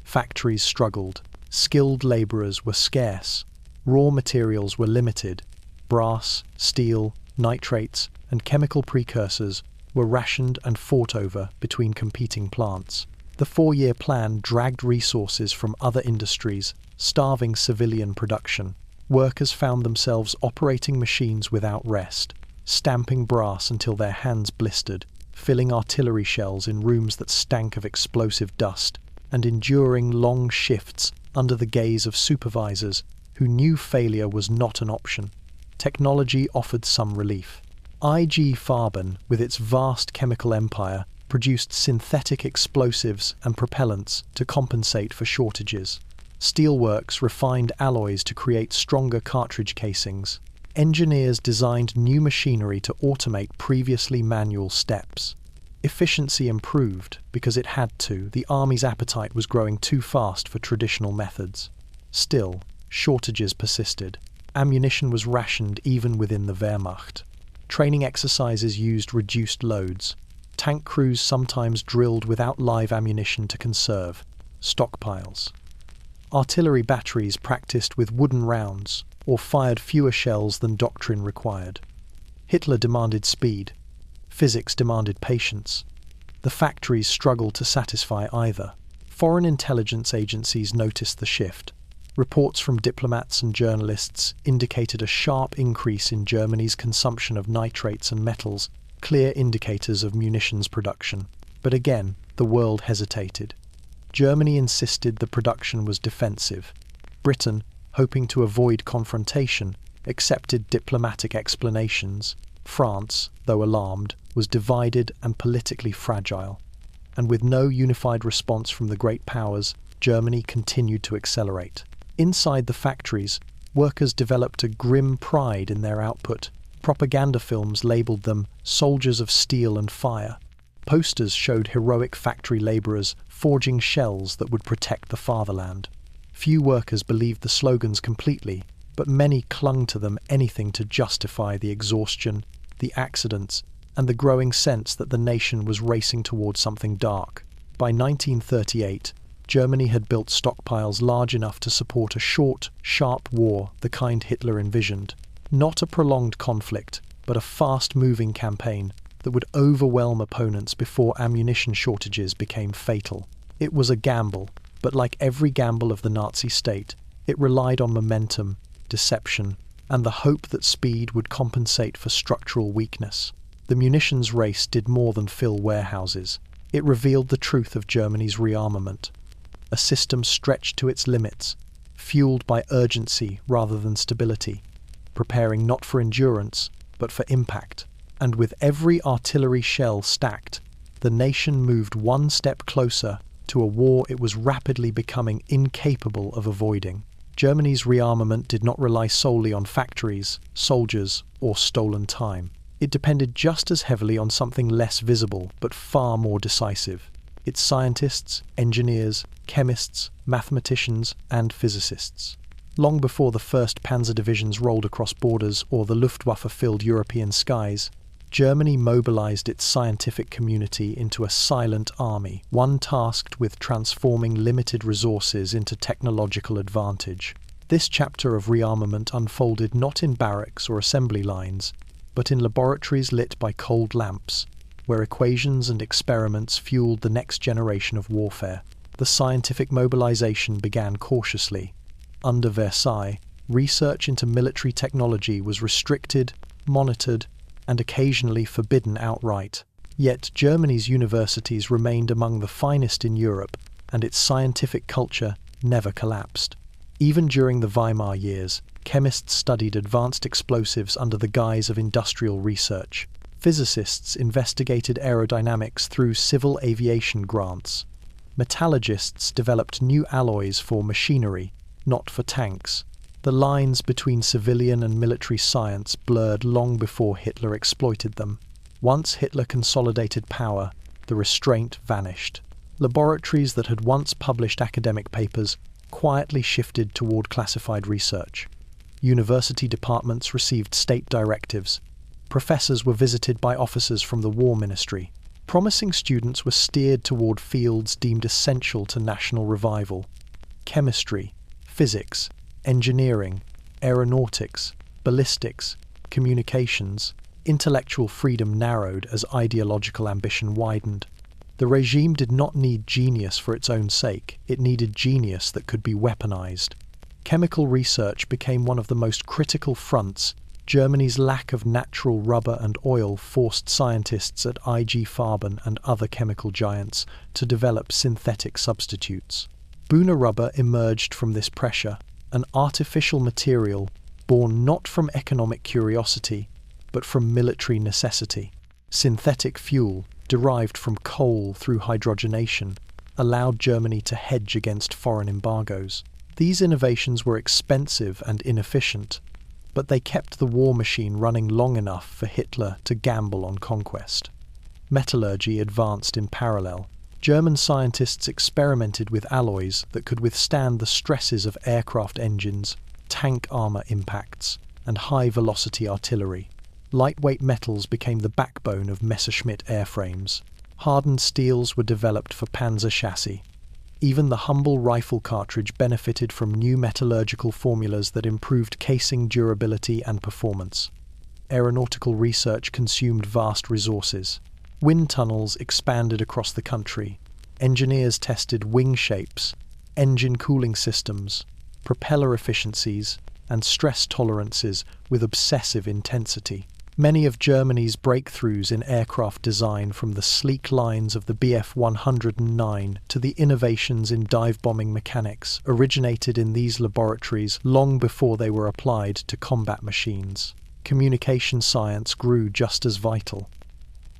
Factories struggled. Skilled laborers were scarce. Raw materials were limited. Brass, steel, nitrates, and chemical precursors were rationed and fought over between competing plants. The 4-year plan dragged resources from other industries, starving civilian production. Workers found themselves operating machines without rest, stamping brass until their hands blistered, filling artillery shells in rooms that stank of explosive dust, and enduring long shifts under the gaze of supervisors who knew failure was not an option. Technology offered some relief. IG Farben, with its vast chemical empire, produced synthetic explosives and propellants to compensate for shortages. Steelworks refined alloys to create stronger cartridge casings. Engineers designed new machinery to automate previously manual steps. Efficiency improved because it had to. The army's appetite was growing too fast for traditional methods. Still, shortages persisted. Ammunition was rationed even within the Wehrmacht. Training exercises used reduced loads. Tank crews sometimes drilled without live ammunition to conserve. Stockpiles. Artillery batteries practiced with wooden rounds or fired fewer shells than doctrine required. Hitler demanded speed. Physics demanded patience. The factories struggled to satisfy either. Foreign intelligence agencies noticed the shift. Reports from diplomats and journalists indicated a sharp increase in Germany's consumption of nitrates and metals, clear indicators of munitions production. But again, the world hesitated. Germany insisted the production was defensive. Britain, hoping to avoid confrontation, accepted diplomatic explanations. France, though alarmed, was divided and politically fragile. And with no unified response from the great powers, Germany continued to accelerate. Inside the factories, workers developed a grim pride in their output. Propaganda films labeled them soldiers of steel and fire. Posters showed heroic factory laborers forging shells that would protect the fatherland. Few workers believed the slogans completely, but many clung to them anything to justify the exhaustion, the accidents, and the growing sense that the nation was racing towards something dark. By 1938, Germany had built stockpiles large enough to support a short, sharp war, the kind Hitler envisioned. Not a prolonged conflict, but a fast-moving campaign that would overwhelm opponents before ammunition shortages became fatal. It was a gamble, but like every gamble of the Nazi state, it relied on momentum, deception, and the hope that speed would compensate for structural weakness. The munitions race did more than fill warehouses. It revealed the truth of Germany's rearmament. A system stretched to its limits, fueled by urgency rather than stability, preparing not for endurance, but for impact. And with every artillery shell stacked, the nation moved one step closer to a war it was rapidly becoming incapable of avoiding. Germany's rearmament did not rely solely on factories, soldiers, or stolen time. It depended just as heavily on something less visible, but far more decisive: its scientists, engineers, chemists, mathematicians, and physicists. Long before the 1st Panzer Divisions rolled across borders or the Luftwaffe filled European skies, Germany mobilized its scientific community into a silent army, one tasked with transforming limited resources into technological advantage. This chapter of rearmament unfolded not in barracks or assembly lines, but in laboratories lit by cold lamps, where equations and experiments fueled the next generation of warfare. The scientific mobilization began cautiously. Under Versailles, research into military technology was restricted, monitored, and occasionally forbidden outright. Yet Germany's universities remained among the finest in Europe, and its scientific culture never collapsed. Even during the Weimar years, chemists studied advanced explosives under the guise of industrial research. Physicists investigated aerodynamics through civil aviation grants. Metallurgists developed new alloys for machinery, not for tanks. The lines between civilian and military science blurred long before Hitler exploited them. Once Hitler consolidated power, the restraint vanished. Laboratories that had once published academic papers quietly shifted toward classified research. University departments received state directives. Professors were visited by officers from the War Ministry. Promising students were steered toward fields deemed essential to national revival. Chemistry, physics, engineering, aeronautics, ballistics, communications. Intellectual freedom narrowed as ideological ambition widened. The regime did not need genius for its own sake, it needed genius that could be weaponized. Chemical research became one of the most critical fronts. Germany's lack of natural rubber and oil forced scientists at IG Farben and other chemical giants to develop synthetic substitutes. Buna rubber emerged from this pressure, an artificial material born not from economic curiosity, but from military necessity. Synthetic fuel, derived from coal through hydrogenation, allowed Germany to hedge against foreign embargoes. These innovations were expensive and inefficient, but they kept the war machine running long enough for Hitler to gamble on conquest. Metallurgy advanced in parallel. German scientists experimented with alloys that could withstand the stresses of aircraft engines, tank armor impacts, and high-velocity artillery. Lightweight metals became the backbone of Messerschmitt airframes. Hardened steels were developed for panzer chassis. Even the humble rifle cartridge benefited from new metallurgical formulas that improved casing durability and performance. Aeronautical research consumed vast resources. Wind tunnels expanded across the country. Engineers tested wing shapes, engine cooling systems, propeller efficiencies, and stress tolerances with obsessive intensity. Many of Germany's breakthroughs in aircraft design, from the sleek lines of the Bf 109 to the innovations in dive-bombing mechanics, originated in these laboratories long before they were applied to combat machines. Communication science grew just as vital.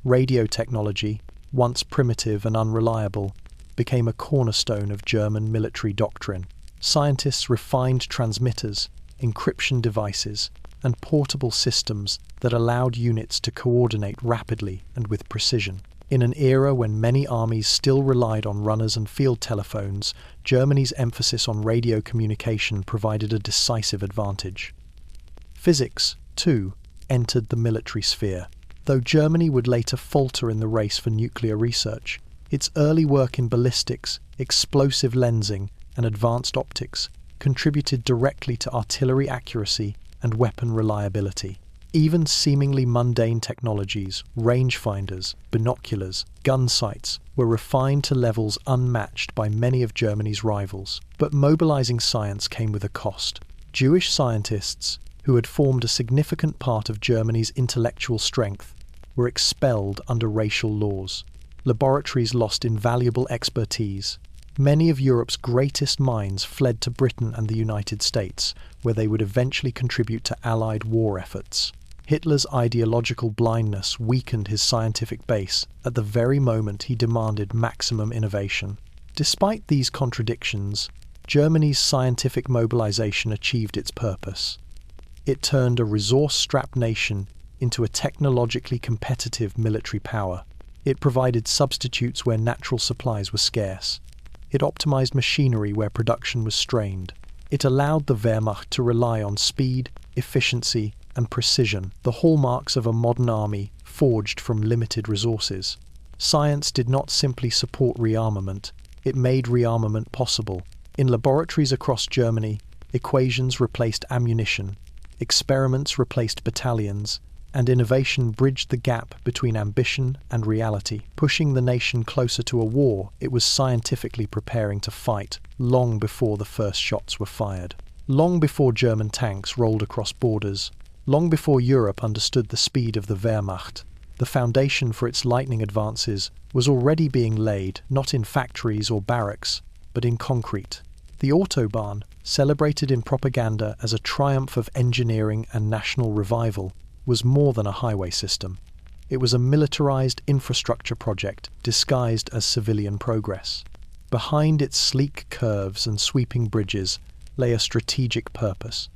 Radio technology, once primitive and unreliable, became a cornerstone of German military doctrine. Scientists refined transmitters, encryption devices, and portable systems that allowed units to coordinate rapidly and with precision. In an era when many armies still relied on runners and field telephones, Germany's emphasis on radio communication provided a decisive advantage. Physics, too, entered the military sphere. Though Germany would later falter in the race for nuclear research, its early work in ballistics, explosive lensing, and advanced optics contributed directly to artillery accuracy and weapon reliability. Even seemingly mundane technologies, rangefinders, binoculars, gun sights, were refined to levels unmatched by many of Germany's rivals. But mobilizing science came with a cost. Jewish scientists, who had formed a significant part of Germany's intellectual strength, were expelled under racial laws. Laboratories lost invaluable expertise. Many of Europe's greatest minds fled to Britain and the United States, where they would eventually contribute to Allied war efforts. Hitler's ideological blindness weakened his scientific base at the very moment he demanded maximum innovation. Despite these contradictions, Germany's scientific mobilization achieved its purpose. It turned a resource-strapped nation into a technologically competitive military power. It provided substitutes where natural supplies were scarce. It optimized machinery where production was strained. It allowed the Wehrmacht to rely on speed, efficiency, and precision, the hallmarks of a modern army forged from limited resources. Science did not simply support rearmament, it made rearmament possible. In laboratories across Germany, equations replaced ammunition, experiments replaced battalions, and innovation bridged the gap between ambition and reality, pushing the nation closer to a war it was scientifically preparing to fight long before the first shots were fired. Long before German tanks rolled across borders, long before Europe understood the speed of the Wehrmacht, The foundation for its lightning advances was already being laid not in factories or barracks, but in concrete. The Autobahn, celebrated in propaganda as a triumph of engineering and national revival, was more than a highway system. It was a militarized infrastructure project disguised as civilian progress. Behind its sleek curves and sweeping bridges lay a strategic purpose: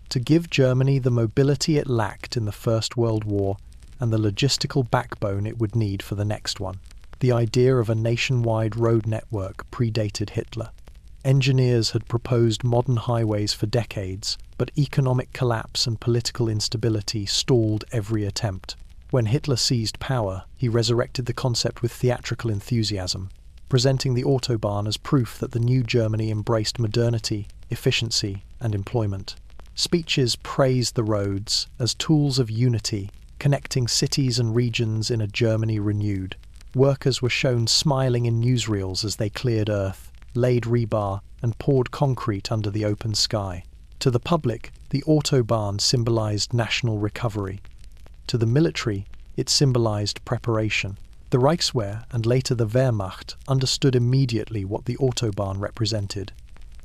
to give Germany the mobility it lacked in the First World War and the logistical backbone it would need for the next one. The idea of a nationwide road network predated Hitler. Engineers had proposed modern highways for decades, but economic collapse and political instability stalled every attempt. When Hitler seized power, he resurrected the concept with theatrical enthusiasm, presenting the Autobahn as proof that the new Germany embraced modernity, efficiency, and employment. Speeches praised the roads as tools of unity, connecting cities and regions in a Germany renewed. Workers were shown smiling in newsreels as they cleared earth, laid rebar, and poured concrete under the open sky. To the public, the Autobahn symbolized national recovery. To the military, it symbolized preparation. The Reichswehr and later the Wehrmacht understood immediately what the Autobahn represented: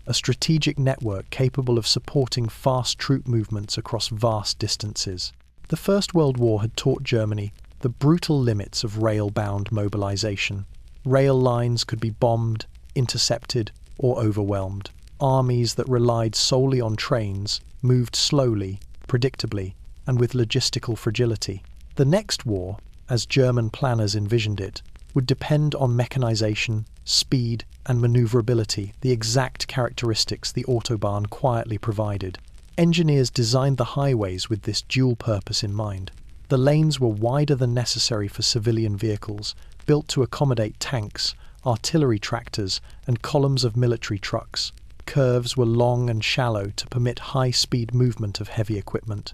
a strategic network capable of supporting fast troop movements across vast distances. The First World War had taught Germany the brutal limits of rail-bound mobilization. Rail lines could be bombed, intercepted, or overwhelmed. Armies that relied solely on trains moved slowly, predictably, and with logistical fragility. The next war, as German planners envisioned it, would depend on mechanization, speed, and maneuverability, the exact characteristics the Autobahn quietly provided. Engineers designed the highways with this dual purpose in mind. The lanes were wider than necessary for civilian vehicles, built to accommodate tanks, artillery tractors, and columns of military trucks. Curves were long and shallow to permit high-speed movement of heavy equipment.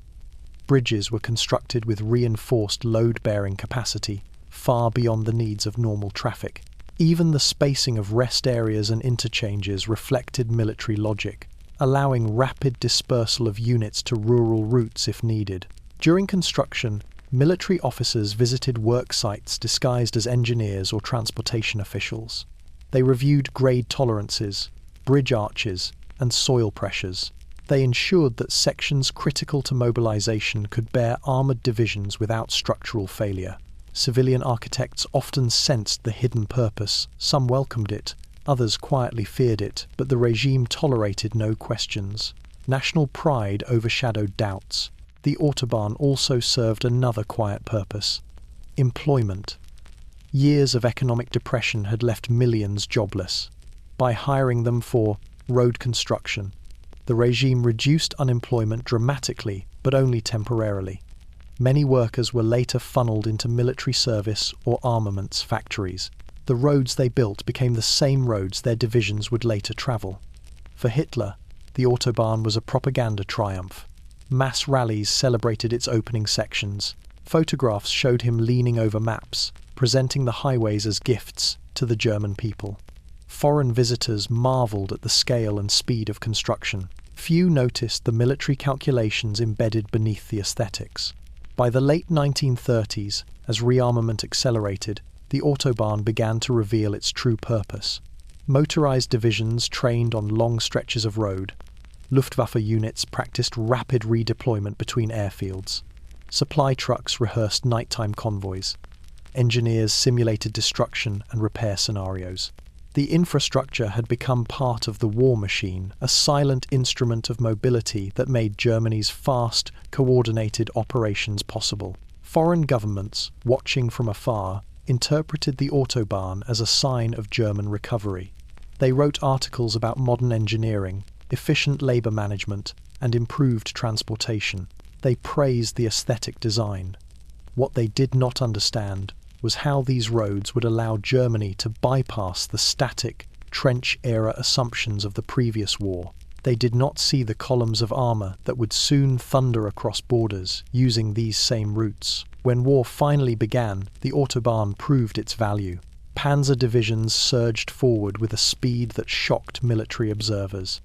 Bridges were constructed with reinforced load-bearing capacity, far beyond the needs of normal traffic. Even the spacing of rest areas and interchanges reflected military logic, allowing rapid dispersal of units to rural routes if needed. During construction, military officers visited work sites disguised as engineers or transportation officials. They reviewed grade tolerances, bridge arches, and soil pressures. They ensured that sections critical to mobilization could bear armored divisions without structural failure. Civilian architects often sensed the hidden purpose. Some welcomed it, others quietly feared it, but the regime tolerated no questions. National pride overshadowed doubts. The Autobahn also served another quiet purpose: employment. Years of economic depression had left millions jobless. By hiring them for road construction, the regime reduced unemployment dramatically, but only temporarily. Many workers were later funneled into military service or armaments factories. The roads they built became the same roads their divisions would later travel. For Hitler, the Autobahn was a propaganda triumph. Mass rallies celebrated its opening sections. Photographs showed him leaning over maps, presenting the highways as gifts to the German people. Foreign visitors marveled at the scale and speed of construction. Few noticed the military calculations embedded beneath the aesthetics. By the late 1930s, as rearmament accelerated, the Autobahn began to reveal its true purpose. Motorized divisions trained on long stretches of road. Luftwaffe units practiced rapid redeployment between airfields. Supply trucks rehearsed nighttime convoys. Engineers simulated destruction and repair scenarios. The infrastructure had become part of the war machine, a silent instrument of mobility that made Germany's fast, coordinated operations possible. Foreign governments, watching from afar, interpreted the Autobahn as a sign of German recovery. They wrote articles about modern engineering, efficient labor management, and improved transportation. They praised the aesthetic design. What they did not understand was how these roads would allow Germany to bypass the static, trench-era assumptions of the previous war. They did not see the columns of armor that would soon thunder across borders using these same routes. When war finally began, the Autobahn proved its value. Panzer divisions surged forward with a speed that shocked military observers.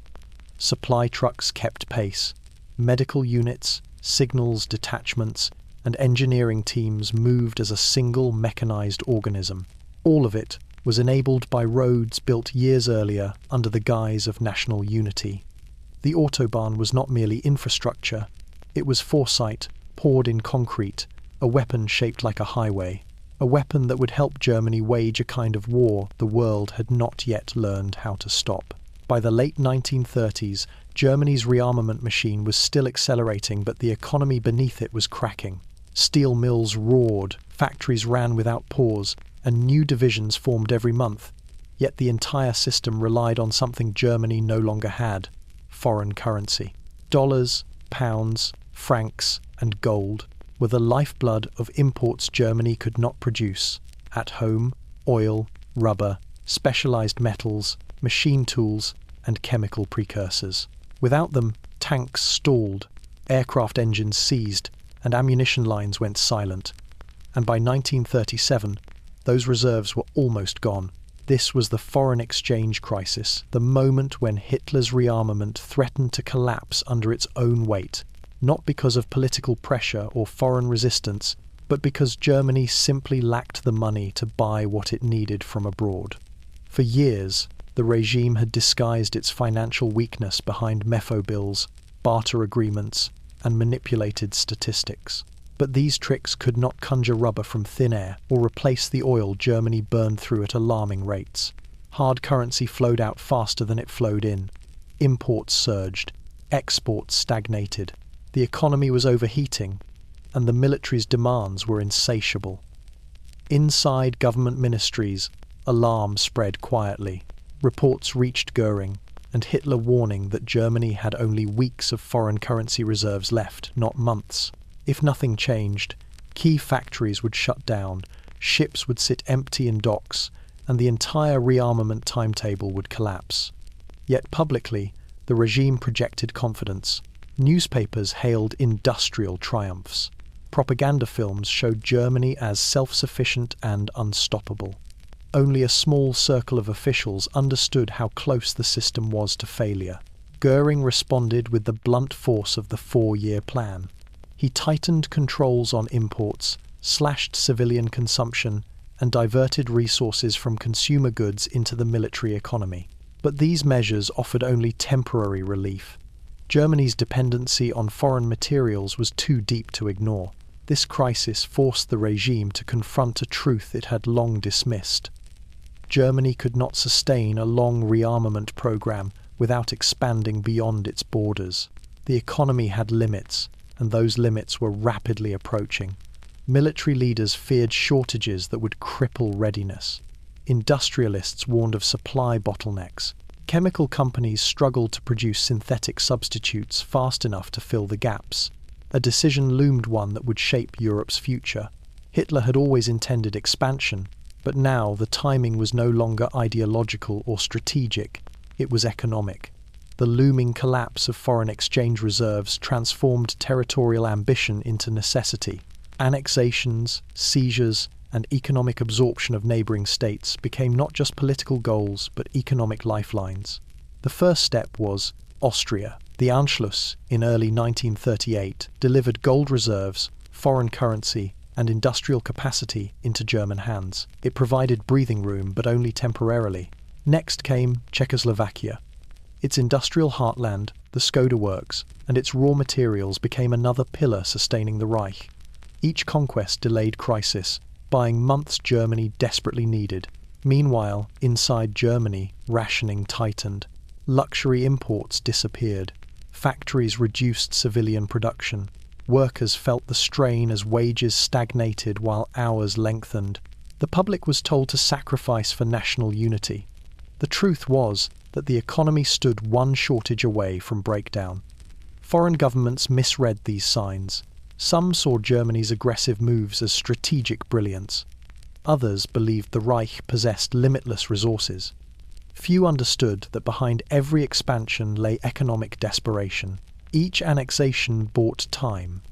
Supply trucks kept pace. Medical units, signals detachments, and engineering teams moved as a single mechanized organism. All of it was enabled by roads built years earlier under the guise of national unity. The Autobahn was not merely infrastructure, it was foresight poured in concrete, a weapon shaped like a highway, a weapon that would help Germany wage a kind of war the world had not yet learned how to stop. By the late 1930s, Germany's rearmament machine was still accelerating, but the economy beneath it was cracking. Steel mills roared, factories ran without pause, and new divisions formed every month. Yet the entire system relied on something Germany no longer had: foreign currency. Dollars, pounds, francs, and gold were the lifeblood of imports Germany could not produce. At home, oil, rubber, specialized metals, machine tools, and chemical precursors. Without them, tanks stalled, aircraft engines seized, and ammunition lines went silent. And by 1937, those reserves were almost gone. This was the foreign exchange crisis, the moment when Hitler's rearmament threatened to collapse under its own weight, not because of political pressure or foreign resistance, but because Germany simply lacked the money to buy what it needed from abroad. For years, the regime had disguised its financial weakness behind mefo bills, barter agreements, and manipulated statistics. But these tricks could not conjure rubber from thin air or replace the oil Germany burned through at alarming rates. Hard currency flowed out faster than it flowed in. Imports surged. Exports stagnated. The economy was overheating, and the military's demands were insatiable. Inside government ministries, alarm spread quietly. Reports reached Goering and Hitler warning that Germany had only weeks of foreign currency reserves left, not months. If nothing changed, key factories would shut down, ships would sit empty in docks, and the entire rearmament timetable would collapse. Yet publicly, the regime projected confidence. Newspapers hailed industrial triumphs. Propaganda films showed Germany as self-sufficient and unstoppable. Only a small circle of officials understood how close the system was to failure. Goering responded with the blunt force of the 4-year plan. He tightened controls on imports, slashed civilian consumption, and diverted resources from consumer goods into the military economy. But these measures offered only temporary relief. Germany's dependency on foreign materials was too deep to ignore. This crisis forced the regime to confront a truth it had long dismissed. Germany could not sustain a long rearmament program without expanding beyond its borders. The economy had limits, and those limits were rapidly approaching. Military leaders feared shortages that would cripple readiness. Industrialists warned of supply bottlenecks. Chemical companies struggled to produce synthetic substitutes fast enough to fill the gaps. A decision loomed, one that would shape Europe's future. Hitler had always intended expansion, but now the timing was no longer ideological or strategic, it was economic. The looming collapse of foreign exchange reserves transformed territorial ambition into necessity. Annexations, seizures, and economic absorption of neighbouring states became not just political goals but economic lifelines. The first step was Austria. The Anschluss, in early 1938, delivered gold reserves, foreign currency, and industrial capacity into German hands. It provided breathing room, but only temporarily. Next came Czechoslovakia. Its industrial heartland, the Skoda works, and its raw materials became another pillar sustaining the Reich. Each conquest delayed crisis, buying months Germany desperately needed. Meanwhile, inside Germany, rationing tightened. Luxury imports disappeared. Factories reduced civilian production. Workers felt the strain as wages stagnated while hours lengthened. The public was told to sacrifice for national unity. The truth was that the economy stood one shortage away from breakdown. Foreign governments misread these signs. Some saw Germany's aggressive moves as strategic brilliance. Others believed the Reich possessed limitless resources. Few understood that behind every expansion lay economic desperation. Each annexation bought time.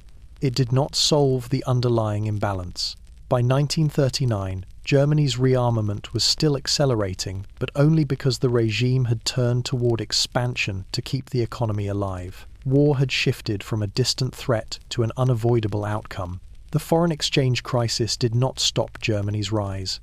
It did not solve the underlying imbalance. By 1939, Germany's rearmament was still accelerating, but only because the regime had turned toward expansion to keep the economy alive. War had shifted from a distant threat to an unavoidable outcome. The foreign exchange crisis did not stop Germany's rise.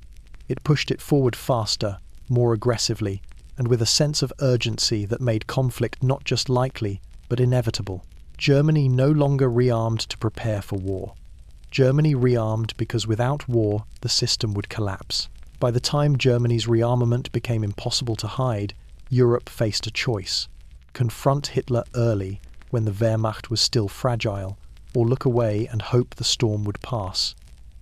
It pushed it forward faster, more aggressively, and with a sense of urgency that made conflict not just likely, but inevitable. Germany no longer rearmed to prepare for war. Germany rearmed because without war, the system would collapse. By the time Germany's rearmament became impossible to hide, Europe faced a choice: confront Hitler early, when the Wehrmacht was still fragile, or look away and hope the storm would pass.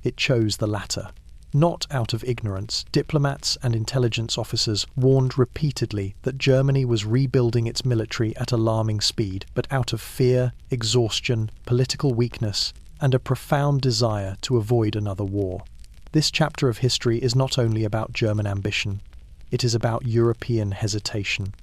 It chose the latter. Not out of ignorance, diplomats and intelligence officers warned repeatedly that Germany was rebuilding its military at alarming speed, but out of fear, exhaustion, political weakness, and a profound desire to avoid another war. This chapter of history is not only about German ambition, it is about European hesitation.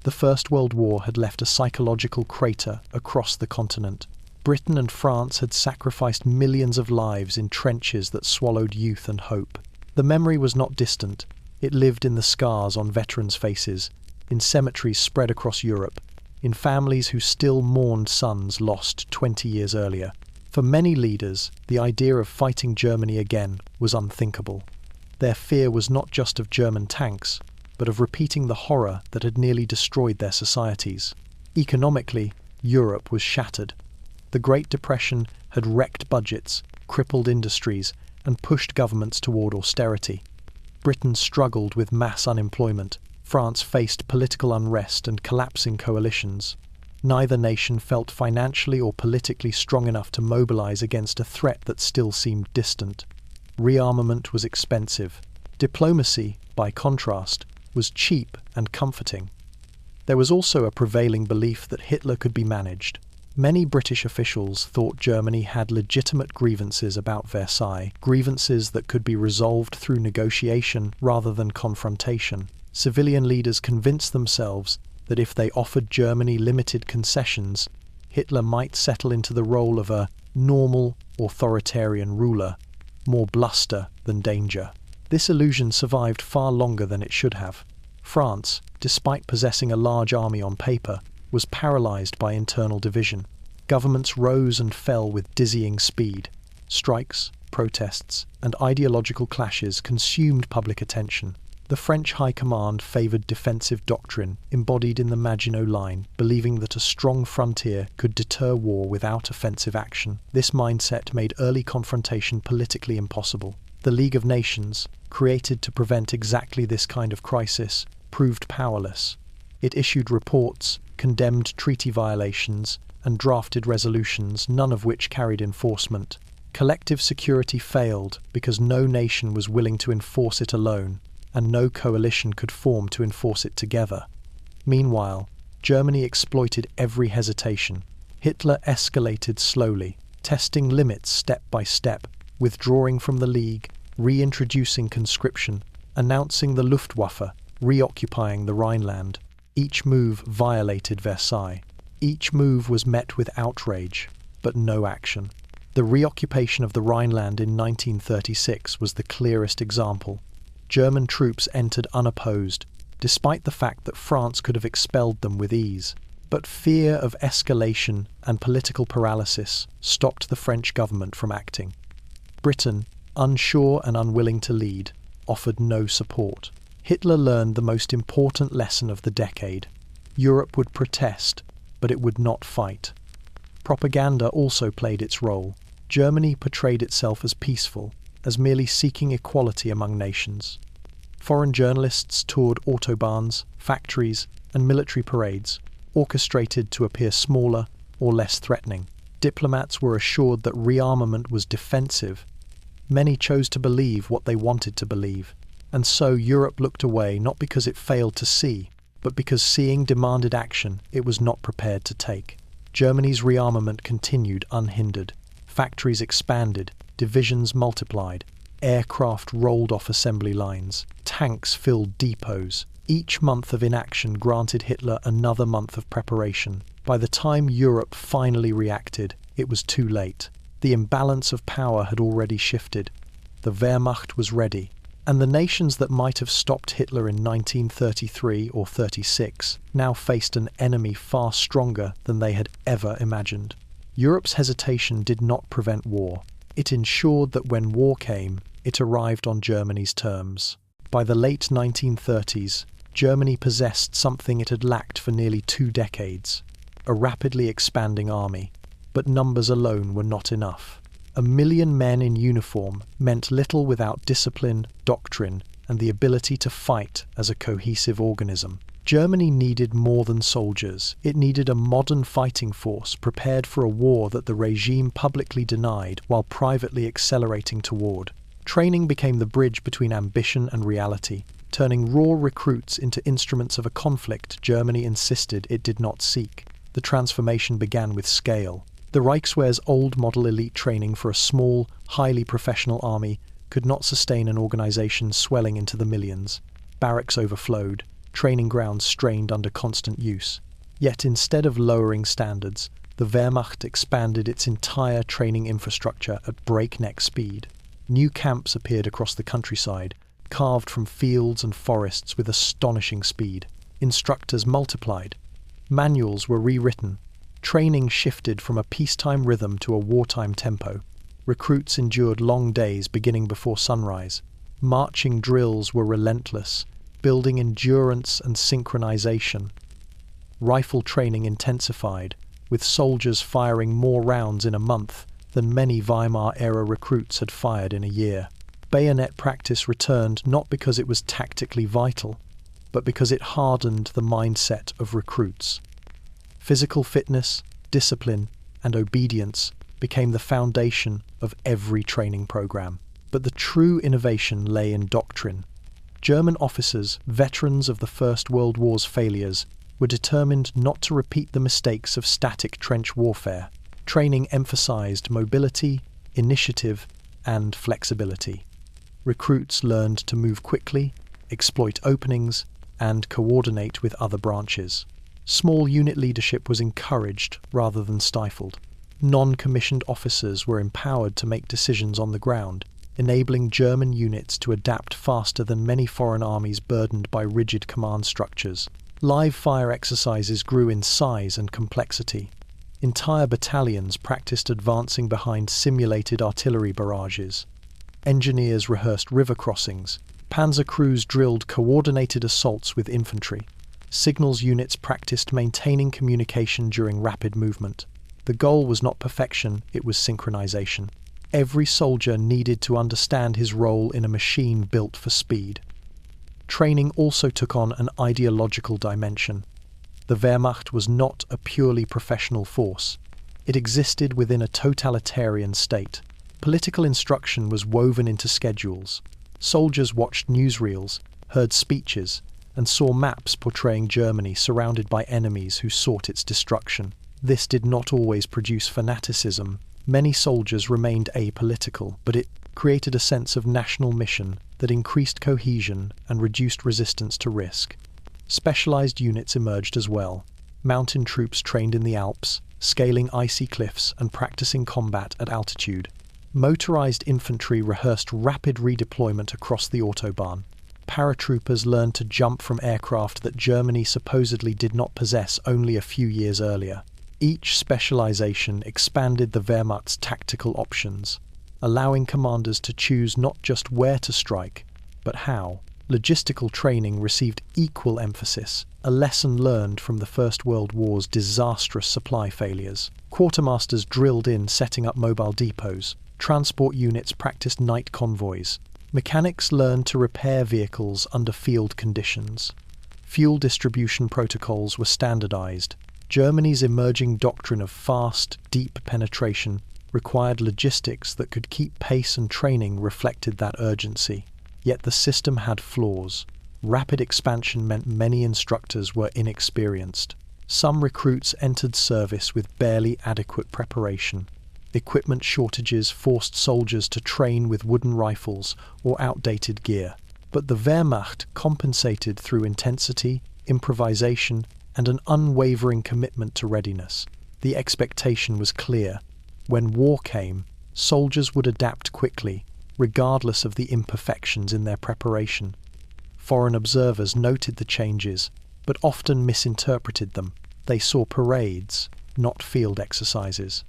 The First World War had left a psychological crater across the continent. Britain and France had sacrificed millions of lives in trenches that swallowed youth and hope. The memory was not distant. It lived in the scars on veterans' faces, in cemeteries spread across Europe, in families who still mourned sons lost 20 years earlier. For many leaders, the idea of fighting Germany again was unthinkable. Their fear was not just of German tanks, but of repeating the horror that had nearly destroyed their societies. Economically, Europe was shattered. The Great Depression had wrecked budgets, crippled industries, and pushed governments toward austerity. Britain struggled with mass unemployment. France faced political unrest and collapsing coalitions. Neither nation felt financially or politically strong enough to mobilize against a threat that still seemed distant. Rearmament was expensive. Diplomacy, by contrast, was cheap and comforting. There was also a prevailing belief that Hitler could be managed. Many British officials thought Germany had legitimate grievances about Versailles, grievances that could be resolved through negotiation rather than confrontation. Civilian leaders convinced themselves that if they offered Germany limited concessions, Hitler might settle into the role of a normal, authoritarian ruler, more bluster than danger. This illusion survived far longer than it should have. France, despite possessing a large army on paper, was paralyzed by internal division. Governments rose and fell with dizzying speed. Strikes, protests, and ideological clashes consumed public attention. The French High Command favored defensive doctrine embodied in the Maginot Line, believing that a strong frontier could deter war without offensive action. This mindset made early confrontation politically impossible. The League of Nations, created to prevent exactly this kind of crisis, proved powerless. It issued reports, condemned treaty violations, and drafted resolutions, none of which carried enforcement. Collective security failed because no nation was willing to enforce it alone, and no coalition could form to enforce it together. Meanwhile, Germany exploited every hesitation. Hitler escalated slowly, testing limits step by step, withdrawing from the League, reintroducing conscription, announcing the Luftwaffe, reoccupying the Rhineland. Each move violated Versailles. Each move was met with outrage, but no action. The reoccupation of the Rhineland in 1936 was the clearest example. German troops entered unopposed, despite the fact that France could have expelled them with ease. But fear of escalation and political paralysis stopped the French government from acting. Britain, unsure and unwilling to lead, offered no support. Hitler learned the most important lesson of the decade. Europe would protest, but it would not fight. Propaganda also played its role. Germany portrayed itself as peaceful, as merely seeking equality among nations. Foreign journalists toured autobahns, factories, and military parades, orchestrated to appear smaller or less threatening. Diplomats were assured that rearmament was defensive. Many chose to believe what they wanted to believe. And so Europe looked away not because it failed to see, but because seeing demanded action it was not prepared to take. Germany's rearmament continued unhindered. Factories expanded, divisions multiplied, aircraft rolled off assembly lines, tanks filled depots. Each month of inaction granted Hitler another month of preparation. By the time Europe finally reacted, it was too late. The imbalance of power had already shifted. The Wehrmacht was ready. And the nations that might have stopped Hitler in 1933 or 36 now faced an enemy far stronger than they had ever imagined. Europe's hesitation did not prevent war. It ensured that when war came, it arrived on Germany's terms. By the late 1930s, Germany possessed something it had lacked for nearly 2 decades: a rapidly expanding army. But numbers alone were not enough. 1 million men in uniform meant little without discipline, doctrine, and the ability to fight as a cohesive organism. Germany needed more than soldiers. It needed a modern fighting force prepared for a war that the regime publicly denied while privately accelerating toward. Training became the bridge between ambition and reality, turning raw recruits into instruments of a conflict Germany insisted it did not seek. The transformation began with scale. The Reichswehr's old model elite training for a small, highly professional army could not sustain an organization swelling into the millions. Barracks overflowed, training grounds strained under constant use. Yet instead of lowering standards, the Wehrmacht expanded its entire training infrastructure at breakneck speed. New camps appeared across the countryside, carved from fields and forests with astonishing speed. Instructors multiplied. Manuals were rewritten. Training shifted from a peacetime rhythm to a wartime tempo. Recruits endured long days beginning before sunrise. Marching drills were relentless, building endurance and synchronization. Rifle training intensified, with soldiers firing more rounds in a month than many Weimar-era recruits had fired in a year. Bayonet practice returned not because it was tactically vital, but because it hardened the mindset of recruits. Physical fitness, discipline, and obedience became the foundation of every training program. But the true innovation lay in doctrine. German officers, veterans of the First World War's failures, were determined not to repeat the mistakes of static trench warfare. Training emphasized mobility, initiative, and flexibility. Recruits learned to move quickly, exploit openings, and coordinate with other branches. Small unit leadership was encouraged rather than stifled. Non-commissioned officers were empowered to make decisions on the ground, enabling German units to adapt faster than many foreign armies burdened by rigid command structures. Live fire exercises grew in size and complexity. Entire battalions practiced advancing behind simulated artillery barrages. Engineers rehearsed river crossings. Panzer crews drilled coordinated assaults with infantry. Signals units practiced maintaining communication during rapid movement. The goal was not perfection, it was synchronization. Every soldier needed to understand his role in a machine built for speed. Training also took on an ideological dimension. The Wehrmacht was not a purely professional force. It existed within a totalitarian state. Political instruction was woven into schedules. Soldiers watched newsreels, heard speeches, and saw maps portraying Germany surrounded by enemies who sought its destruction. This did not always produce fanaticism. Many soldiers remained apolitical, but it created a sense of national mission that increased cohesion and reduced resistance to risk. Specialized units emerged as well. Mountain troops trained in the Alps, scaling icy cliffs and practicing combat at altitude. Motorized infantry rehearsed rapid redeployment across the Autobahn. Paratroopers learned to jump from aircraft that Germany supposedly did not possess only a few years earlier. Each specialization expanded the Wehrmacht's tactical options, allowing commanders to choose not just where to strike, but how. Logistical training received equal emphasis, a lesson learned from the First World War's disastrous supply failures. Quartermasters drilled in setting up mobile depots. Transport units practiced night convoys. Mechanics learned to repair vehicles under field conditions. Fuel distribution protocols were standardized. Germany's emerging doctrine of fast, deep penetration required logistics that could keep pace, and training reflected that urgency. Yet the system had flaws. Rapid expansion meant many instructors were inexperienced. Some recruits entered service with barely adequate preparation. Equipment shortages forced soldiers to train with wooden rifles or outdated gear. But the Wehrmacht compensated through intensity, improvisation, and an unwavering commitment to readiness. The expectation was clear. When war came, soldiers would adapt quickly, regardless of the imperfections in their preparation. Foreign observers noted the changes, but often misinterpreted them. They saw parades, not field exercises.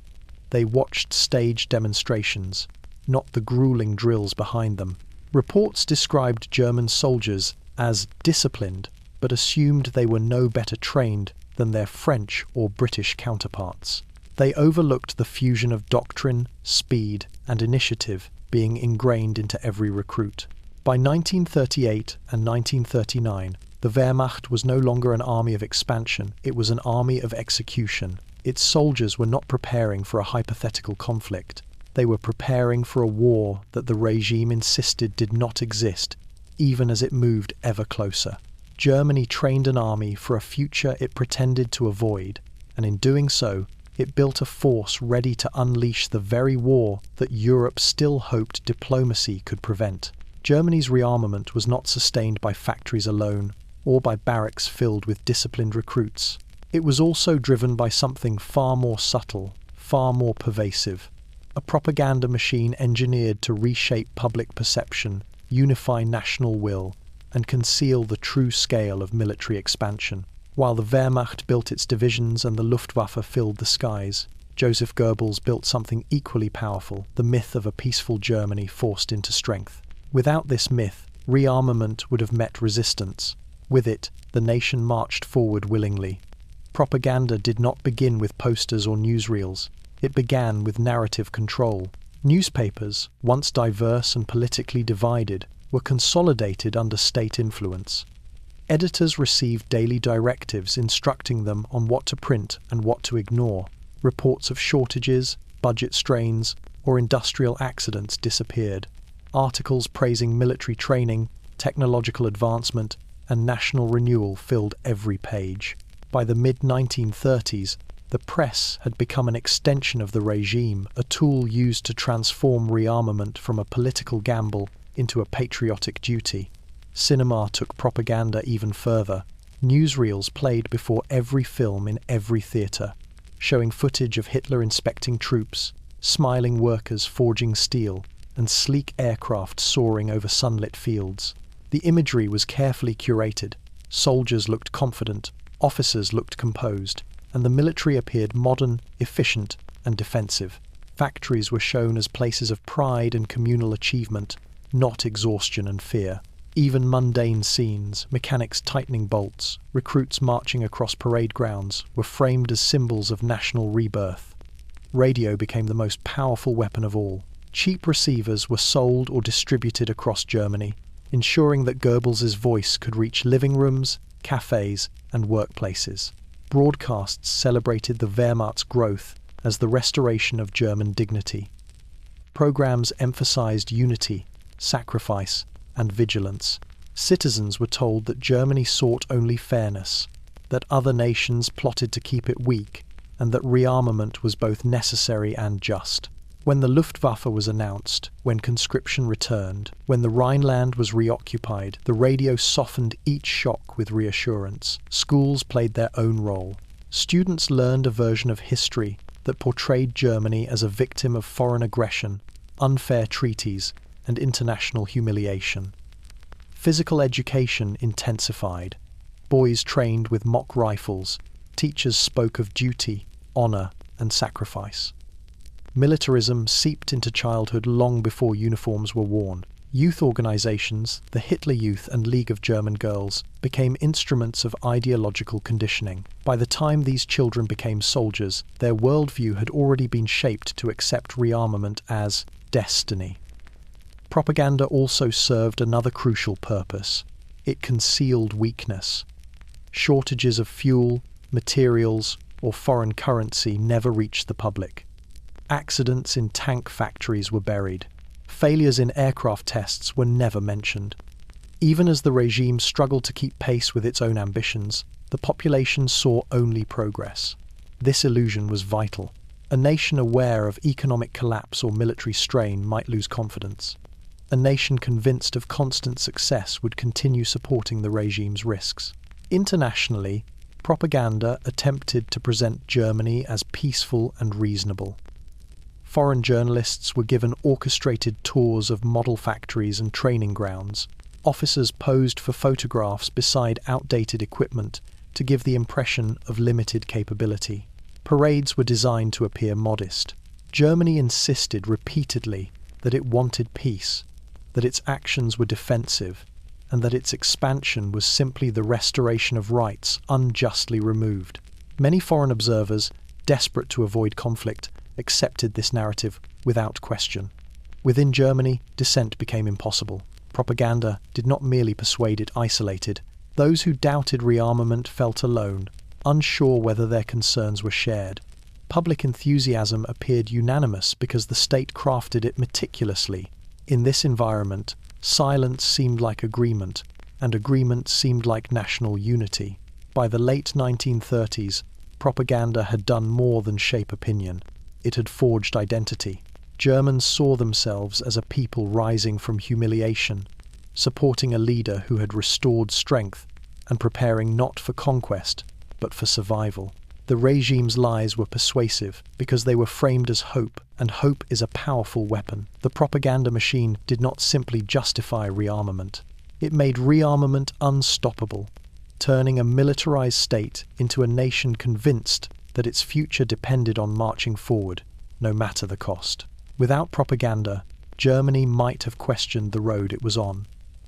They watched staged demonstrations, not the grueling drills behind them. Reports described German soldiers as disciplined, but assumed they were no better trained than their French or British counterparts. They overlooked the fusion of doctrine, speed, and initiative being ingrained into every recruit. By 1938 and 1939, the Wehrmacht was no longer an army of expansion, it was an army of execution. Its soldiers were not preparing for a hypothetical conflict. They were preparing for a war that the regime insisted did not exist, even as it moved ever closer. Germany trained an army for a future it pretended to avoid, and in doing so, it built a force ready to unleash the very war that Europe still hoped diplomacy could prevent. Germany's rearmament was not sustained by factories alone, or by barracks filled with disciplined recruits. It was also driven by something far more subtle, far more pervasive. A propaganda machine engineered to reshape public perception, unify national will, and conceal the true scale of military expansion. While the Wehrmacht built its divisions and the Luftwaffe filled the skies, Joseph Goebbels built something equally powerful, the myth of a peaceful Germany forced into strength. Without this myth, rearmament would have met resistance. With it, the nation marched forward willingly. Propaganda did not begin with posters or newsreels. It began with narrative control. Newspapers, once diverse and politically divided, were consolidated under state influence. Editors received daily directives instructing them on what to print and what to ignore. Reports of shortages, budget strains, or industrial accidents disappeared. Articles praising military training, technological advancement, and national renewal filled every page. By the mid-1930s, the press had become an extension of the regime, a tool used to transform rearmament from a political gamble into a patriotic duty. Cinema took propaganda even further. Newsreels played before every film in every theatre, showing footage of Hitler inspecting troops, smiling workers forging steel, and sleek aircraft soaring over sunlit fields. The imagery was carefully curated. Soldiers looked confident, officers looked composed, and the military appeared modern, efficient, and defensive. Factories were shown as places of pride and communal achievement, not exhaustion and fear. Even mundane scenes, mechanics tightening bolts, recruits marching across parade grounds, were framed as symbols of national rebirth. Radio became the most powerful weapon of all. Cheap receivers were sold or distributed across Germany, ensuring that Goebbels's voice could reach living rooms, cafes, and workplaces. Broadcasts celebrated the Wehrmacht's growth as the restoration of German dignity. Programs emphasized unity, sacrifice, and vigilance. Citizens were told that Germany sought only fairness, that other nations plotted to keep it weak, and that rearmament was both necessary and just. When the Luftwaffe was announced, when conscription returned, when the Rhineland was reoccupied, the radio softened each shock with reassurance. Schools played their own role. Students learned a version of history that portrayed Germany as a victim of foreign aggression, unfair treaties, and international humiliation. Physical education intensified. Boys trained with mock rifles. Teachers spoke of duty, honor, and sacrifice. Militarism seeped into childhood long before uniforms were worn. Youth organizations, the Hitler Youth and League of German Girls, became instruments of ideological conditioning. By the time these children became soldiers, their worldview had already been shaped to accept rearmament as destiny. Propaganda also served another crucial purpose. It concealed weakness. Shortages of fuel, materials, or foreign currency never reached the public. Accidents in tank factories were buried. Failures in aircraft tests were never mentioned. Even as the regime struggled to keep pace with its own ambitions, the population saw only progress. This illusion was vital. A nation aware of economic collapse or military strain might lose confidence. A nation convinced of constant success would continue supporting the regime's risks. Internationally, propaganda attempted to present Germany as peaceful and reasonable. Foreign journalists were given orchestrated tours of model factories and training grounds. Officers posed for photographs beside outdated equipment to give the impression of limited capability. Parades were designed to appear modest. Germany insisted repeatedly that it wanted peace, that its actions were defensive, and that its expansion was simply the restoration of rights unjustly removed. Many foreign observers, desperate to avoid conflict, accepted this narrative without question. Within Germany, dissent became impossible. Propaganda did not merely persuade it isolated. Those who doubted rearmament felt alone, unsure whether their concerns were shared. Public enthusiasm appeared unanimous because the state crafted it meticulously. In this environment, silence seemed like agreement, and agreement seemed like national unity. By the late 1930s, propaganda had done more than shape opinion. It had forged identity. Germans saw themselves as a people rising from humiliation, supporting a leader who had restored strength and preparing not for conquest, but for survival. The regime's lies were persuasive because they were framed as hope, and hope is a powerful weapon. The propaganda machine did not simply justify rearmament. It made rearmament unstoppable, turning a militarized state into a nation convinced that its future depended on marching forward, no matter the cost. Without propaganda, Germany might have questioned the road it was on.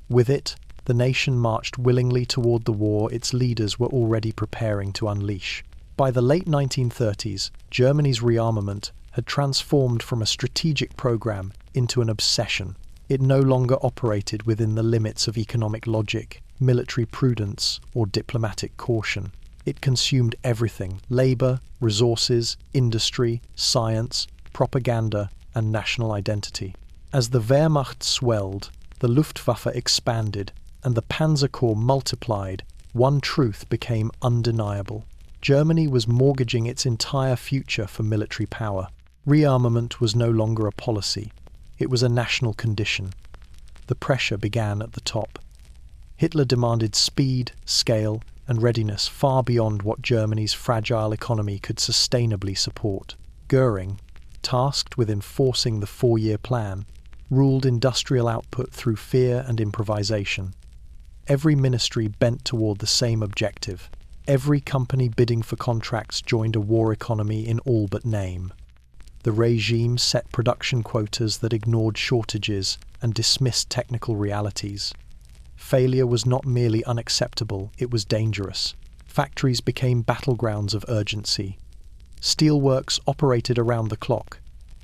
With it, the nation marched willingly toward the war its leaders were already preparing to unleash. By the late 1930s, Germany's rearmament had transformed from a strategic program into an obsession. It no longer operated within the limits of economic logic, military prudence, or diplomatic caution. It consumed everything: labor, resources, industry, science, propaganda, and national identity. As the Wehrmacht swelled, the Luftwaffe expanded, and the Panzer Corps multiplied, one truth became undeniable. Germany was mortgaging its entire future for military power. Rearmament was no longer a policy. It was a national condition. The pressure began at the top. Hitler demanded speed, scale, and readiness far beyond what Germany's fragile economy could sustainably support. Goering, tasked with enforcing the four-year plan, ruled industrial output through fear and improvisation. Every ministry bent toward the same objective. Every company bidding for contracts joined a war economy in all but name. The regime set production quotas that ignored shortages and dismissed technical realities. Failure was not merely unacceptable, it was dangerous. Factories became battlegrounds of urgency. Steelworks operated around the clock,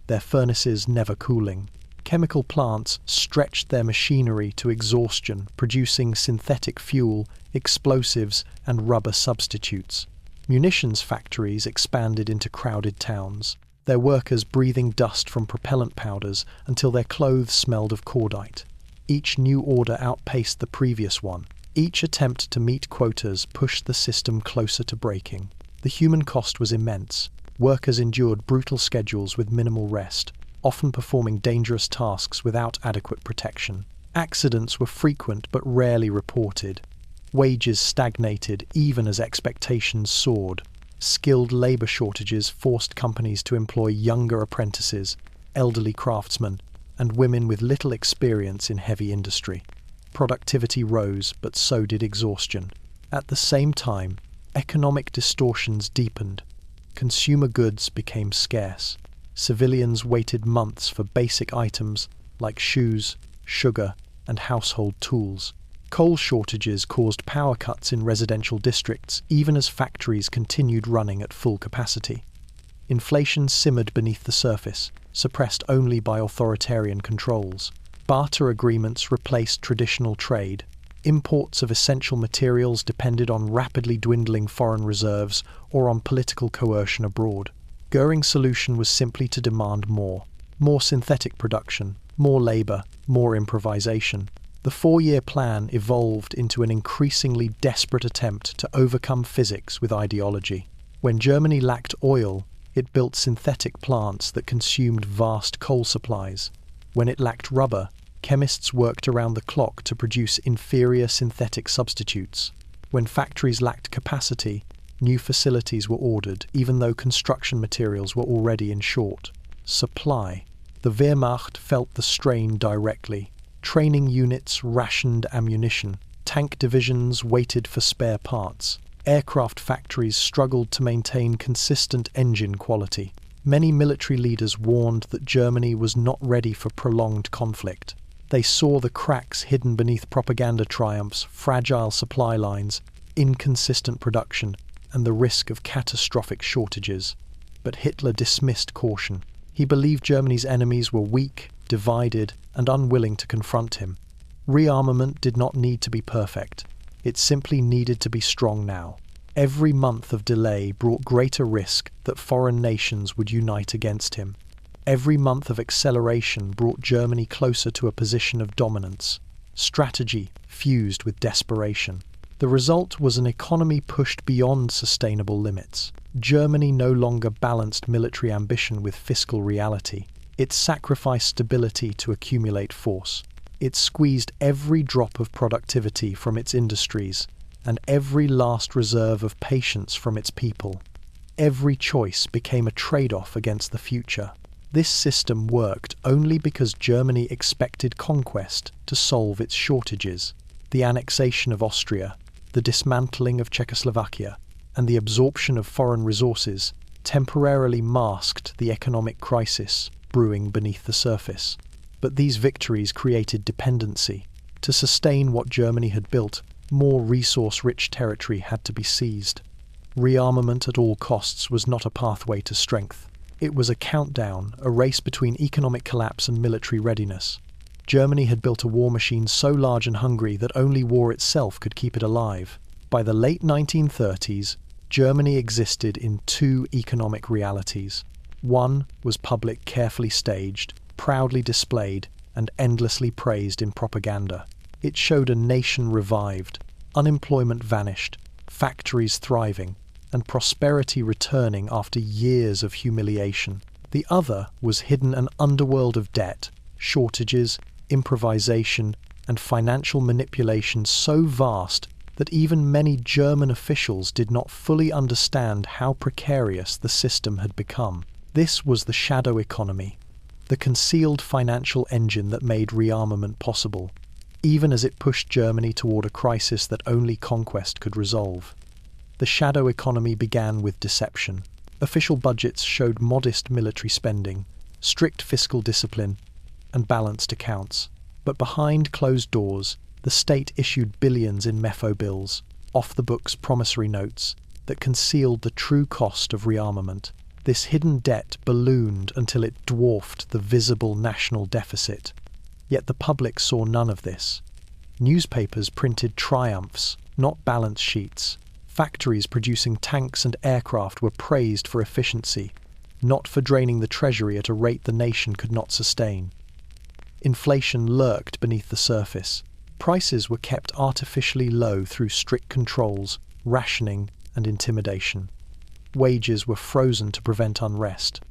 their furnaces never cooling. Chemical plants stretched their machinery to exhaustion, producing synthetic fuel, explosives, and rubber substitutes. Munitions factories expanded into crowded towns, their workers breathing dust from propellant powders until their clothes smelled of cordite. Each new order outpaced the previous one. Each attempt to meet quotas pushed the system closer to breaking. The human cost was immense. Workers endured brutal schedules with minimal rest, often performing dangerous tasks without adequate protection. Accidents were frequent but rarely reported. Wages stagnated even as expectations soared. Skilled labor shortages forced companies to employ younger apprentices, elderly craftsmen, and women with little experience in heavy industry. Productivity rose, but so did exhaustion. At the same time, economic distortions deepened. Consumer goods became scarce. Civilians waited months for basic items like shoes, sugar, and household tools. Coal shortages caused power cuts in residential districts, even as factories continued running at full capacity. Inflation simmered beneath the surface, suppressed only by authoritarian controls. Barter agreements replaced traditional trade. Imports of essential materials depended on rapidly dwindling foreign reserves or on political coercion abroad. Goering's solution was simply to demand more. More synthetic production, more labor, more improvisation. The four-year plan evolved into an increasingly desperate attempt to overcome physics with ideology. When Germany lacked oil, it built synthetic plants that consumed vast coal supplies. When it lacked rubber, chemists worked around the clock to produce inferior synthetic substitutes. When factories lacked capacity, new facilities were ordered, even though construction materials were already in short supply. The Wehrmacht felt the strain directly. Training units rationed ammunition. Tank divisions waited for spare parts. Aircraft factories struggled to maintain consistent engine quality. Many military leaders warned that Germany was not ready for prolonged conflict. They saw the cracks hidden beneath propaganda triumphs, fragile supply lines, inconsistent production, and the risk of catastrophic shortages. But Hitler dismissed caution. He believed Germany's enemies were weak, divided, and unwilling to confront him. Rearmament did not need to be perfect. It simply needed to be strong now. Every month of delay brought greater risk that foreign nations would unite against him. Every month of acceleration brought Germany closer to a position of dominance. Strategy fused with desperation. The result was an economy pushed beyond sustainable limits. Germany no longer balanced military ambition with fiscal reality. It sacrificed stability to accumulate force. It squeezed every drop of productivity from its industries and every last reserve of patience from its people. Every choice became a trade-off against the future. This system worked only because Germany expected conquest to solve its shortages. The annexation of Austria, the dismantling of Czechoslovakia, and the absorption of foreign resources temporarily masked the economic crisis brewing beneath the surface. But these victories created dependency. To sustain what Germany had built, more resource-rich territory had to be seized. Rearmament at all costs was not a pathway to strength. It was a countdown, a race between economic collapse and military readiness. Germany had built a war machine so large and hungry that only war itself could keep it alive. By the late 1930s, Germany existed in two economic realities. One was public, carefully staged, proudly displayed, and endlessly praised in propaganda. It showed a nation revived, unemployment vanished, factories thriving, and prosperity returning after years of humiliation. The other was hidden an underworld of debt, shortages, improvisation, and financial manipulation so vast that even many German officials did not fully understand how precarious the system had become. This was the shadow economy, the concealed financial engine that made rearmament possible, even as it pushed Germany toward a crisis that only conquest could resolve. The shadow economy began with deception. Official budgets showed modest military spending, strict fiscal discipline, and balanced accounts. But behind closed doors, the state issued billions in mefo bills, off-the-books promissory notes, that concealed the true cost of rearmament. This hidden debt ballooned until it dwarfed the visible national deficit. Yet the public saw none of this. Newspapers printed triumphs, not balance sheets. Factories producing tanks and aircraft were praised for efficiency, not for draining the treasury at a rate the nation could not sustain. Inflation lurked beneath the surface. Prices were kept artificially low through strict controls, rationing, and intimidation. Wages were frozen to prevent unrest.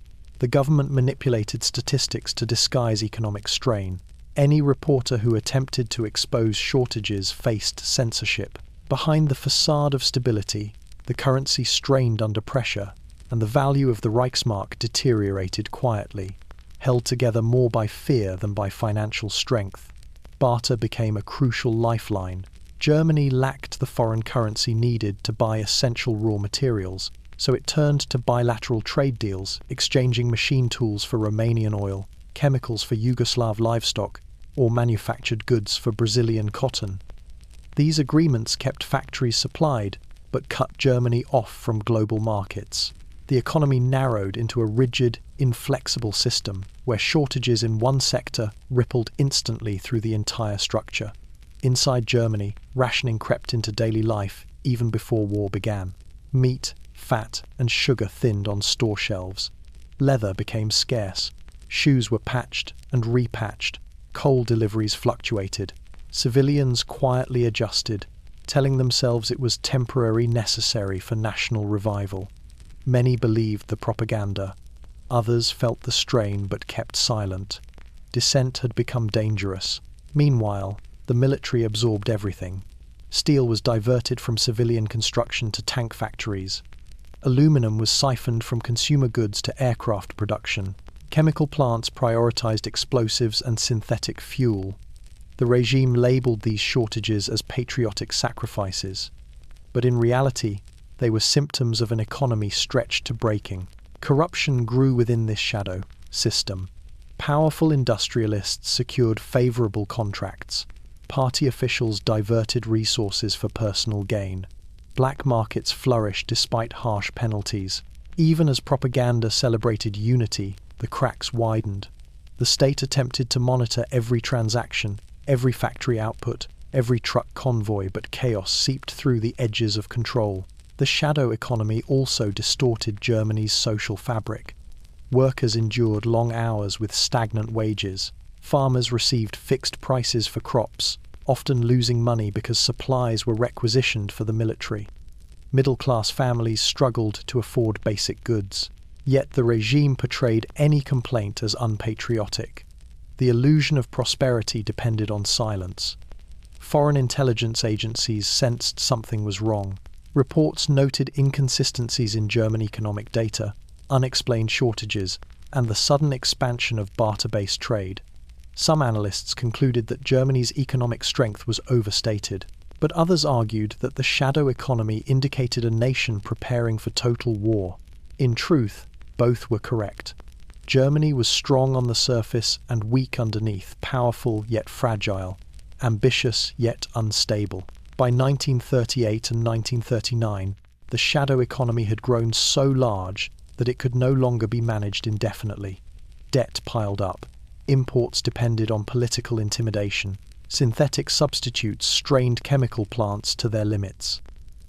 The government manipulated statistics to disguise economic strain. Any reporter who attempted to expose shortages faced censorship. Behind the facade of stability, the currency strained under pressure, and the value of the Reichsmark deteriorated quietly, held together more by fear than by financial strength. Barter became a crucial lifeline. Germany lacked the foreign currency needed to buy essential raw materials, so it turned to bilateral trade deals, exchanging machine tools for Romanian oil, chemicals for Yugoslav livestock, or manufactured goods for Brazilian cotton. These agreements kept factories supplied, but cut Germany off from global markets. The economy narrowed into a rigid, inflexible system, where shortages in one sector rippled instantly through the entire structure. Inside Germany, rationing crept into daily life even before war began. Meat, fat, and sugar thinned on store shelves. Leather became scarce. Shoes were patched and repatched. Coal deliveries fluctuated. Civilians quietly adjusted, telling themselves it was temporarily necessary for national revival. Many believed the propaganda. Others felt the strain but kept silent. Dissent had become dangerous. Meanwhile, the military absorbed everything. Steel was diverted from civilian construction to tank factories. Aluminum was siphoned from consumer goods to aircraft production. Chemical plants prioritized explosives and synthetic fuel. The regime labeled these shortages as patriotic sacrifices, but in reality, they were symptoms of an economy stretched to breaking. Corruption grew within this shadow system. Powerful industrialists secured favorable contracts. Party officials diverted resources for personal gain. Black markets flourished despite harsh penalties. Even as propaganda celebrated unity, the cracks widened. The state attempted to monitor every transaction, every factory output, every truck convoy, but chaos seeped through the edges of control. The shadow economy also distorted Germany's social fabric. Workers endured long hours with stagnant wages. Farmers received fixed prices for crops, often losing money because supplies were requisitioned for the military. Middle-class families struggled to afford basic goods. Yet the regime portrayed any complaint as unpatriotic. The illusion of prosperity depended on silence. Foreign intelligence agencies sensed something was wrong. Reports noted inconsistencies in German economic data, unexplained shortages, and the sudden expansion of barter-based trade. Some analysts concluded that Germany's economic strength was overstated, but others argued that the shadow economy indicated a nation preparing for total war. In truth, both were correct. Germany was strong on the surface and weak underneath, powerful yet fragile, ambitious yet unstable. By 1938 and 1939, the shadow economy had grown so large that it could no longer be managed indefinitely. Debt piled up. Imports depended on political intimidation. Synthetic substitutes strained chemical plants to their limits.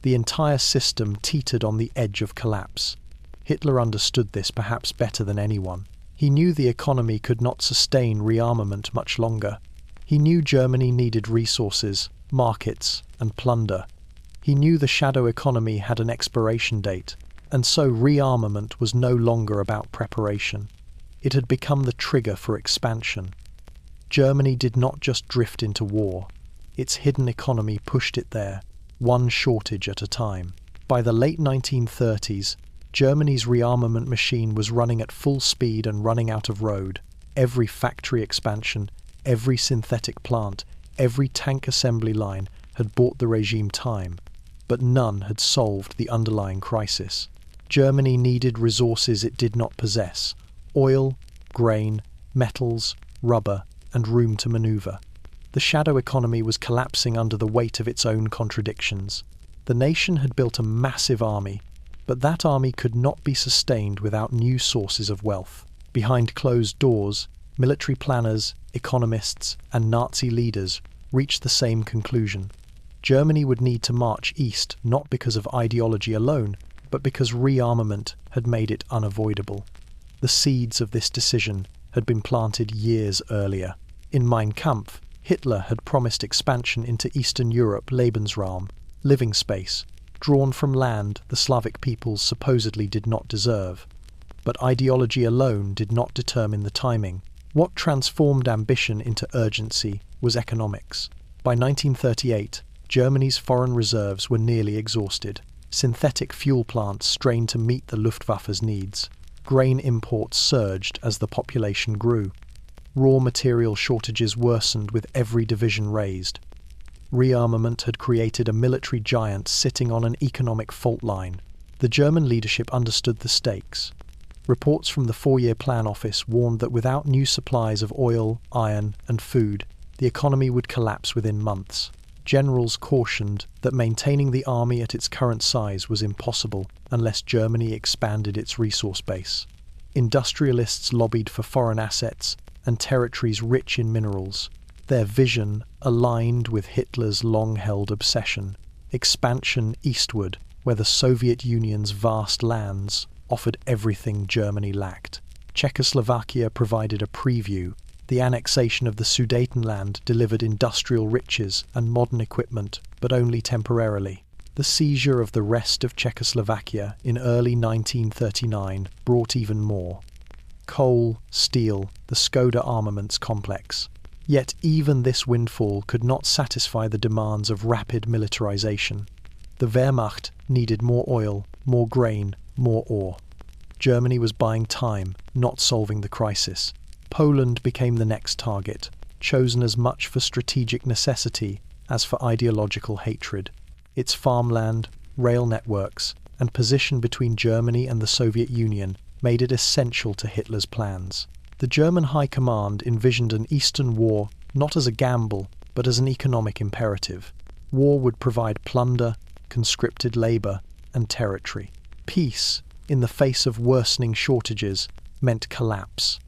The entire system teetered on the edge of collapse. Hitler understood this perhaps better than anyone. He knew the economy could not sustain rearmament much longer. He knew Germany needed resources, markets, and plunder. He knew the shadow economy had an expiration date, and so rearmament was no longer about preparation. It had become the trigger for expansion. Germany did not just drift into war. Its hidden economy pushed it there, one shortage at a time. By the late 1930s, Germany's rearmament machine was running at full speed and running out of road. Every factory expansion, every synthetic plant, every tank assembly line had bought the regime time, but none had solved the underlying crisis. Germany needed resources it did not possess: oil, grain, metals, rubber, and room to maneuver. The shadow economy was collapsing under the weight of its own contradictions. The nation had built a massive army, but that army could not be sustained without new sources of wealth. Behind closed doors, military planners, economists, and Nazi leaders reached the same conclusion. Germany would need to march east not because of ideology alone, but because rearmament had made it unavoidable. The seeds of this decision had been planted years earlier. In Mein Kampf, Hitler had promised expansion into Eastern Europe, Lebensraum, living space, drawn from land the Slavic peoples supposedly did not deserve. But ideology alone did not determine the timing. What transformed ambition into urgency was economics. By 1938, Germany's foreign reserves were nearly exhausted. Synthetic fuel plants strained to meet the Luftwaffe's needs. Grain imports surged as the population grew. Raw material shortages worsened with every division raised. Rearmament had created a military giant sitting on an economic fault line. The German leadership understood the stakes. Reports from the four-year plan office warned that without new supplies of oil, iron, and food, the economy would collapse within months. Generals cautioned that maintaining the army at its current size was impossible unless Germany expanded its resource base. Industrialists lobbied for foreign assets and territories rich in minerals. Their vision aligned with Hitler's long-held obsession: expansion eastward, where the Soviet Union's vast lands offered everything Germany lacked. Czechoslovakia provided a preview. The annexation of the Sudetenland delivered industrial riches and modern equipment, but only temporarily. The seizure of the rest of Czechoslovakia in early 1939 brought even more: coal, steel, the Skoda armaments complex. Yet even this windfall could not satisfy the demands of rapid militarization. The Wehrmacht needed more oil, more grain, more ore. Germany was buying time, not solving the crisis. Poland became the next target, chosen as much for strategic necessity as for ideological hatred. Its farmland, rail networks, and position between Germany and the Soviet Union made it essential to Hitler's plans. The German High Command envisioned an Eastern War not as a gamble, but as an economic imperative. War would provide plunder, conscripted labor, and territory. Peace, in the face of worsening shortages, meant collapse.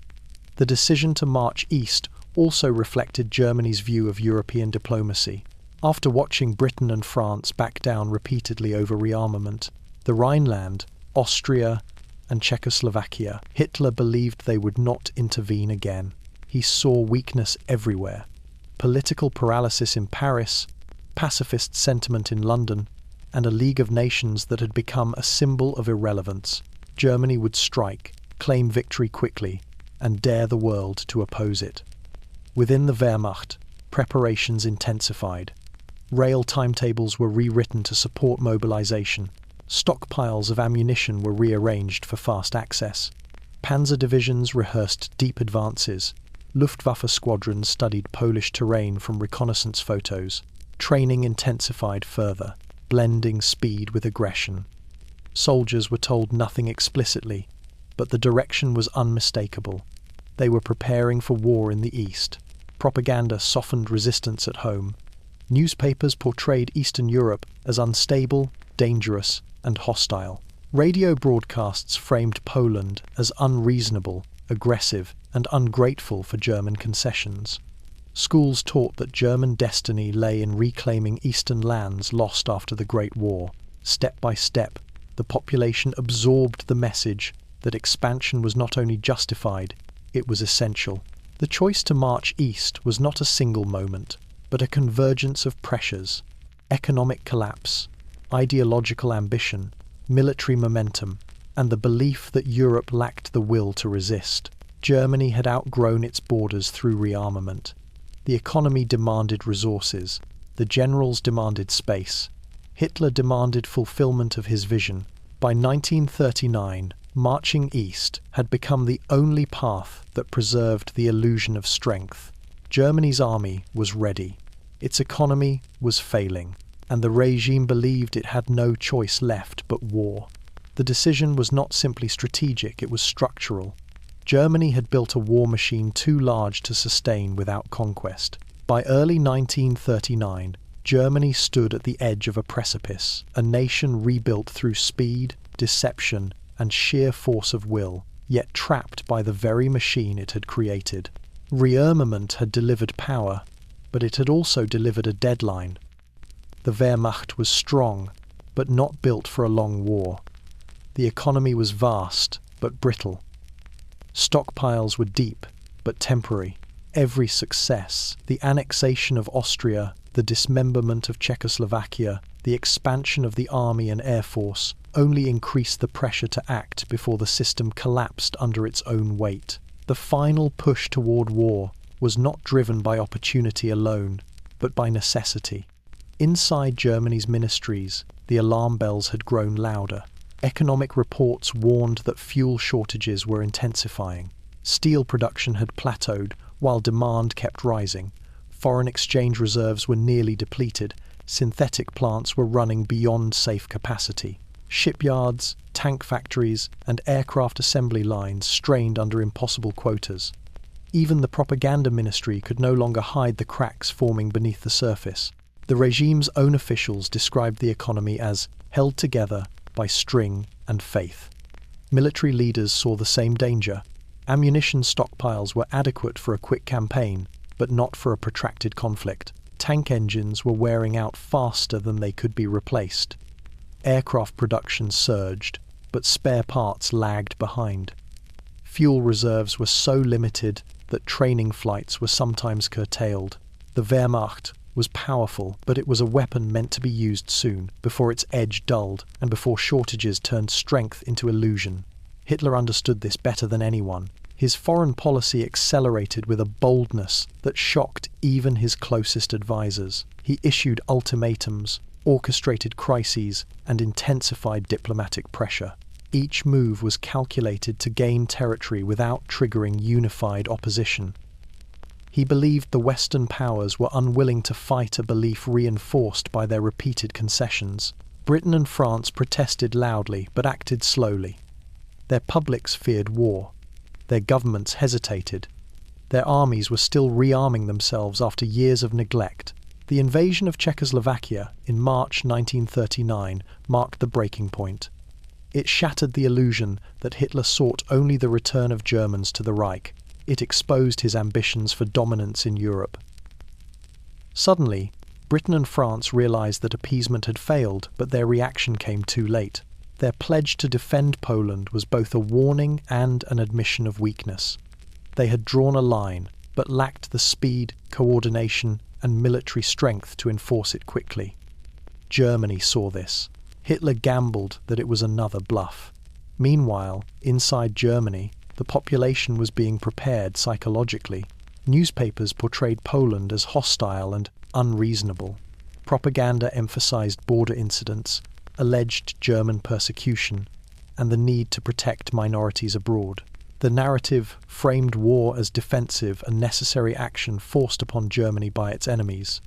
The decision to march east also reflected Germany's view of European diplomacy. After watching Britain and France back down repeatedly over rearmament, the Rhineland, Austria, and Czechoslovakia, Hitler believed they would not intervene again. He saw weakness everywhere. Political paralysis in Paris, pacifist sentiment in London, and a League of Nations that had become a symbol of irrelevance. Germany would strike, claim victory quickly, and dare the world to oppose it. Within the Wehrmacht, preparations intensified. Rail timetables were rewritten to support mobilization. Stockpiles of ammunition were rearranged for fast access. Panzer divisions rehearsed deep advances. Luftwaffe squadrons studied Polish terrain from reconnaissance photos. Training intensified further, blending speed with aggression. Soldiers were told nothing explicitly, but the direction was unmistakable. They were preparing for war in the East. Propaganda softened resistance at home. Newspapers portrayed Eastern Europe as unstable, dangerous, and hostile. Radio broadcasts framed Poland as unreasonable, aggressive, and ungrateful for German concessions. Schools taught that German destiny lay in reclaiming eastern lands lost after the Great War. Step by step, the population absorbed the message that expansion was not only justified, it was essential. The choice to march east was not a single moment, but a convergence of pressures: economic collapse, ideological ambition, military momentum, and the belief that Europe lacked the will to resist. Germany had outgrown its borders through rearmament. The economy demanded resources. The generals demanded space. Hitler demanded fulfillment of his vision. By 1939, marching east had become the only path that preserved the illusion of strength. Germany's army was ready. Its economy was failing, and the regime believed it had no choice left but war. The decision was not simply strategic, it was structural. Germany had built a war machine too large to sustain without conquest. By early 1939, Germany stood at the edge of a precipice, a nation rebuilt through speed, deception, and sheer force of will, yet trapped by the very machine it had created. Rearmament had delivered power, but it had also delivered a deadline. The Wehrmacht was strong, but not built for a long war. The economy was vast, but brittle. Stockpiles were deep, but temporary. Every success, the annexation of Austria, the dismemberment of Czechoslovakia, the expansion of the army and air force, only increased the pressure to act before the system collapsed under its own weight. The final push toward war was not driven by opportunity alone, but by necessity. Inside Germany's ministries, the alarm bells had grown louder. Economic reports warned that fuel shortages were intensifying. Steel production had plateaued, while demand kept rising. Foreign exchange reserves were nearly depleted. Synthetic plants were running beyond safe capacity. Shipyards, tank factories, and aircraft assembly lines strained under impossible quotas. Even the propaganda ministry could no longer hide the cracks forming beneath the surface. The regime's own officials described the economy as held together by string and faith. Military leaders saw the same danger. Ammunition stockpiles were adequate for a quick campaign, but not for a protracted conflict. Tank engines were wearing out faster than they could be replaced. Aircraft production surged, but spare parts lagged behind. Fuel reserves were so limited that training flights were sometimes curtailed. The Wehrmacht was powerful, but it was a weapon meant to be used soon, before its edge dulled, and before shortages turned strength into illusion. Hitler understood this better than anyone. His foreign policy accelerated with a boldness that shocked even his closest advisors. He issued ultimatums, orchestrated crises, and intensified diplomatic pressure. Each move was calculated to gain territory without triggering unified opposition. He believed the Western powers were unwilling to fight a belief reinforced by their repeated concessions. Britain and France protested loudly but acted slowly. Their publics feared war. Their governments hesitated. Their armies were still rearming themselves after years of neglect. The invasion of Czechoslovakia in March 1939 marked the breaking point. It shattered the illusion that Hitler sought only the return of Germans to the Reich. It exposed his ambitions for dominance in Europe. Suddenly, Britain and France realized that appeasement had failed, but their reaction came too late. Their pledge to defend Poland was both a warning and an admission of weakness. They had drawn a line, but lacked the speed, coordination, and military strength to enforce it quickly. Germany saw this. Hitler gambled that it was another bluff. Meanwhile, inside Germany, the population was being prepared psychologically. Newspapers portrayed Poland as hostile and unreasonable. Propaganda emphasized border incidents, alleged German persecution, and the need to protect minorities abroad. The narrative framed war as defensive and necessary action forced upon Germany by its enemies.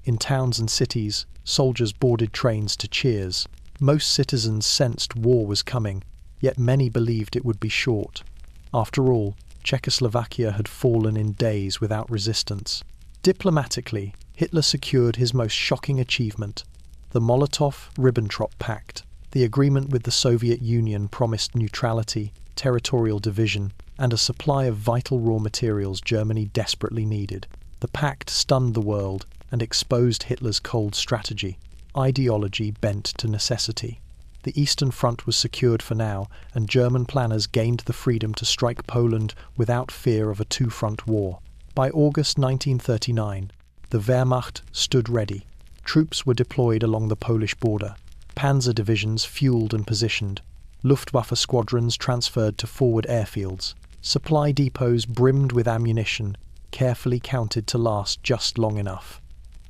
In towns and cities, soldiers boarded trains to cheers. Most citizens sensed war was coming, yet many believed it would be short. After all, Czechoslovakia had fallen in days without resistance. Diplomatically, Hitler secured his most shocking achievement. The Molotov-Ribbentrop Pact. The agreement with the Soviet Union promised neutrality, territorial division, and a supply of vital raw materials Germany desperately needed. The pact stunned the world and exposed Hitler's cold strategy, ideology bent to necessity. The Eastern Front was secured for now, and German planners gained the freedom to strike Poland without fear of a two-front war. By August 1939, the Wehrmacht stood ready. Troops were deployed along the Polish border. Panzer divisions fueled and positioned. Luftwaffe squadrons transferred to forward airfields. Supply depots brimmed with ammunition, carefully counted to last just long enough.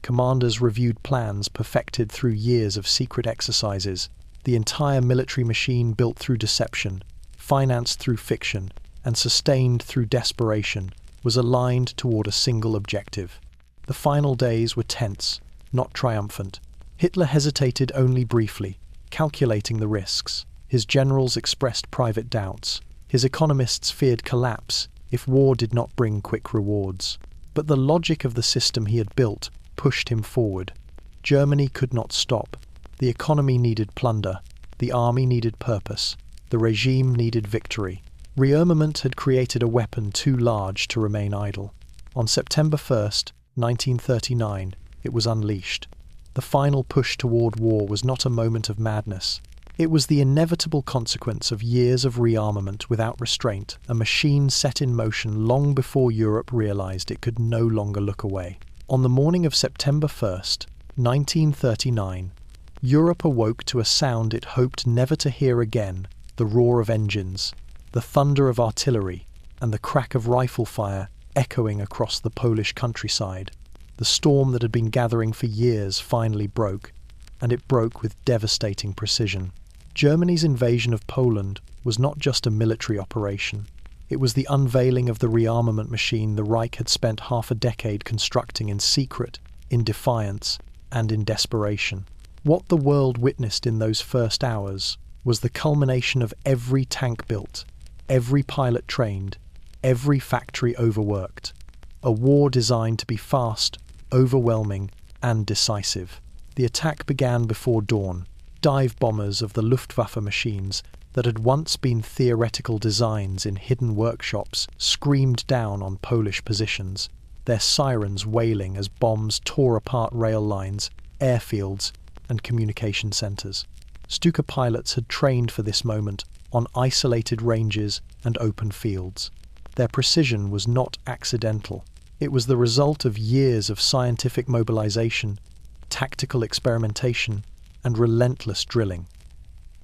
Commanders reviewed plans perfected through years of secret exercises. The entire military machine built through deception, financed through fiction, and sustained through desperation was aligned toward a single objective. The final days were tense, not triumphant. Hitler hesitated only briefly, calculating the risks. His generals expressed private doubts. His economists feared collapse if war did not bring quick rewards. But the logic of the system he had built pushed him forward. Germany could not stop. The economy needed plunder. The army needed purpose. The regime needed victory. Rearmament had created a weapon too large to remain idle. On September 1st, 1939, it was unleashed. The final push toward war was not a moment of madness. It was the inevitable consequence of years of rearmament without restraint, a machine set in motion long before Europe realized it could no longer look away. On the morning of September 1st, 1939, Europe awoke to a sound it hoped never to hear again, the roar of engines, the thunder of artillery, and the crack of rifle fire echoing across the Polish countryside. The storm that had been gathering for years finally broke, and it broke with devastating precision. Germany's invasion of Poland was not just a military operation. It was the unveiling of the rearmament machine the Reich had spent half a decade constructing in secret, in defiance, and in desperation. What the world witnessed in those first hours was the culmination of every tank built, every pilot trained, every factory overworked. A war designed to be fast, overwhelming, and decisive. The attack began before dawn. Dive bombers of the Luftwaffe machines that had once been theoretical designs in hidden workshops screamed down on Polish positions, their sirens wailing as bombs tore apart rail lines, airfields, and communication centers. Stuka pilots had trained for this moment on isolated ranges and open fields. Their precision was not accidental. It was the result of years of scientific mobilization, tactical experimentation, and relentless drilling.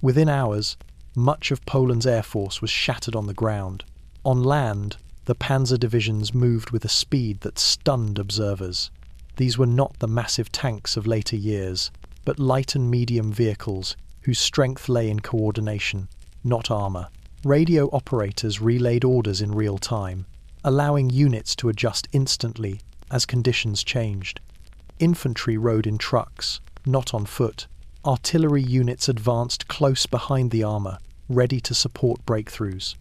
Within hours, much of Poland's air force was shattered on the ground. On land, the panzer divisions moved with a speed that stunned observers. These were not the massive tanks of later years, but light and medium vehicles whose strength lay in coordination, not armor. Radio operators relayed orders in real time, allowing units to adjust instantly as conditions changed. Infantry rode in trucks, not on foot. Artillery units advanced close behind the armor, ready to support breakthroughs.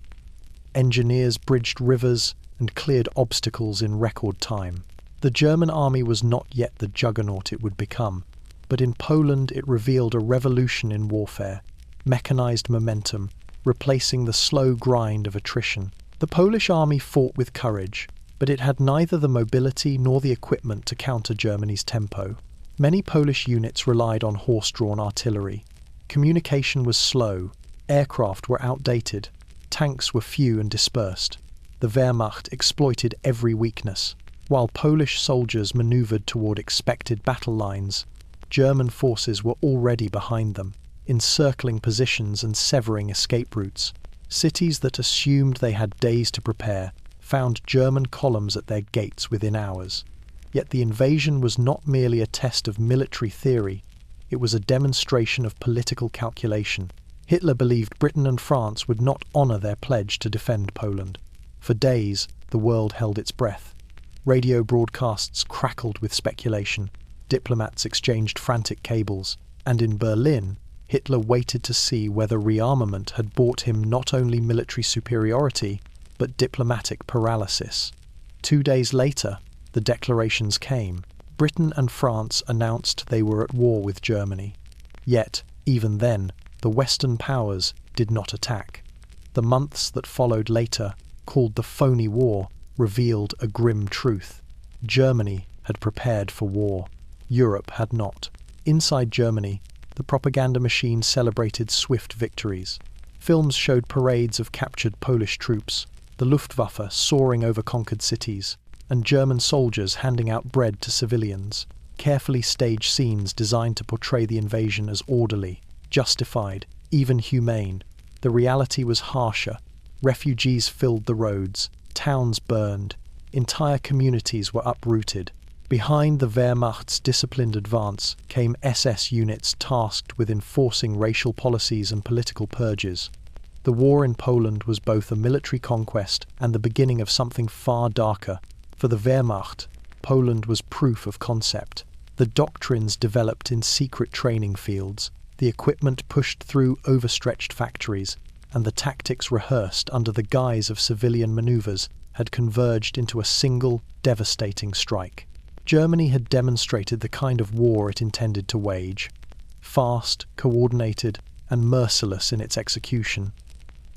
Engineers bridged rivers and cleared obstacles in record time. The German army was not yet the juggernaut it would become, but in Poland it revealed a revolution in warfare, mechanized momentum, replacing the slow grind of attrition. The Polish army fought with courage, but it had neither the mobility nor the equipment to counter Germany's tempo. Many Polish units relied on horse-drawn artillery. Communication was slow, aircraft were outdated, tanks were few and dispersed. The Wehrmacht exploited every weakness. While Polish soldiers maneuvered toward expected battle lines, German forces were already behind them, encircling positions and severing escape routes. Cities that assumed they had days to prepare found German columns at their gates within hours. Yet the invasion was not merely a test of military theory, it was a demonstration of political calculation. Hitler believed Britain and France would not honour their pledge to defend Poland. For days, the world held its breath. Radio broadcasts crackled with speculation, diplomats exchanged frantic cables, and in Berlin, Hitler waited to see whether rearmament had bought him not only military superiority, but diplomatic paralysis. 2 days later, the declarations came. Britain and France announced they were at war with Germany. Yet, even then, the Western powers did not attack. The months that followed later, called the phony war, revealed a grim truth. Germany had prepared for war. Europe had not. Inside Germany, the propaganda machine celebrated swift victories. Films showed parades of captured Polish troops, the Luftwaffe soaring over conquered cities, and German soldiers handing out bread to civilians. Carefully staged scenes designed to portray the invasion as orderly, justified, even humane. The reality was harsher. Refugees filled the roads, towns burned, entire communities were uprooted. Behind the Wehrmacht's disciplined advance came SS units tasked with enforcing racial policies and political purges. The war in Poland was both a military conquest and the beginning of something far darker. For the Wehrmacht, Poland was proof of concept. The doctrines developed in secret training fields, the equipment pushed through overstretched factories, and the tactics rehearsed under the guise of civilian maneuvers had converged into a single, devastating strike. Germany had demonstrated the kind of war it intended to wage, fast, coordinated, and merciless in its execution.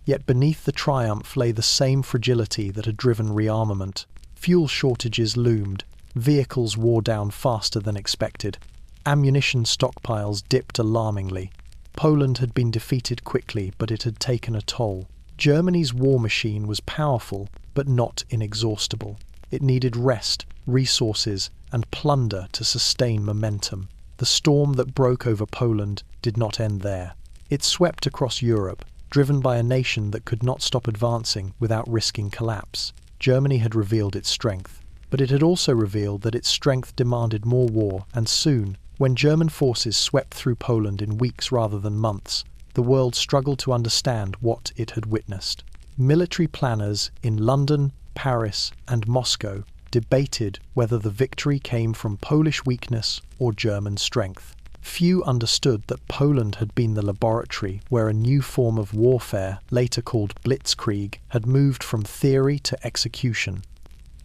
Yet beneath the triumph lay the same fragility that had driven rearmament. Fuel shortages loomed, vehicles wore down faster than expected, ammunition stockpiles dipped alarmingly. Poland had been defeated quickly, but it had taken a toll. Germany's war machine was powerful, but not inexhaustible. It needed rest, resources, and plunder to sustain momentum. The storm that broke over Poland did not end there. It swept across Europe, driven by a nation that could not stop advancing without risking collapse. Germany had revealed its strength, but it had also revealed that its strength demanded more war, and soon, when German forces swept through Poland in weeks rather than months, the world struggled to understand what it had witnessed. Military planners in London, Paris, and Moscow debated whether the victory came from Polish weakness or German strength. Few understood that Poland had been the laboratory where a new form of warfare, later called blitzkrieg, had moved from theory to execution.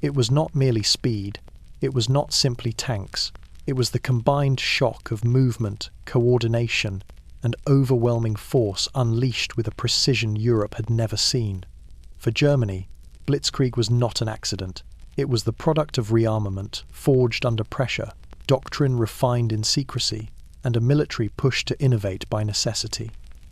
It was not merely speed, it was not simply tanks, it was the combined shock of movement, coordination, and overwhelming force unleashed with a precision Europe had never seen. For Germany, blitzkrieg was not an accident. It was the product of rearmament, forged under pressure, doctrine refined in secrecy, and a military push to innovate by necessity.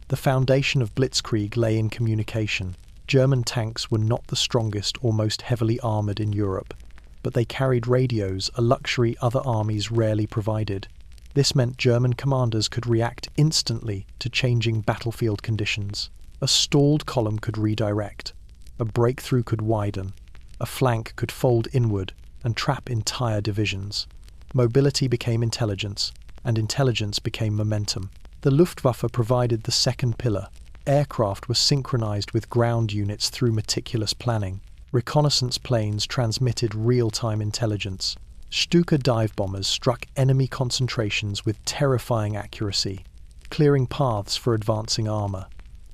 The foundation of blitzkrieg lay in communication. German tanks were not the strongest or most heavily armoured in Europe, but they carried radios, a luxury other armies rarely provided. This meant German commanders could react instantly to changing battlefield conditions. A stalled column could redirect, a breakthrough could widen, a flank could fold inward and trap entire divisions. Mobility became intelligence, and intelligence became momentum. The Luftwaffe provided the second pillar. Aircraft were synchronized with ground units through meticulous planning. Reconnaissance planes transmitted real-time intelligence. Stuka dive bombers struck enemy concentrations with terrifying accuracy, clearing paths for advancing armor.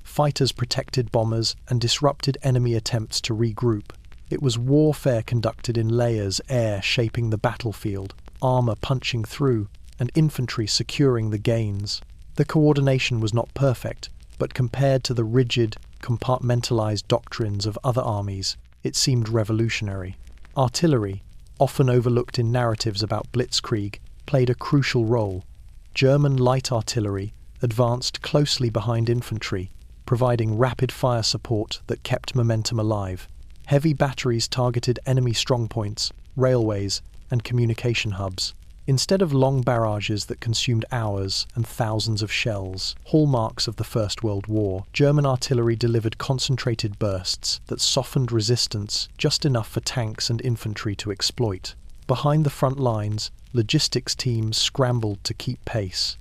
Fighters protected bombers and disrupted enemy attempts to regroup. It was warfare conducted in layers, air shaping the battlefield, armor punching through, and infantry securing the gains. The coordination was not perfect, but compared to the rigid, compartmentalized doctrines of other armies, it seemed revolutionary. Artillery, often overlooked in narratives about blitzkrieg, played a crucial role. German light artillery advanced closely behind infantry, providing rapid-fire support that kept momentum alive. Heavy batteries targeted enemy strongpoints, railways, and communication hubs. Instead of long barrages that consumed hours and thousands of shells, hallmarks of the First World War, German artillery delivered concentrated bursts that softened resistance just enough for tanks and infantry to exploit. Behind the front lines, logistics teams scrambled to keep pace.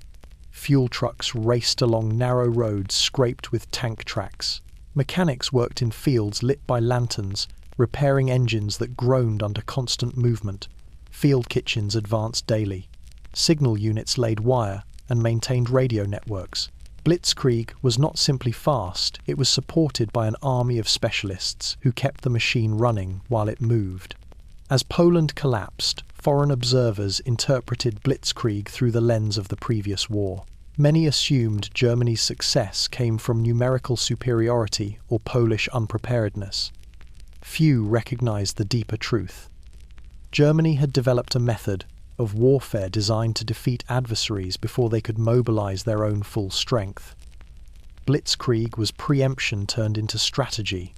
Fuel trucks raced along narrow roads scraped with tank tracks. Mechanics worked in fields lit by lanterns, repairing engines that groaned under constant movement. Field kitchens advanced daily. Signal units laid wire and maintained radio networks. Blitzkrieg was not simply fast, it was supported by an army of specialists who kept the machine running while it moved. As Poland collapsed, foreign observers interpreted Blitzkrieg through the lens of the previous war. Many assumed Germany's success came from numerical superiority or Polish unpreparedness. Few recognized the deeper truth. Germany had developed a method of warfare designed to defeat adversaries before they could mobilize their own full strength. Blitzkrieg was preemption turned into strategy.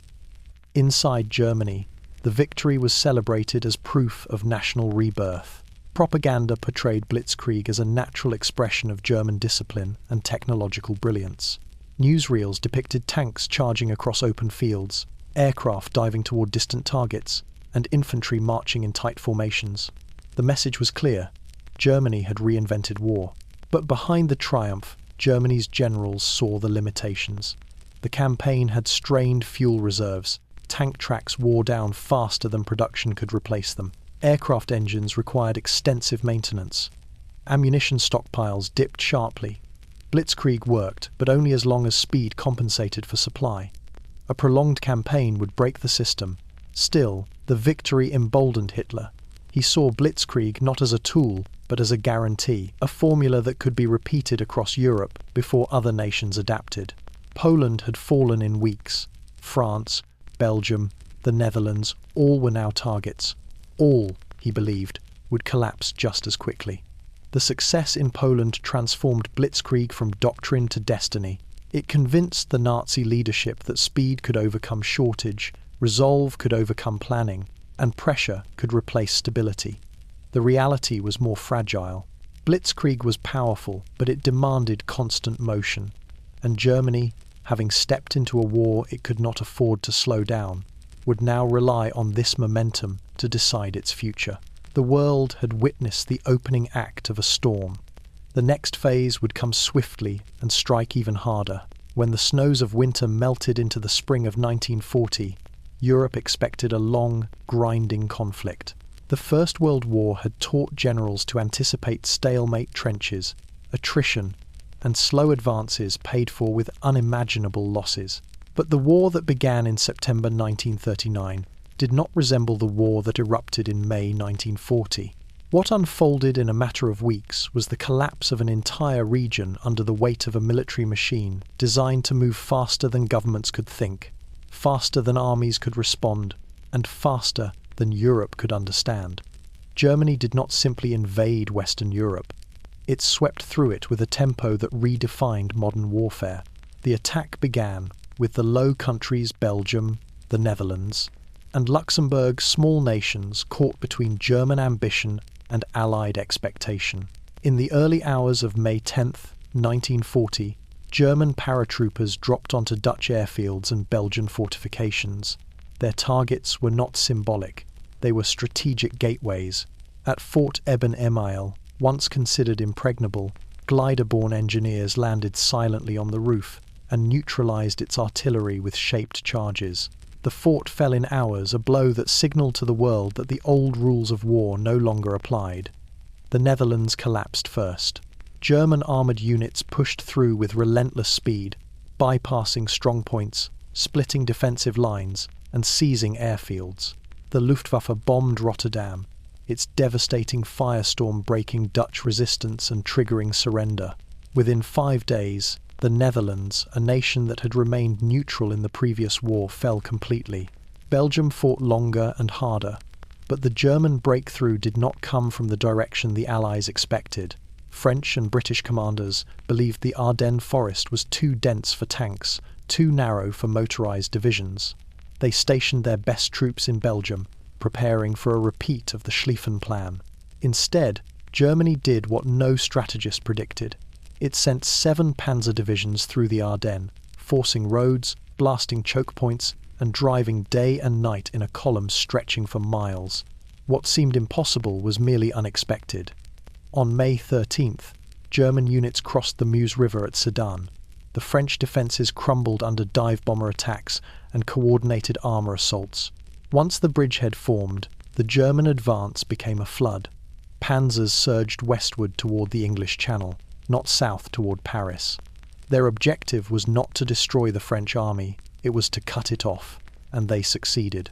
Inside Germany, the victory was celebrated as proof of national rebirth. Propaganda portrayed Blitzkrieg as a natural expression of German discipline and technological brilliance. Newsreels depicted tanks charging across open fields, aircraft diving toward distant targets, and infantry marching in tight formations. The message was clear: Germany had reinvented war. But behind the triumph, Germany's generals saw the limitations. The campaign had strained fuel reserves. Tank tracks wore down faster than production could replace them. Aircraft engines required extensive maintenance. Ammunition stockpiles dipped sharply. Blitzkrieg worked, but only as long as speed compensated for supply. A prolonged campaign would break the system. Still, the victory emboldened Hitler. He saw Blitzkrieg not as a tool, but as a guarantee, a formula that could be repeated across Europe before other nations adapted. Poland had fallen in weeks. France, Belgium, the Netherlands, all were now targets. All, he believed, would collapse just as quickly. The success in Poland transformed Blitzkrieg from doctrine to destiny. It convinced the Nazi leadership that speed could overcome shortage, resolve could overcome planning, and pressure could replace stability. The reality was more fragile. Blitzkrieg was powerful, but it demanded constant motion. And Germany, having stepped into a war it could not afford to slow down, would now rely on this momentum to decide its future. The world had witnessed the opening act of a storm. The next phase would come swiftly and strike even harder. When the snows of winter melted into the spring of 1940, Europe expected a long, grinding conflict. The First World War had taught generals to anticipate stalemate trenches, attrition, and slow advances paid for with unimaginable losses. But the war that began in September 1939 did not resemble the war that erupted in May 1940. What unfolded in a matter of weeks was the collapse of an entire region under the weight of a military machine designed to move faster than governments could think, faster than armies could respond, and faster than Europe could understand. Germany did not simply invade Western Europe. It swept through it with a tempo that redefined modern warfare. The attack began with the Low Countries, Belgium, the Netherlands, and Luxembourg, small nations caught between German ambition and Allied expectation. In the early hours of May 10, 1940, German paratroopers dropped onto Dutch airfields and Belgian fortifications. Their targets were not symbolic, they were strategic gateways. At Fort Eben Emael, once considered impregnable, glider-borne engineers landed silently on the roof and neutralized its artillery with shaped charges. The fort fell in hours, a blow that signaled to the world that the old rules of war no longer applied. The Netherlands collapsed first. German armoured units pushed through with relentless speed. bypassing strongpoints, splitting defensive lines, and seizing airfields. The Luftwaffe bombed Rotterdam, its devastating firestorm breaking Dutch resistance and triggering surrender. Within 5 days, the Netherlands, a nation that had remained neutral in the previous war, fell completely. Belgium fought longer and harder, but the German breakthrough did not come from the direction the Allies expected. French and British commanders believed the Ardennes forest was too dense for tanks, too narrow for motorized divisions. They stationed their best troops in Belgium, preparing for a repeat of the Schlieffen Plan. Instead, Germany did what no strategist predicted. It sent 7 panzer divisions through the Ardennes, forcing roads, blasting choke points, and driving day and night in a column stretching for miles. What seemed impossible was merely unexpected. On May 13th, German units crossed the Meuse River at Sedan. The French defences crumbled under dive bomber attacks and coordinated armour assaults. Once the bridgehead formed, the German advance became a flood. Panzers surged westward toward the English Channel, not south toward Paris. Their objective was not to destroy the French army, it was to cut it off, and they succeeded.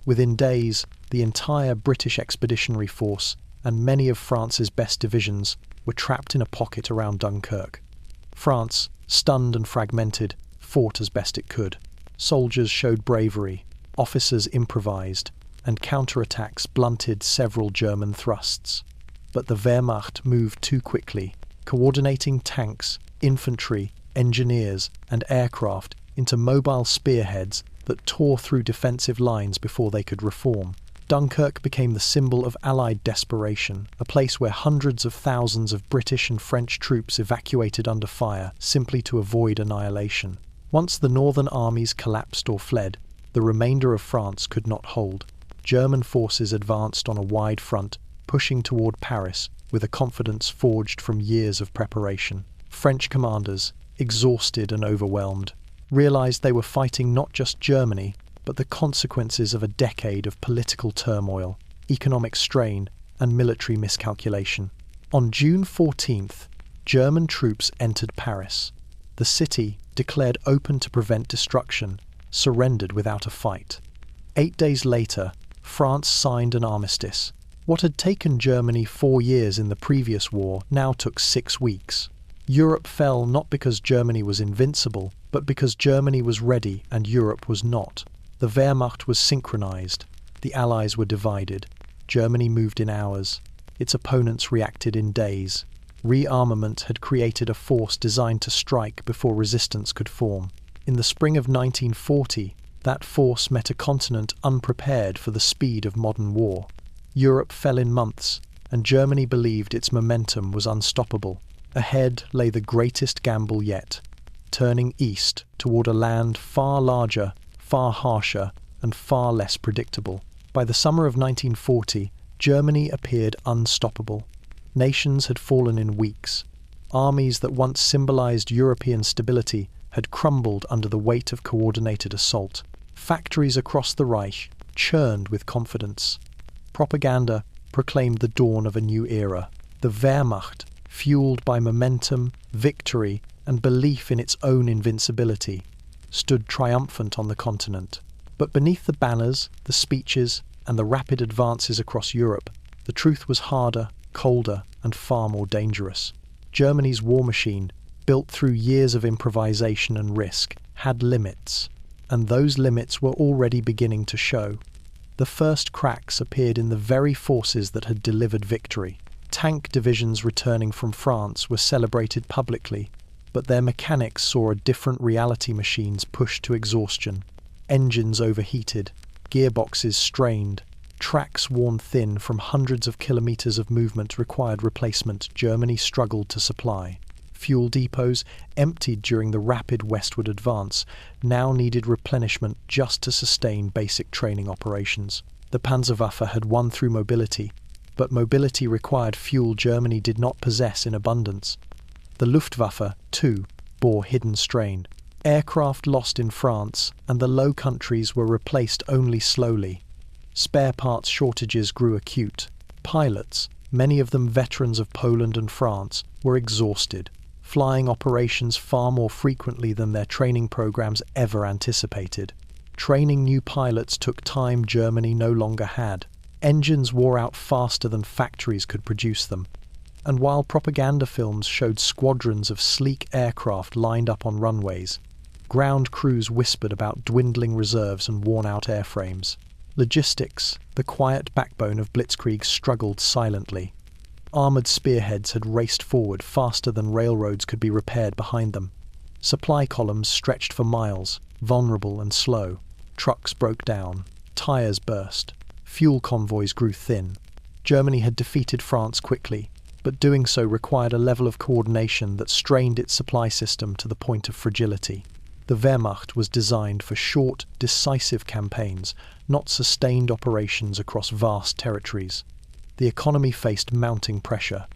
Within days, the entire British expeditionary force and many of France's best divisions were trapped in a pocket around Dunkirk. France, stunned and fragmented, fought as best it could. Soldiers showed bravery, officers improvised, and counterattacks blunted several German thrusts. But the Wehrmacht moved too quickly, coordinating tanks, infantry, engineers, and aircraft into mobile spearheads that tore through defensive lines before they could reform. Dunkirk became the symbol of Allied desperation, a place where hundreds of thousands of British and French troops evacuated under fire simply to avoid annihilation. Once the northern armies collapsed or fled, the remainder of France could not hold. German forces advanced on a wide front, pushing toward Paris with a confidence forged from years of preparation. French commanders, exhausted and overwhelmed, realized they were fighting not just Germany, but the consequences of a decade of political turmoil, economic strain, and military miscalculation. On June 14th, German troops entered Paris. The city, declared open to prevent destruction, surrendered without a fight. 8 days later, France signed an armistice. What had taken Germany 4 years in the previous war now took 6 weeks. Europe fell not because Germany was invincible, but because Germany was ready and Europe was not. The Wehrmacht was synchronized. The Allies were divided. Germany moved in hours. Its opponents reacted in days. Rearmament had created a force designed to strike before resistance could form. In the spring of 1940, that force met a continent unprepared for the speed of modern war. Europe fell in months, and Germany believed its momentum was unstoppable. Ahead lay the greatest gamble yet, turning east toward a land far larger, far harsher, and far less predictable. By the summer of 1940, Germany appeared unstoppable. Nations had fallen in weeks. Armies that once symbolized European stability had crumbled under the weight of coordinated assault. Factories across the Reich churned with confidence. Propaganda proclaimed the dawn of a new era. The Wehrmacht, fueled by momentum, victory, and belief in its own invincibility, stood triumphant on the continent. But beneath the banners, the speeches, and the rapid advances across Europe, the truth was harder, colder, and far more dangerous. Germany's war machine, built through years of improvisation and risk, had limits, and those limits were already beginning to show. The first cracks appeared in the very forces that had delivered victory. Tank divisions returning from France were celebrated publicly, but their mechanics saw a different reality: machines pushed to exhaustion, engines overheated, gearboxes strained, tracks worn thin from hundreds of kilometers of movement required replacement Germany struggled to supply. Fuel depots, emptied during the rapid westward advance, now needed replenishment just to sustain basic training operations. The Panzerwaffe had won through mobility, but mobility required fuel Germany did not possess in abundance. The Luftwaffe, too, bore hidden strain. Aircraft lost in France, and the Low Countries were replaced only slowly. Spare parts shortages grew acute. Pilots, many of them veterans of Poland and France, were exhausted. flying operations far more frequently than their training programs ever anticipated. Training new pilots took time Germany no longer had. Engines wore out faster than factories could produce them. And while propaganda films showed squadrons of sleek aircraft lined up on runways, ground crews whispered about dwindling reserves and worn-out airframes. Logistics, the quiet backbone of Blitzkrieg, struggled silently. Armoured spearheads had raced forward faster than railroads could be repaired behind them. Supply columns stretched for miles, vulnerable and slow. Trucks broke down. Tyres burst. Fuel convoys grew thin. Germany had defeated France quickly, but doing so required a level of coordination that strained its supply system to the point of fragility. The Wehrmacht was designed for short, decisive campaigns, not sustained operations across vast territories. The economy faced mounting pressure.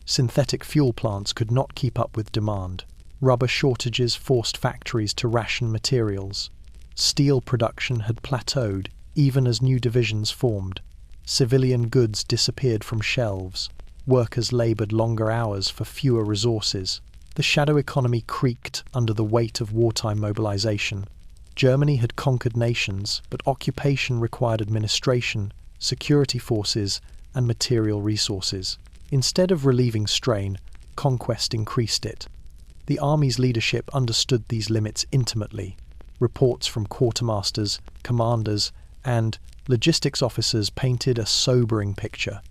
Synthetic fuel plants could not keep up with demand. Rubber shortages forced factories to ration materials. Steel production had plateaued, even as new divisions formed. Civilian goods disappeared from shelves. Workers laboured longer hours for fewer resources. The shadow economy creaked under the weight of wartime mobilization. Germany had conquered nations, but occupation required administration, security forces, and material resources. Instead of relieving strain, conquest increased it. The army's leadership understood these limits intimately. Reports from quartermasters, commanders, and logistics officers painted a sobering picture.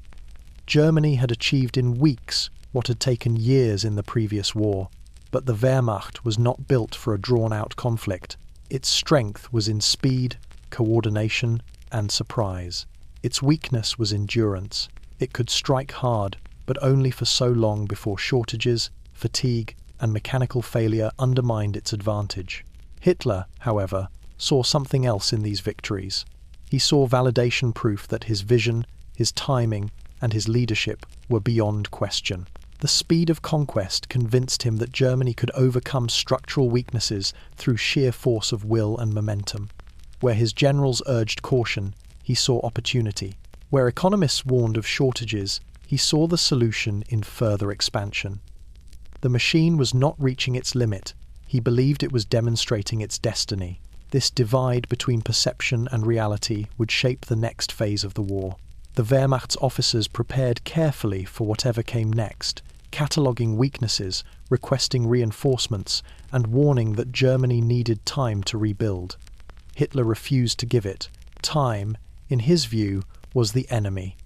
Germany had achieved in weeks what had taken years in the previous war, but the Wehrmacht was not built for a drawn-out conflict. Its strength was in speed, coordination, and surprise. Its weakness was endurance. It could strike hard, but only for so long before shortages, fatigue, and mechanical failure undermined its advantage. Hitler, however, saw something else in these victories. He saw validation proof that his vision, his timing, and his leadership were beyond question. The speed of conquest convinced him that Germany could overcome structural weaknesses through sheer force of will and momentum. Where his generals urged caution, he saw opportunity. Where economists warned of shortages, he saw the solution in further expansion. The machine was not reaching its limit. He believed it was demonstrating its destiny. This divide between perception and reality would shape the next phase of the war. The Wehrmacht's officers prepared carefully for whatever came next, cataloguing weaknesses, requesting reinforcements, and warning that Germany needed time to rebuild. Hitler refused to give it. Time, in his view, was the enemy.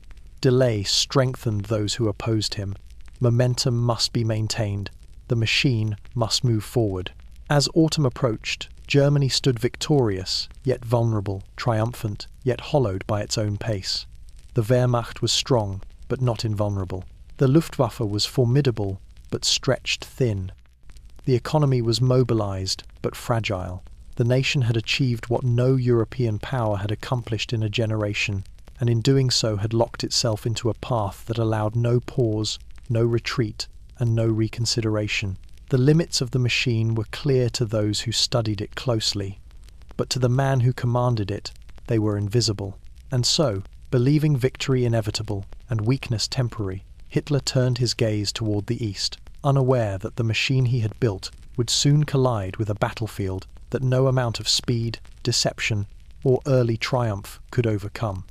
Delay strengthened those who opposed him. Momentum must be maintained. The machine must move forward. As autumn approached, Germany stood victorious, yet vulnerable, triumphant, yet hollowed by its own pace. The Wehrmacht was strong, but not invulnerable. The Luftwaffe was formidable, but stretched thin. The economy was mobilized, but fragile. The nation had achieved what no European power had accomplished in a generation, and in doing so had locked itself into a path that allowed no pause, no retreat, and no reconsideration. The limits of the machine were clear to those who studied it closely, but to the man who commanded it, they were invisible. And so, believing victory inevitable and weakness temporary, Hitler turned his gaze toward the east, unaware that the machine he had built would soon collide with a battlefield that no amount of speed, deception, or early triumph could overcome.